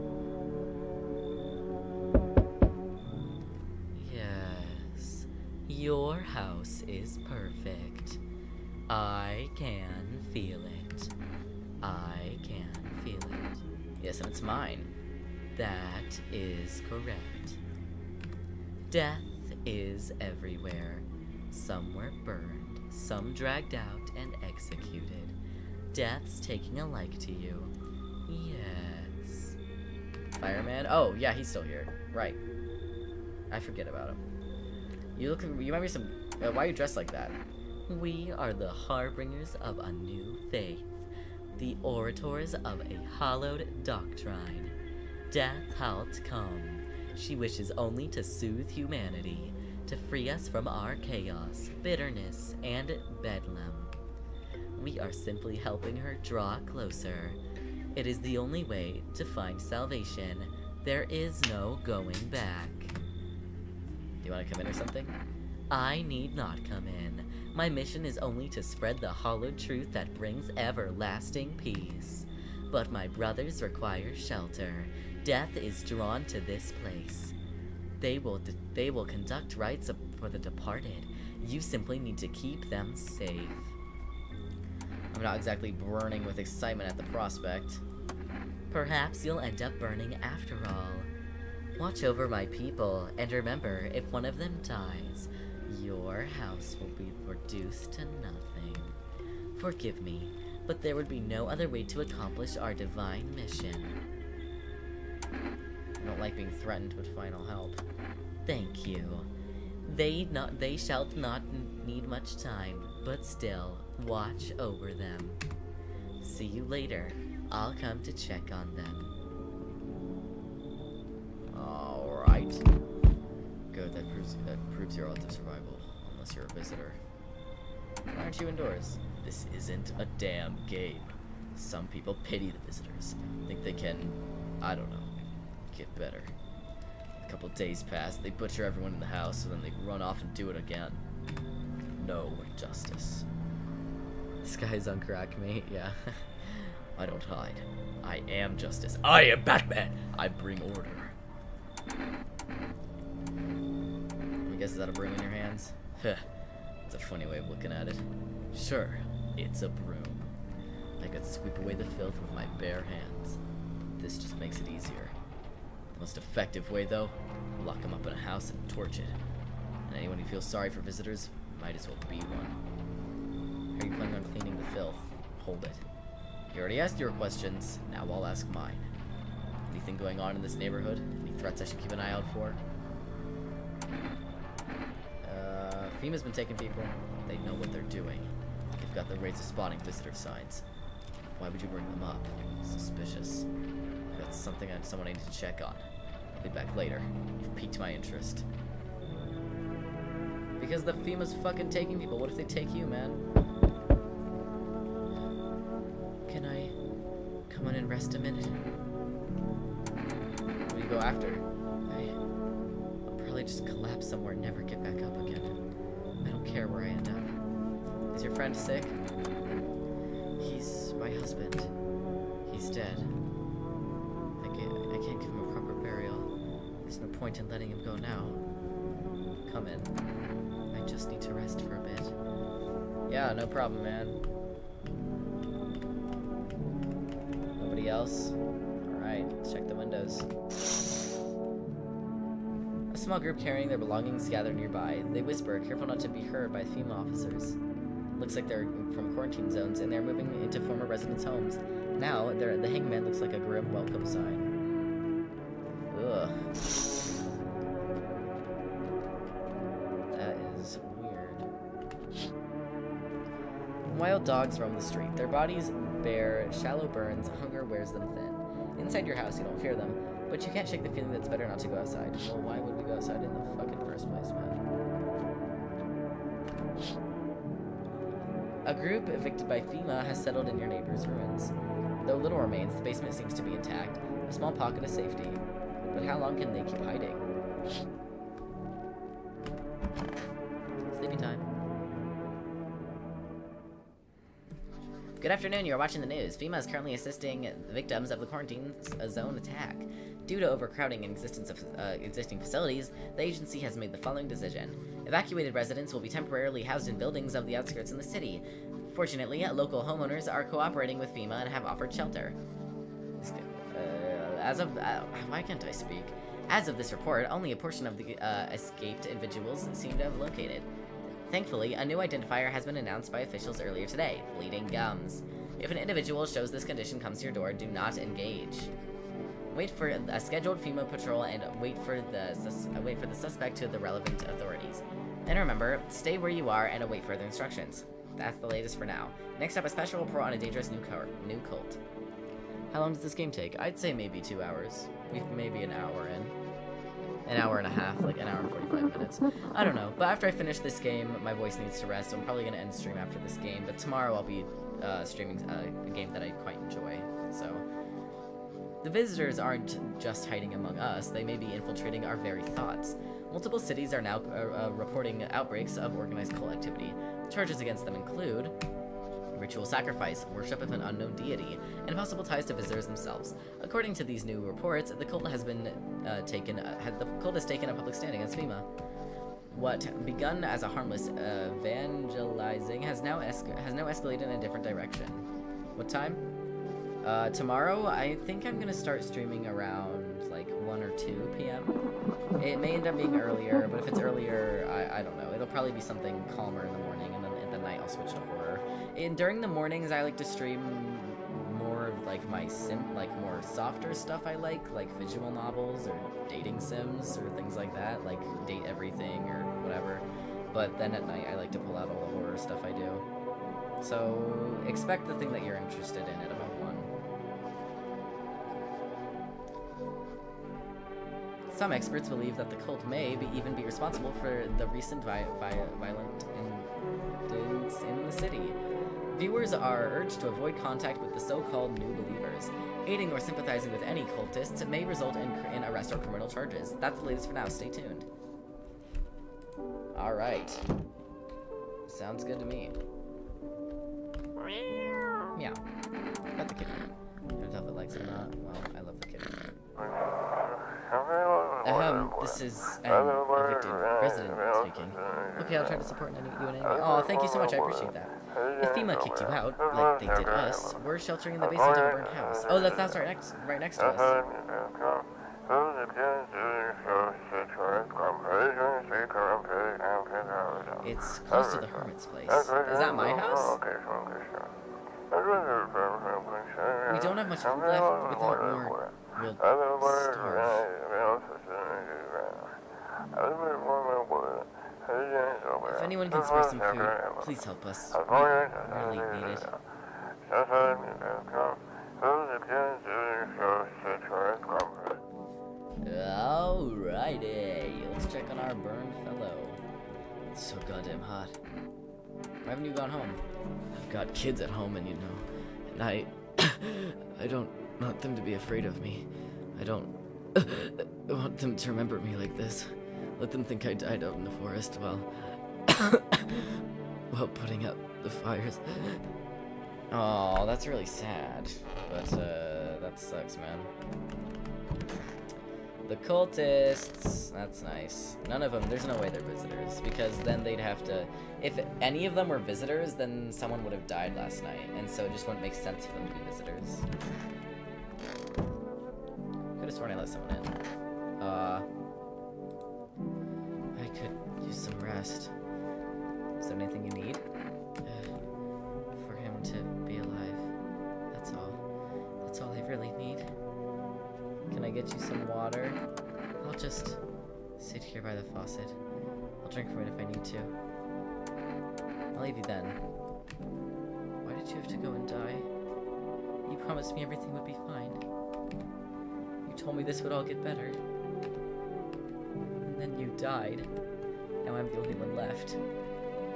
Yes, your house is perfect. I can feel it. I can feel it. Yes, and it's mine. That is correct. Death is everywhere. Some were burned, some dragged out and executed. Death's taking a like to you. Yes. Fireman? Oh, yeah, he's still here. Right. I forget about him. You might be some... why are you dressed like that? We are the harbingers of a new faith. The orators of a hallowed doctrine. Death hath come. She wishes only to soothe humanity, to free us from our chaos, bitterness, and bedlam. We are simply helping her draw closer. It is the only way to find salvation. There is no going back. Do you want to come in or something? I need not come in. My mission is only to spread the hollowed truth that brings everlasting peace. But my brothers require shelter. Death is drawn to this place. They will conduct rites for the departed. You simply need to keep them safe. I'm not exactly burning with excitement at the prospect. Perhaps you'll end up burning after all. Watch over my people, and remember, if one of them dies, your house will be reduced to nothing. Forgive me, but there would be no other way to accomplish our divine mission. I don't like being threatened with final help. Thank you. They shall not need much time, but still, watch over them. See you later. I'll come to check on them. Alright. Good, that proves your odds of survival, unless you're a visitor. Why aren't you indoors? This isn't a damn game. Some people pity the visitors. Think they can, I don't know, get better. A couple days pass, they butcher everyone in the house, and then they run off and do it again. No justice. This guy's on crack, mate, yeah. I don't hide. I am justice. I am Batman! I bring order. I guess is that a broom in your hands? Heh. It's a funny way of looking at it. Sure, it's a broom. I could sweep away the filth with my bare hands. This just makes it easier. The most effective way, though, lock them up in a house and torch it. And anyone who feels sorry for visitors might as well be one. How are you planning on cleaning the filth? Hold it. You already asked your questions, now I'll ask mine. Anything going on in this neighborhood? Any threats I should keep an eye out for? FEMA's been taking people. They know what they're doing. They've got the rates of spotting visitor signs. Why would you bring them up? Suspicious. That's something someone I need to check on. I'll be back later. You've piqued my interest. Because the FEMA's fucking taking people. What if they take you, man? Can I come on and rest a minute? Where do you go after? I'll probably just collapse somewhere and never get back up again. I don't care where I end up. Is your friend sick? He's my husband. He's dead. I can't give him a proper burial. There's no point in letting him go now. Come in. I just need to rest for a bit. Yeah, no problem, man. Nobody else? Alright, let's check the windows. A small group carrying their belongings gather nearby. They whisper, careful not to be heard by FEMA officers. Looks like they're from quarantine zones, and they're moving into former residents' homes. Now, the hangman looks like a grim welcome sign. Ugh. That is weird. Wild dogs roam the street. Their bodies bear shallow burns. Hunger wears them thin. Inside your house, you don't fear them, but you can't shake the feeling that it's better not to go outside. Well, why would we go outside in the fucking first place, man? A group evicted by FEMA has settled in your neighbor's ruins. Though little remains, the basement seems to be intact, a small pocket of safety. But how long can they keep hiding? Sleepy time. Good afternoon, you're watching the news. FEMA is currently assisting victims of the quarantine zone attack. Due to overcrowding in existing facilities, the agency has made the following decision. Evacuated residents will be temporarily housed in buildings of the outskirts in the city. Fortunately, local homeowners are cooperating with FEMA and have offered shelter. Why can't I speak? As of this report, only a portion of the escaped individuals seem to have located. Thankfully, a new identifier has been announced by officials earlier today: bleeding gums. If an individual shows this condition comes to your door, do not engage. Wait for a scheduled FEMA patrol and wait for the suspect to the relevant authorities. And remember, stay where you are and await further instructions. That's the latest for now. Next up, a special report on a dangerous new cult. How long does this game take? I'd say maybe 2 hours. Maybe an hour in. An hour and a half, like an hour and 45 minutes. I don't know. But after I finish this game, my voice needs to rest, so I'm probably going to end stream after this game. But tomorrow I'll be streaming a game that I quite enjoy. So, the visitors aren't just hiding among us. They may be infiltrating our very thoughts. Multiple cities are now reporting outbreaks of organized cult activity. Charges against them include ritual sacrifice, worship of an unknown deity, and possible ties to visitors themselves. According to these new reports, the cult has taken a public stand against FEMA. What begun as a harmless evangelizing has now escalated in a different direction. What time? Tomorrow, I think I'm gonna start streaming around like 1 or 2 p.m. It may end up being earlier, but if it's earlier, I don't know. It'll probably be something calmer in the morning, and then in the night I'll switch to horror. During the mornings, I like to stream more of like my more softer stuff I like visual novels or dating sims or things like that, like Date Everything or whatever. But then at night, I like to pull out all the horror stuff I do. So expect the thing that you're interested in at about 1. Some experts believe that the cult may even be responsible for the recent violent incidents in the city. Viewers are urged to avoid contact with the so-called new believers. Aiding or sympathizing with any cultists may result in arrest or criminal charges. That's the latest for now. Stay tuned. Alright. Sounds good to me. Meow. Got the kitty. I don't know if it likes it or not. Well, I love the kitty. This is an evicted resident speaking. Okay, I'll try to support you in any way. Oh, thank you so much, I appreciate that. If FEMA kicked you out, like they did us, we're sheltering in the basement of a burnt house. Oh, that's right next to us. It's close to the hermit's place. Is that my house? We don't have much food left. Without more, we'll starve. If anyone can spare some food, please help us. We really need it. Alrighty, let's check on our burned fellow. It's so goddamn hot. Why haven't you gone home? I've got kids at home, and and I don't want them to be afraid of me. I don't want them to remember me like this. Let them think I died out in the forest while putting out the fires. Oh, that's really sad. But that sucks, man. The cultists. That's nice. None of them. There's no way they're visitors, because then they'd have to. If any of them were visitors, then someone would have died last night, and so it just wouldn't make sense for them to be visitors. Could have sworn I let someone in. I could use some rest. Is there anything you need? For him to be alive. That's all. That's all I really need. Can I get you some water? I'll just sit here by the faucet. I'll drink from it if I need to. I'll leave you then. Why'd you have to go and die? You promised me everything would be fine. You told me this would all get better. And then you died. Now I'm the only one left.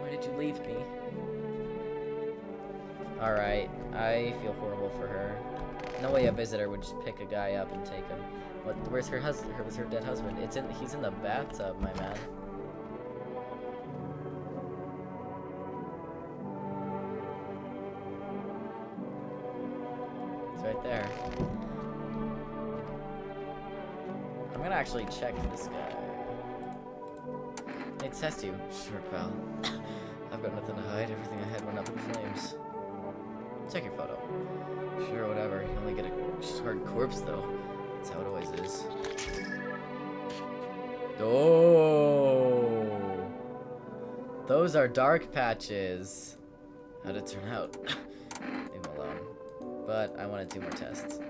Why did you leave me? Alright, I feel horrible for her. No way a visitor would just pick a guy up and take him. What? Where's her husband? Where's her dead husband? He's in the bathtub, my man. He's right there. I'm gonna actually check this guy. Hey, test you. Sure, pal. I've got nothing to hide. Everything I had went up in flames. Check your photo. Sure, whatever. You only get a hard corpse, though. That's how it always is. Oh! Those are dark patches. How'd it turn out? Leave them alone. But I want to do more tests.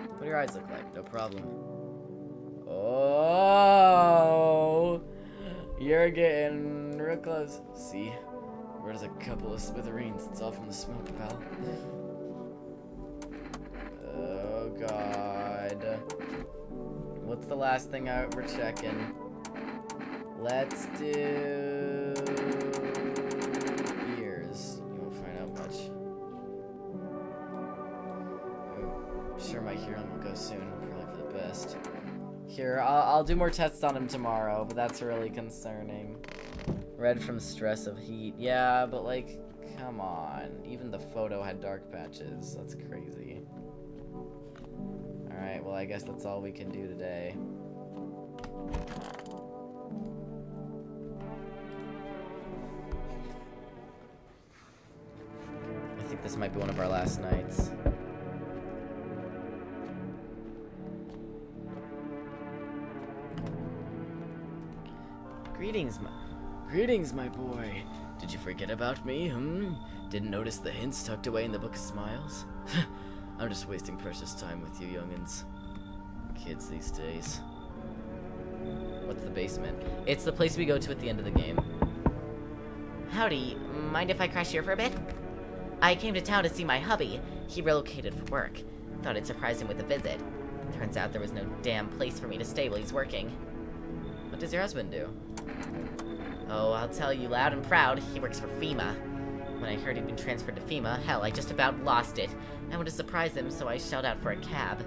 What do your eyes look like? No problem. Oh! You're getting real close. See? Where there's a couple of smithereens. It's all from the smoke, pal. Oh, God. What's the last thing we're checking? Let's do... ears. You won't find out much. I'm sure my hearing will go soon. Probably for the best. Here, I'll do more tests on him tomorrow, but that's really concerning. Red from stress of heat. Yeah, but like, come on. Even the photo had dark patches. That's crazy. Alright, well I guess that's all we can do today. I think this might be one of our last nights. Greetings, my boy. Did you forget about me, Didn't notice the hints tucked away in the Book of Smiles? I'm just wasting precious time with you youngins. Kids these days. What's the basement? It's the place we go to at the end of the game. Howdy, mind if I crash here for a bit? I came to town to see my hubby. He relocated for work. Thought I'd surprise him with a visit. Turns out there was no damn place for me to stay while he's working. What does your husband do? Oh, I'll tell you loud and proud, he works for FEMA. When I heard he'd been transferred to FEMA, hell, I just about lost it. I wanted to surprise him, so I shelled out for a cab.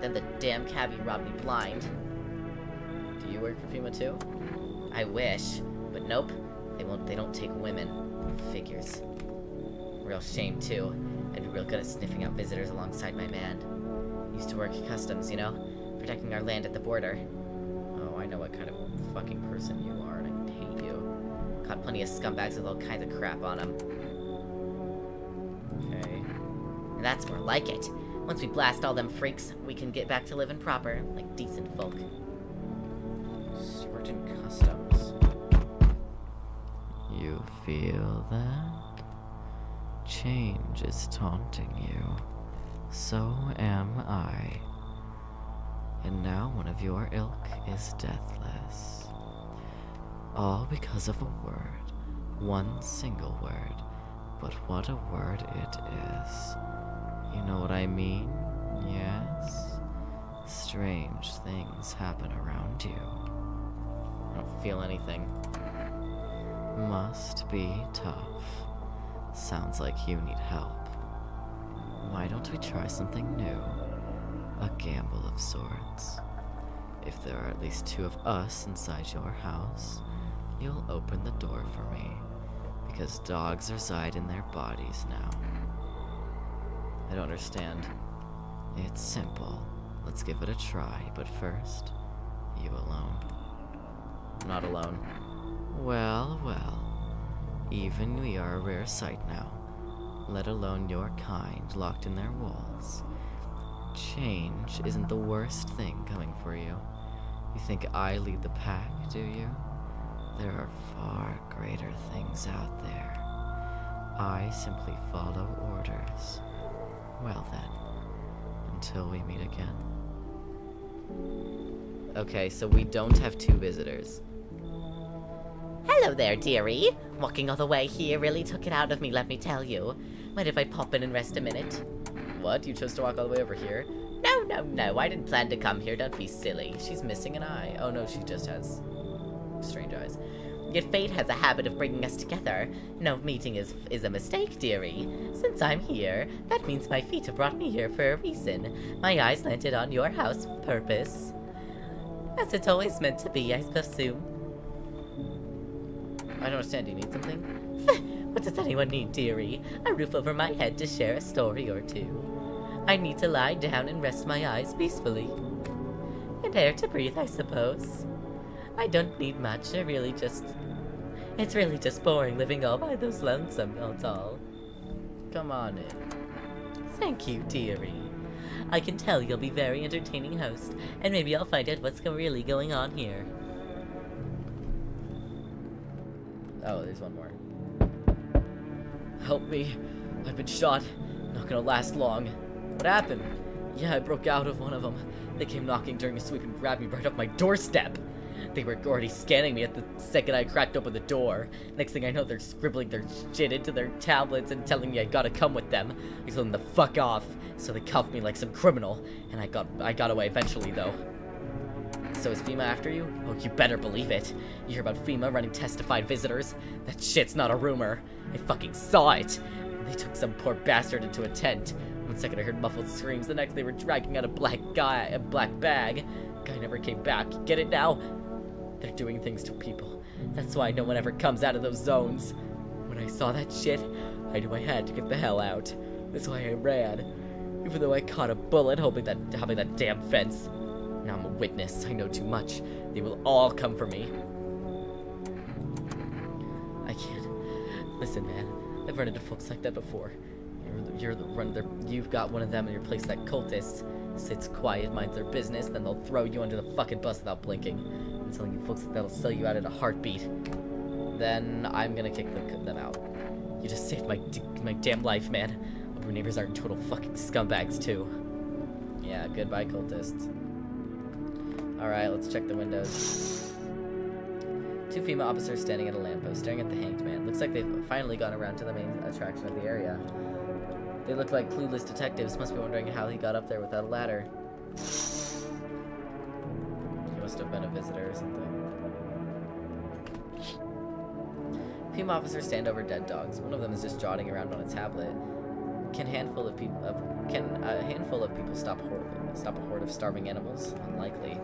Then the damn cabbie robbed me blind. Do you work for FEMA too? I wish, but nope. They don't take women. Figures. Real shame too. I'd be real good at sniffing out visitors alongside my man. Used to work customs, you know? Protecting our land at the border. Oh, I know what kind of fucking person you are, and I hate you. Caught plenty of scumbags with all kinds of crap on them. Okay. And that's more like it. Once we blast all them freaks, we can get back to living proper, like decent folk. Certain customs. You feel that? Change is taunting you. So am I. And now one of your ilk is deathless. All because of a word. One single word. But what a word it is. You know what I mean? Yes? Strange things happen around you. I don't feel anything. Must be tough. Sounds like you need help. Why don't we try something new? A gamble of sorts. If there are at least 2 of us inside your house, you'll open the door for me, because dogs reside in their bodies now. I don't understand. It's simple. Let's give it a try, but first, you alone. I'm not alone. Well, well. Even we are a rare sight now, let alone your kind locked in their walls. Change isn't the worst thing coming for you. You think I lead the pack, do you? There are far greater things out there. I simply follow orders. Well then, until we meet again. Okay, so we don't have 2 visitors. Hello there, dearie. Walking all the way here really took it out of me, let me tell you. Mind if I pop in and rest a minute? What? You chose to walk all the way over here? No, I didn't plan to come here, don't be silly. She's missing an eye. Oh no, she just has strange eyes. Yet fate has a habit of bringing us together. No meeting is a mistake, dearie. Since I'm here, that means my feet have brought me here for a reason. My eyes landed on your house with purpose. As it's always meant to be, I assume. I don't understand. Do you need something? What does anyone need, dearie? A roof over my head to share a story or two. I need to lie down and rest my eyes peacefully. And air to breathe, I suppose. I don't need much, it's really just boring living all by those lonesome, that's all. Come on in. Thank you, dearie. I can tell you'll be very entertaining host, and maybe I'll find out what's really going on here. Oh, there's one more. Help me. I've been shot. Not gonna last long. What happened? Yeah, I broke out of one of them. They came knocking during a sweep and grabbed me right off my doorstep. They were already scanning me at the second I cracked open the door. Next thing I know, they're scribbling their shit into their tablets and telling me I gotta come with them. I told them to fuck off, so they cuffed me like some criminal, and I got away eventually, though. So is FEMA after you? Oh, you better believe it. You hear about FEMA running testified visitors? That shit's not a rumor. I fucking saw it. They took some poor bastard into a tent. One second I heard muffled screams, the next they were dragging out a black bag. Guy never came back. Get it now? They're doing things to people. That's why no one ever comes out of those zones. When I saw that shit, I knew I had to get the hell out. That's why I ran. Even though I caught a bullet holding that damn fence. Now I'm a witness. I know too much. They will all come for me. I can't. Listen, man. I've run into folks like that before. You've got one of them in your place, that cultist. Sits quiet, minds their business, then they'll throw you under the fucking bus without blinking. I'm telling you, folks like that'll sell you out in a heartbeat. Then I'm gonna kick them out. You just saved my damn life, man. Our neighbors are total fucking scumbags, too. Yeah, goodbye, cultists. Alright, let's check the windows. Two female officers standing at a lamppost, staring at the hanged man. Looks like they've finally gone around to the main attraction of the area. They look like clueless detectives, must be wondering how he got up there without a ladder. He must have been a visitor or something. Female officers stand over dead dogs. One of them is just jotting around on a tablet. Can a handful of people stop a horde of starving animals? Unlikely.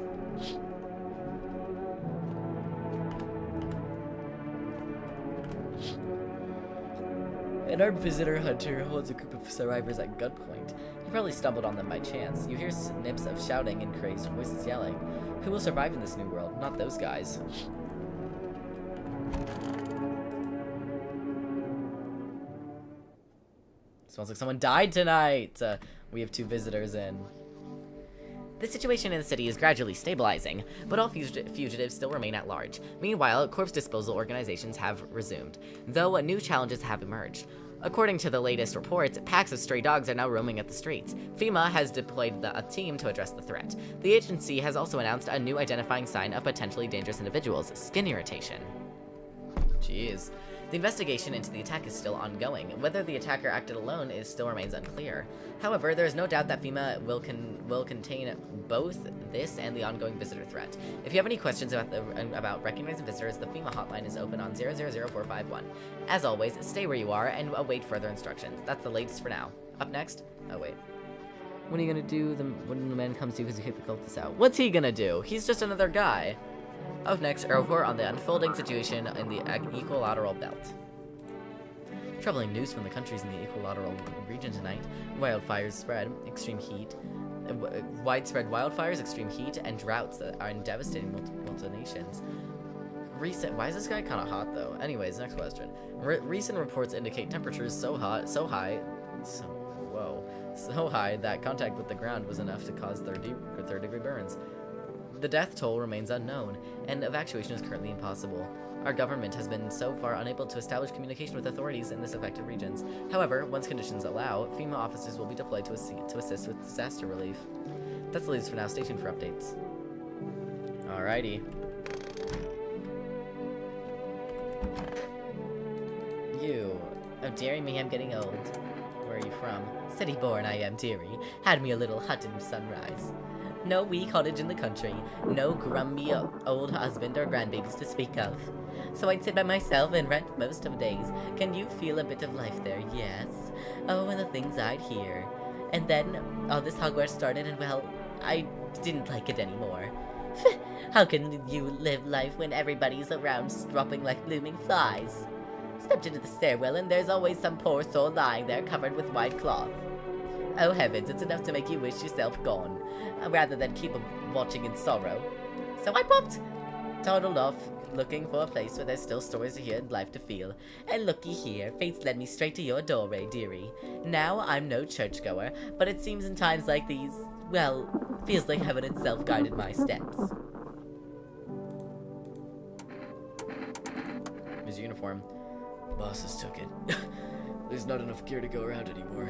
An armed visitor hunter holds a group of survivors at gunpoint. He probably stumbled on them by chance. You hear snips of shouting and crazed voices yelling. Who will survive in this new world? Not those guys. Smells like someone died tonight! We have two visitors in. The situation in the city is gradually stabilizing, but all fugitives still remain at large. Meanwhile, corpse disposal organizations have resumed, though new challenges have emerged. According to the latest reports, packs of stray dogs are now roaming at the streets. FEMA has deployed a team to address the threat. The agency has also announced a new identifying sign of potentially dangerous individuals: skin irritation. Jeez. The investigation into the attack is still ongoing. Whether the attacker acted alone still remains unclear. However, there is no doubt that FEMA will contain both this and the ongoing visitor threat. If you have any questions about recognizing visitors, the FEMA hotline is open on 000451. As always, stay where you are and await further instructions. That's the latest for now. Up next, oh wait. What are you gonna do when the man comes to you because you kick the cultists out? What's he gonna do? He's just another guy. Up next, a report on the unfolding situation in the equilateral belt. Troubling news from the countries in the equilateral region tonight. Wildfires spread, extreme heat, widespread wildfires, extreme heat, and droughts that are devastating multiple nations. Why is this guy kind of hot though? Anyways, next question. Recent reports indicate temperatures so high that contact with the ground was enough to cause third-degree burns. The death toll remains unknown, and evacuation is currently impossible. Our government has been so far unable to establish communication with authorities in this affected regions. However, once conditions allow, FEMA officers will be deployed to assist with disaster relief. That's the latest for now. Stay tuned for updates. Alrighty. You. Oh, dearie me, I'm getting old. Where are you from? City born I am, dearie. Had me a little hut in Sunrise. No wee cottage in the country. No grumby old husband or grandbabies to speak of. So I'd sit by myself and rent most of days. Can you feel a bit of life there? Yes. Oh, and the things I'd hear. And then all this Hogwarts started, and well, I didn't like it anymore. How can you live life when everybody's around dropping like blooming flies? Stepped into the stairwell, and there's always some poor soul lying there covered with white cloth. Oh heavens, it's enough to make you wish yourself gone, rather than keep watching in sorrow. So I toddled off, looking for a place where there's still stories to hear and life to feel. And looky here, fate's led me straight to your doorway, dearie. Now I'm no churchgoer, but it seems in times like these, well, feels like heaven itself guided my steps. His uniform. Bosses took it. There's not enough gear to go around anymore.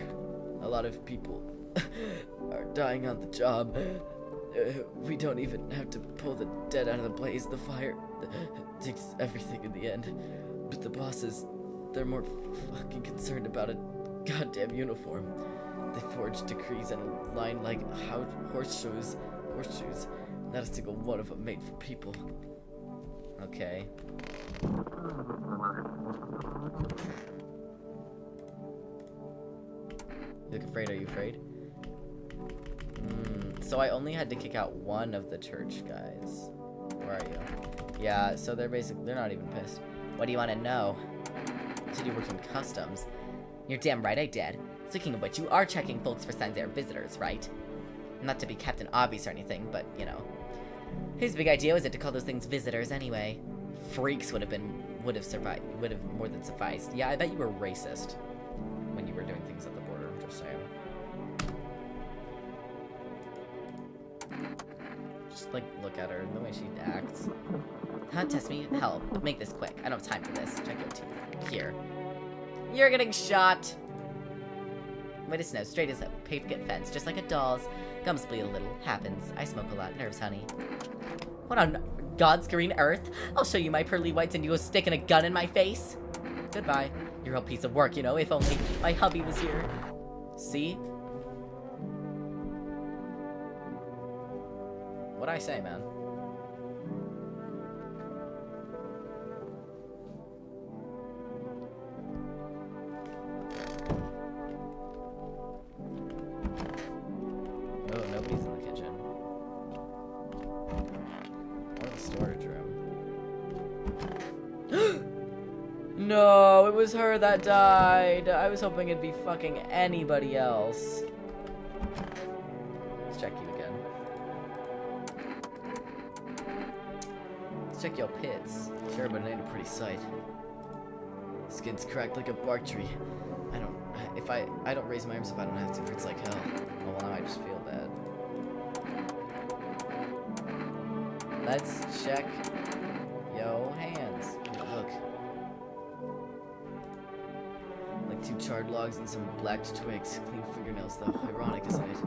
A lot of people are dying on the job. We don't even have to pull the dead out of the blaze. The fire takes everything in the end. But the bosses, they're more fucking concerned about a goddamn uniform. They forge decrees and line like horseshoes. Not a single one of them made for people. Okay. You look afraid? Are you afraid? So I only had to kick out one of the church guys. Where are you? Yeah, so they're not even pissed. What do you want to know? You said you worked in customs. You're damn right I did. Speaking of which, you are checking folks for signs they're visitors, right? Not to be Captain Obvious or anything, but, you know. His big idea was it to call those things visitors anyway. Freaks would have more than sufficed. Yeah, I bet you were racist when you were doing things at the border, just saying. Just, like, look at her, the way she acts. Huh, test me? Hell, make this quick. I don't have time for this. Check your teeth. Here. You're getting shot! Way to snow, straight as a pavement fence, just like a doll's. Gums bleed a little. Happens. I smoke a lot. Nerves, honey. What on God's green earth? I'll show you my pearly whites and you go sticking a gun in my face. Goodbye. You're a piece of work, you know, if only my hubby was here. See? What'd I say, man? Oh, nobody's in the kitchen. Or the storage room. No, it was her that died. I was hoping it'd be fucking anybody else. Let's check you again. Let's check your pits. Sure, but it ain't a pretty sight. Skin's cracked like a bark tree. I don't raise my arms if I don't have to. It's like hell. Oh, well, now I just feel bad. Let's check yo hands. Look. Like 2 charred logs and some blacked twigs. Clean fingernails, though. Ironic, isn't it?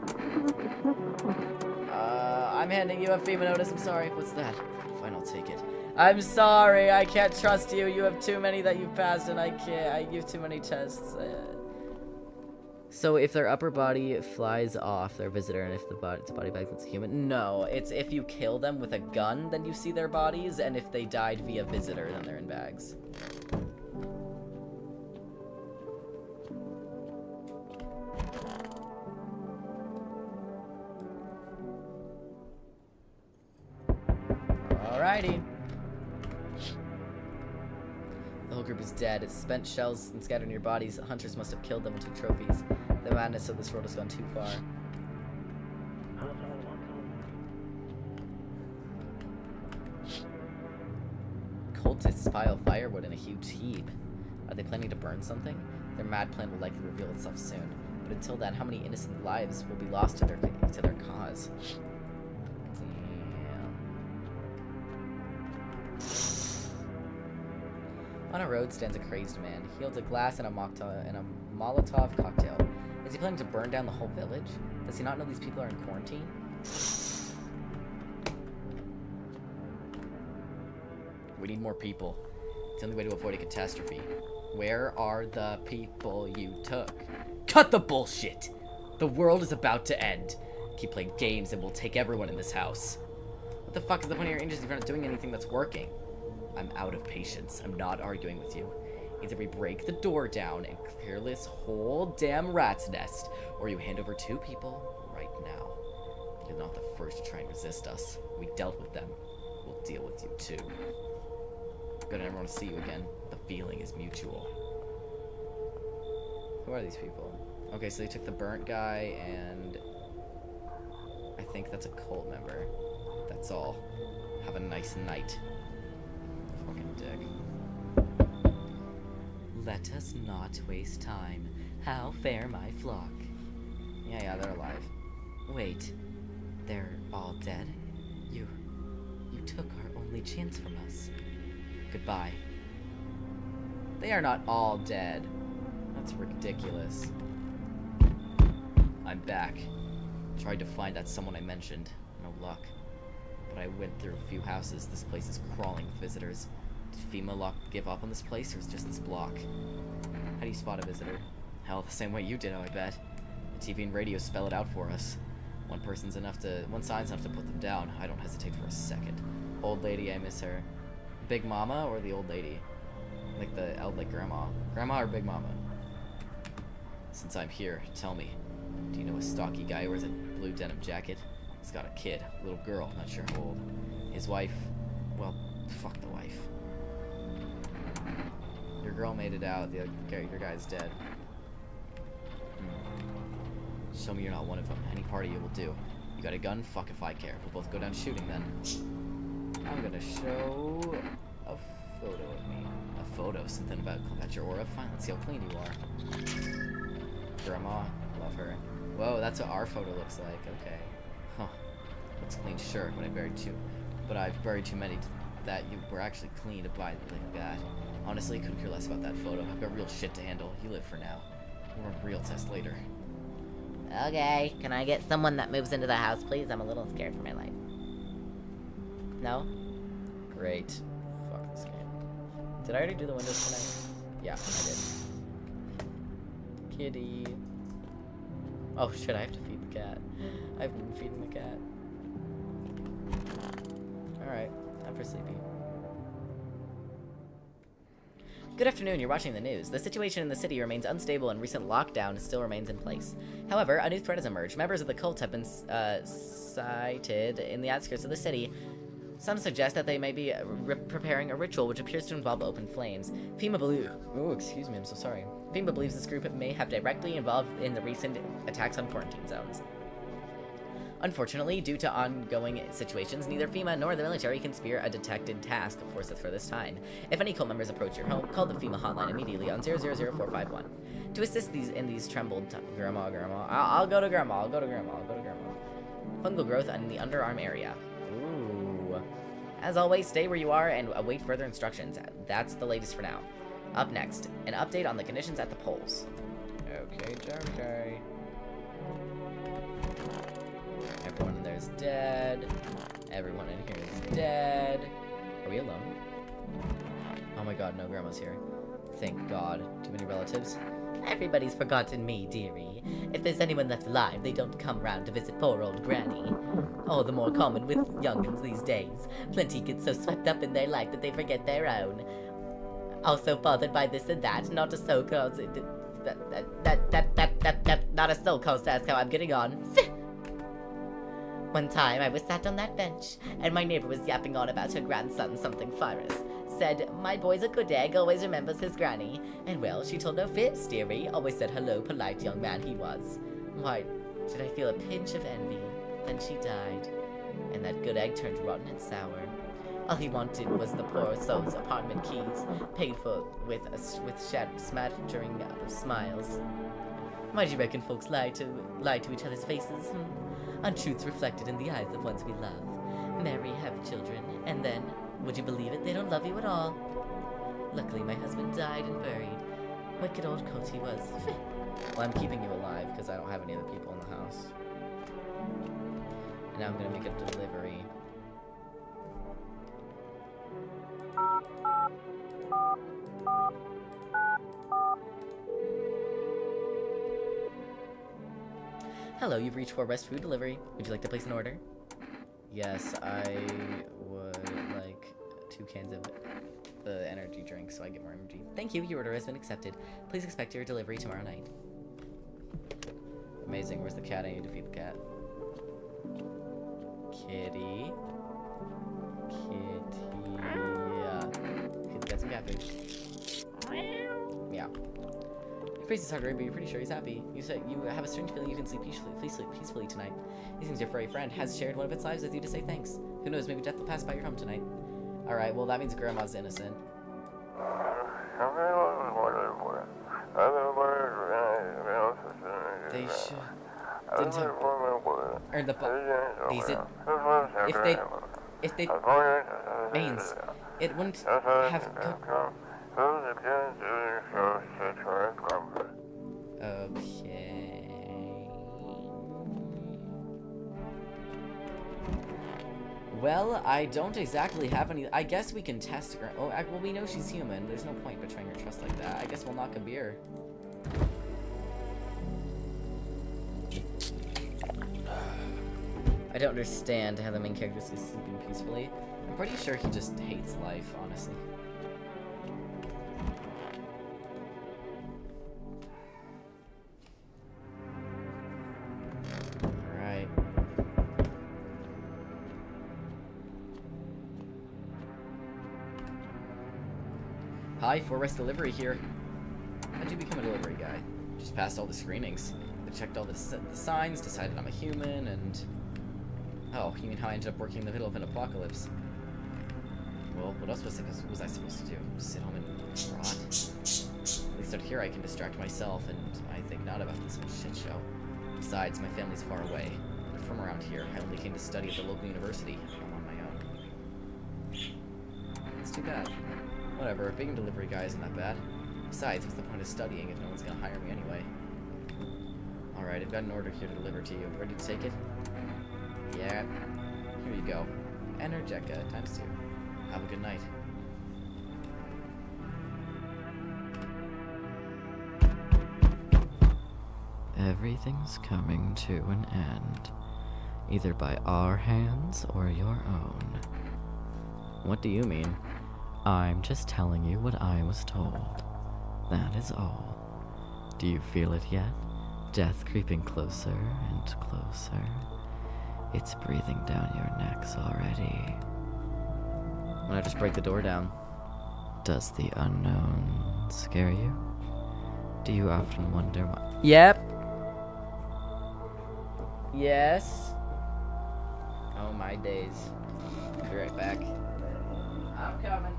I'm handing you a FEMA notice. I'm sorry. What's that? Fine, I'll take it. I'm sorry. I can't trust you. You have too many that you've passed, and I can't. I give too many tests. So if their upper body flies off, their visitor, and if the body bag looks human, no, it's if you kill them with a gun, then you see their bodies, and if they died via visitor, then they're in bags. Alrighty. The whole group is dead. It's spent shells and scattered near bodies. Hunters must have killed them and took trophies. The madness of this world has gone too far. Cultists pile firewood in a huge heap. Are they planning to burn something? Their mad plan will likely reveal itself soon. But until then, how many innocent lives will be lost to their cause? On a road stands a crazed man. He holds a glass and a Molotov cocktail. Is he planning to burn down the whole village? Does he not know these people are in quarantine? We need more people. It's the only way to avoid a catastrophe. Where are the people you took? Cut the bullshit! The world is about to end. Keep playing games and we'll take everyone in this house. What the fuck is the point of your interest if you're not doing anything that's working? I'm out of patience. I'm not arguing with you. Either we break the door down and clear this whole damn rat's nest, or you hand over 2 people right now. You're not the first to try and resist us. We dealt with them. We'll deal with you too. Good, I never want to see you again. The feeling is mutual. Who are these people? Okay, so they took the burnt guy, and I think that's a cult member. That's all. Have a nice night. Fucking dick. Let us not waste time. How fare my flock? Yeah, they're alive. Wait, they're all dead? You took our only chance from us. Goodbye. They are not all dead. That's ridiculous. I'm back. Tried to find that someone I mentioned. No luck. But I went through a few houses. This place is crawling with visitors. Did FEMA give up on this place, or is it just this block? How do you spot a visitor? Hell, the same way you did, I bet. The TV and radio spell it out for us. One sign's enough to put them down. I don't hesitate for a second. Old lady, I miss her. Big Mama or the old lady? Like Grandma. Grandma or Big Mama? Since I'm here, tell me. Do you know a stocky guy who wears a blue denim jacket? He's got a kid, a little girl, not sure how old. His wife, well, fuck the wife. Your girl made it out, your guy's dead. Show me you're not one of them. Any part of you will do. You got a gun? Fuck if I care. We'll both go down shooting then. I'm gonna show a photo of me. A photo? Something about your aura? Fine, let's see how clean you are. Grandma, love her. Whoa, that's what our photo looks like. Okay. Huh. Looks clean, sure, but I've buried too many that you were actually clean to buy like that. Honestly, couldn't care less about that photo. I've got real shit to handle. You live for now. We'll run a real test later. Okay, can I get someone that moves into the house, please? I'm a little scared for my life. No? Great. Fuck this game. Did I already do the windows tonight? Yeah, I did. Kitty. Oh shit, I have to feed the cat. I've been feeding the cat. Alright, time for sleepy. Good afternoon, you're watching the news. The situation in the city remains unstable and recent lockdown still remains in place. However, a new threat has emerged. Members of the cult have been sighted in the outskirts of the city. Some suggest that they may be preparing a ritual which appears to involve open flames. FEMA believes... Oh, excuse me, I'm so sorry. FEMA believes this group may have directly involved in the recent attacks on quarantine zones. Unfortunately, due to ongoing situations, neither FEMA nor the military can spear a detected task force for this time. If any cult members approach your home, call the FEMA hotline immediately on 000451. To assist in these trembled Grandma. I'll go to Grandma. Fungal growth in the underarm area. Ooh. As always, stay where you are and await further instructions. That's the latest for now. Up next, an update on the conditions at the polls. Okay. Everyone in there is dead. Everyone in here is dead. Are we alone? Oh my god, no, Grandma's here. Thank god. Too many relatives? Everybody's forgotten me, dearie. If there's anyone left alive, they don't come round to visit poor old Granny. All the more common with young'uns these days. Plenty get so swept up in their life that they forget their own. Also bothered by this and that, not a soul calls it. Not a soul calls to ask how I'm getting on. One time I was sat on that bench, and my neighbor was yapping on about her grandson something fierce. Said, my boy's a good egg, always remembers his granny. And well, she told no fibs, dearie, always said hello, polite young man he was. Why, did I feel a pinch of envy? Then she died, and that good egg turned rotten and sour. All he wanted was the poor soul's apartment keys, paid for with smattering smiles. Why do you reckon folks lie to each other's faces? Untruths reflected in the eyes of ones we love. Marry, have children, and then, would you believe it, they don't love you at all. Luckily, my husband died and buried. Wicked old coat he was. Well, I'm keeping you alive because I don't have any other people in the house. And now I'm gonna make a delivery. Hello, you've reached For Best Food Delivery. Would you like to place an order? Yes, I would like 2 cans of the energy drink so I get more energy. Thank you, your order has been accepted. Please expect your delivery tomorrow night. Amazing. Where's the cat? I need to feed the cat. Kitty. Kitty. Get some cat food. Meow. Your face is hard to read, but you're pretty sure he's happy. You said you have a strange feeling you can sleep peacefully tonight. He seems your furry friend has shared one of its lives with you to say thanks. Who knows, maybe death will pass by your home tonight. Alright, well that means Grandma's innocent. They should... Didn't have... Or the... These... If they... Means... It wouldn't have... Okay... Well, I don't exactly have any... I guess we can test her. Oh, well, we know she's human. There's no point betraying her trust like that. I guess we'll knock a beer. I don't understand how the main character is sleeping peacefully. I'm pretty sure he just hates life, honestly. Alright. Hi, Forest Delivery here. How'd you become a delivery guy? Just passed all the screenings. I checked all the signs, decided I'm a human, and... Oh, you mean how I ended up working in the middle of an apocalypse? Well, what else was I supposed to do? Sit home and rot? At least out here I can distract myself, and I think not about this whole shit show. Besides, my family's far away. I'm from around here. I only came to study at the local university. I'm on my own. It's too bad. Whatever, being a delivery guy isn't that bad. Besides, what's the point of studying if no one's gonna hire me anyway? Alright, I've got an order here to deliver to you. Ready to take it? Yeah. Here you go. Energeca ×2. Have a good night. Everything's coming to an end. Either by our hands or your own. What do you mean? I'm just telling you what I was told. That is all. Do you feel it yet? Death creeping closer and closer. It's breathing down your necks already. Why not just break the door down? Does the unknown scare you? Do you often wonder why? Yep. Yes. Oh my days. I'll be right back. I'm coming.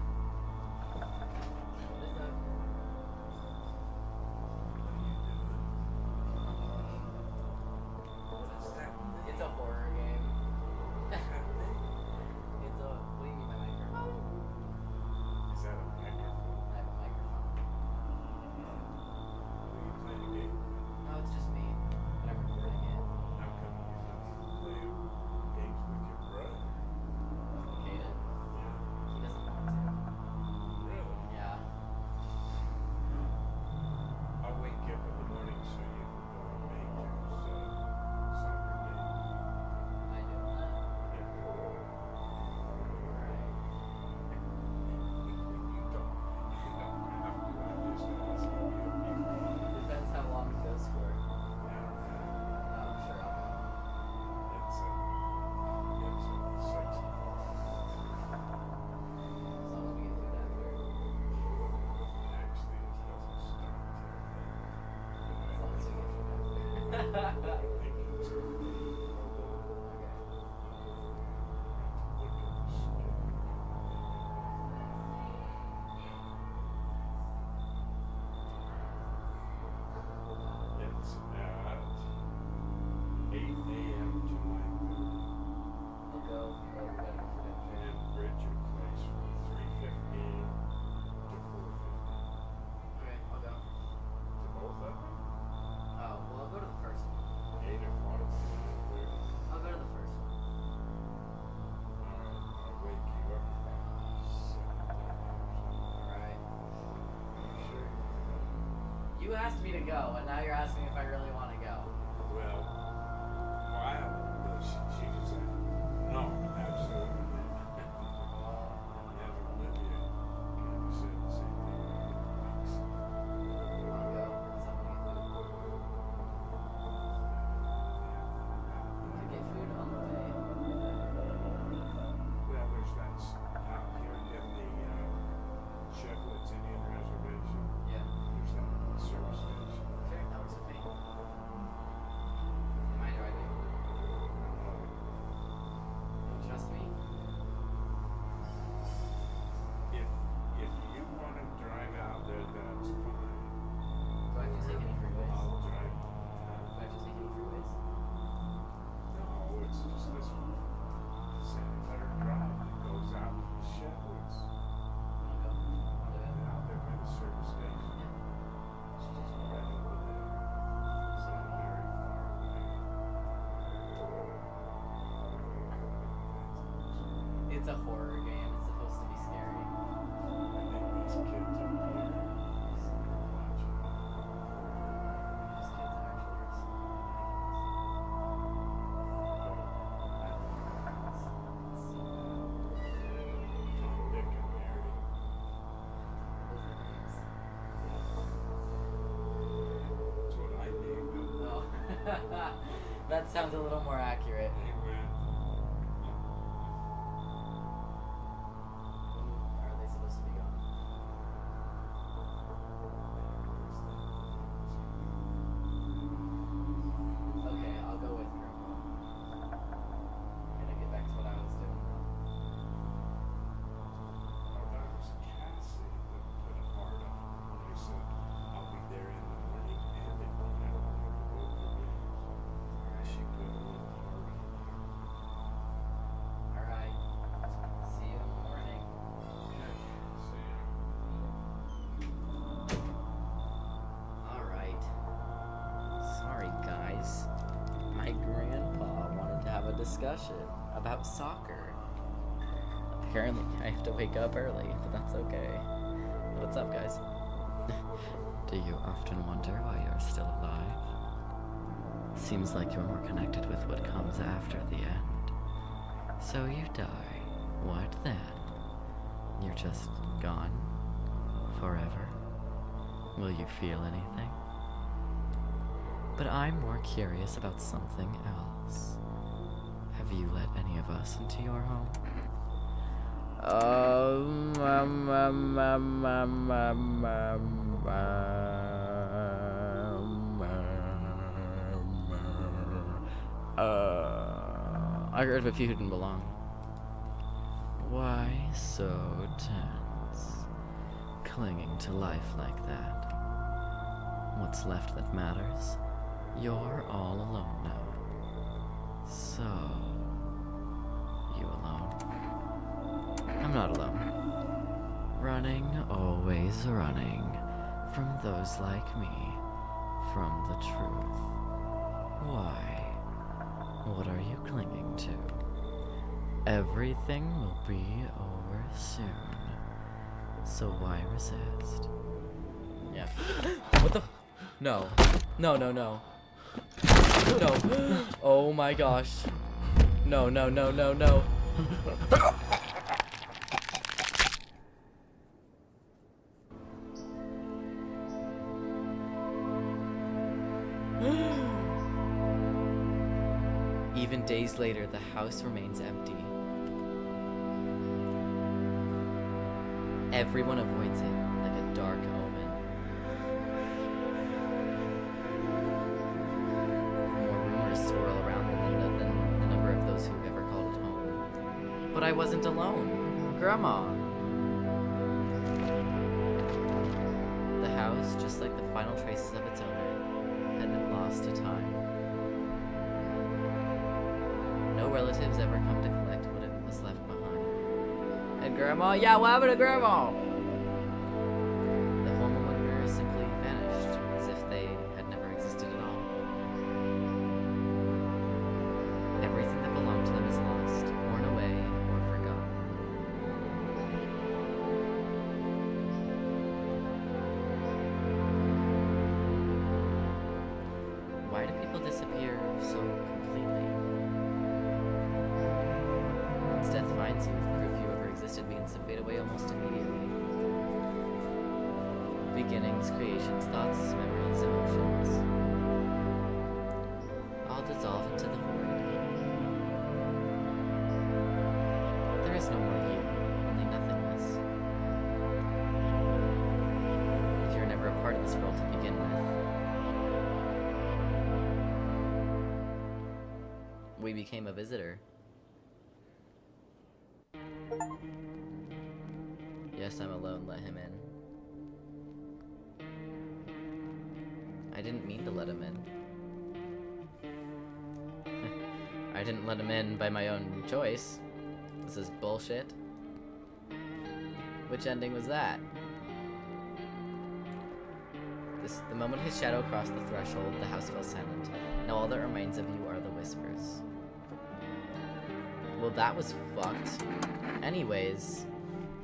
It's a horror game. It's a... What do you mean by microphone? Is that a microphone? I have a microphone. Are you playing a game? No, it's just me. But I'm recording it. How come you don't play games with your brother? Caden? Yeah. He doesn't want to. Really? Yeah. I'll wake you up in the morning so you can go to Major's soccer game. I do that. Yeah. Alright. You don't have to. I'm just asking you. Depends how long it goes for. Yeah. Oh, sure, I'll go. It's a sexy. As long as we get through that part. Actually, it doesn't start As long as we get through that part. till I think it's okay. Look at the skin. It's at 8 a.m. to 9:30. I'll go. And Bridget plays from 3:15 to 4:15. Okay, I'll go. To both of them? Oh, well, I'll go to the first one. 8 o'clock to 9:30. I'll go to the first one. Alright, I'll wake you up about 7:30 or something. Alright. You sure you're You asked me to go, and now you're asking if I really want to go. well, it's a horror game. It's supposed to be scary. These kids over here are watching. These kids actually are smart. John, Dick, and Harry. That's what I named them. Oh. That sounds a little more accurate. They win. Are they supposed to be gone? Okay, I'll go with Grandpa. Gonna get back to what I was doing now. That was Cassie that put a heart on when I said, I'll be there in the morning and in the afternoon to vote for me. She put a little heart on Alright. See you in the morning. there. See ya. Alright. Sorry, guys. My grandpa wanted to have a discussion about soccer. Apparently, I have to wake up early, but that's okay. What's up, guys? Do you often wonder why you're still alive? Seems like you're more connected with what comes after the end. So you die. What then? You're just gone? Forever? Will you feel anything? But I'm more curious about something else. Have you let any of us into your home? I heard of a few who didn't belong. Why so tense? Clinging to life like that. What's left that matters? You're all alone now. So, you alone? I'm not alone. Running, always running. From those like me. From the truth. Why? What are you clinging to? Everything will be over soon. So why resist? Yeah. What the? No. No, no, no. No. Oh my gosh. No, no, no, no, no. Even days later, the house remains empty. Everyone avoids it like a dark omen. More rumors swirl around than the number of those who've ever called it home. But I wasn't alone. Grandma! The house, just like the final traces of its owner, had been lost to time. No relatives ever come to collect what it was left behind. And Grandma? Yeah, what happened to Grandma? The home owners simply vanished, as if they had never existed at all. Everything that belonged to them is lost, worn away, or forgotten. Why do people disappear so completely? Once death finds you, the proof you ever existed begins to fade away almost immediately. Beginnings, creations, thoughts, memories, emotions, all dissolve into the void. There is no more you, only nothingness. If you're never a part of this world to begin with, we became a visitor. Yes, I'm alone, let him in. I didn't mean to let him in. I didn't let him in by my own choice. This is bullshit. Which ending was that? The moment his shadow crossed the threshold, the house fell silent. Now all that remains of you are the whispers. well, that was fucked. Anyways,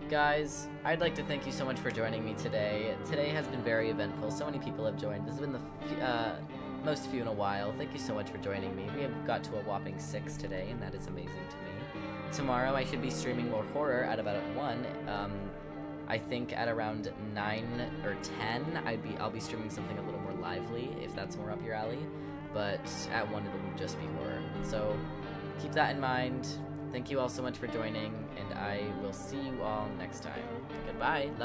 guys, I'd like to thank you so much for joining me today. Today has been very eventful. So many people have joined. This has been the most few in a while. Thank you so much for joining me. We have got to a whopping 6 today, and that is amazing to me. Tomorrow I should be streaming more horror at about 1. I think at around 9 or 10 I'll be streaming something a little more lively, if that's more up your alley. But at 1 it'll just be horror. So keep that in mind. Thank you all so much for joining, and I will see you all next time. Goodbye. Love.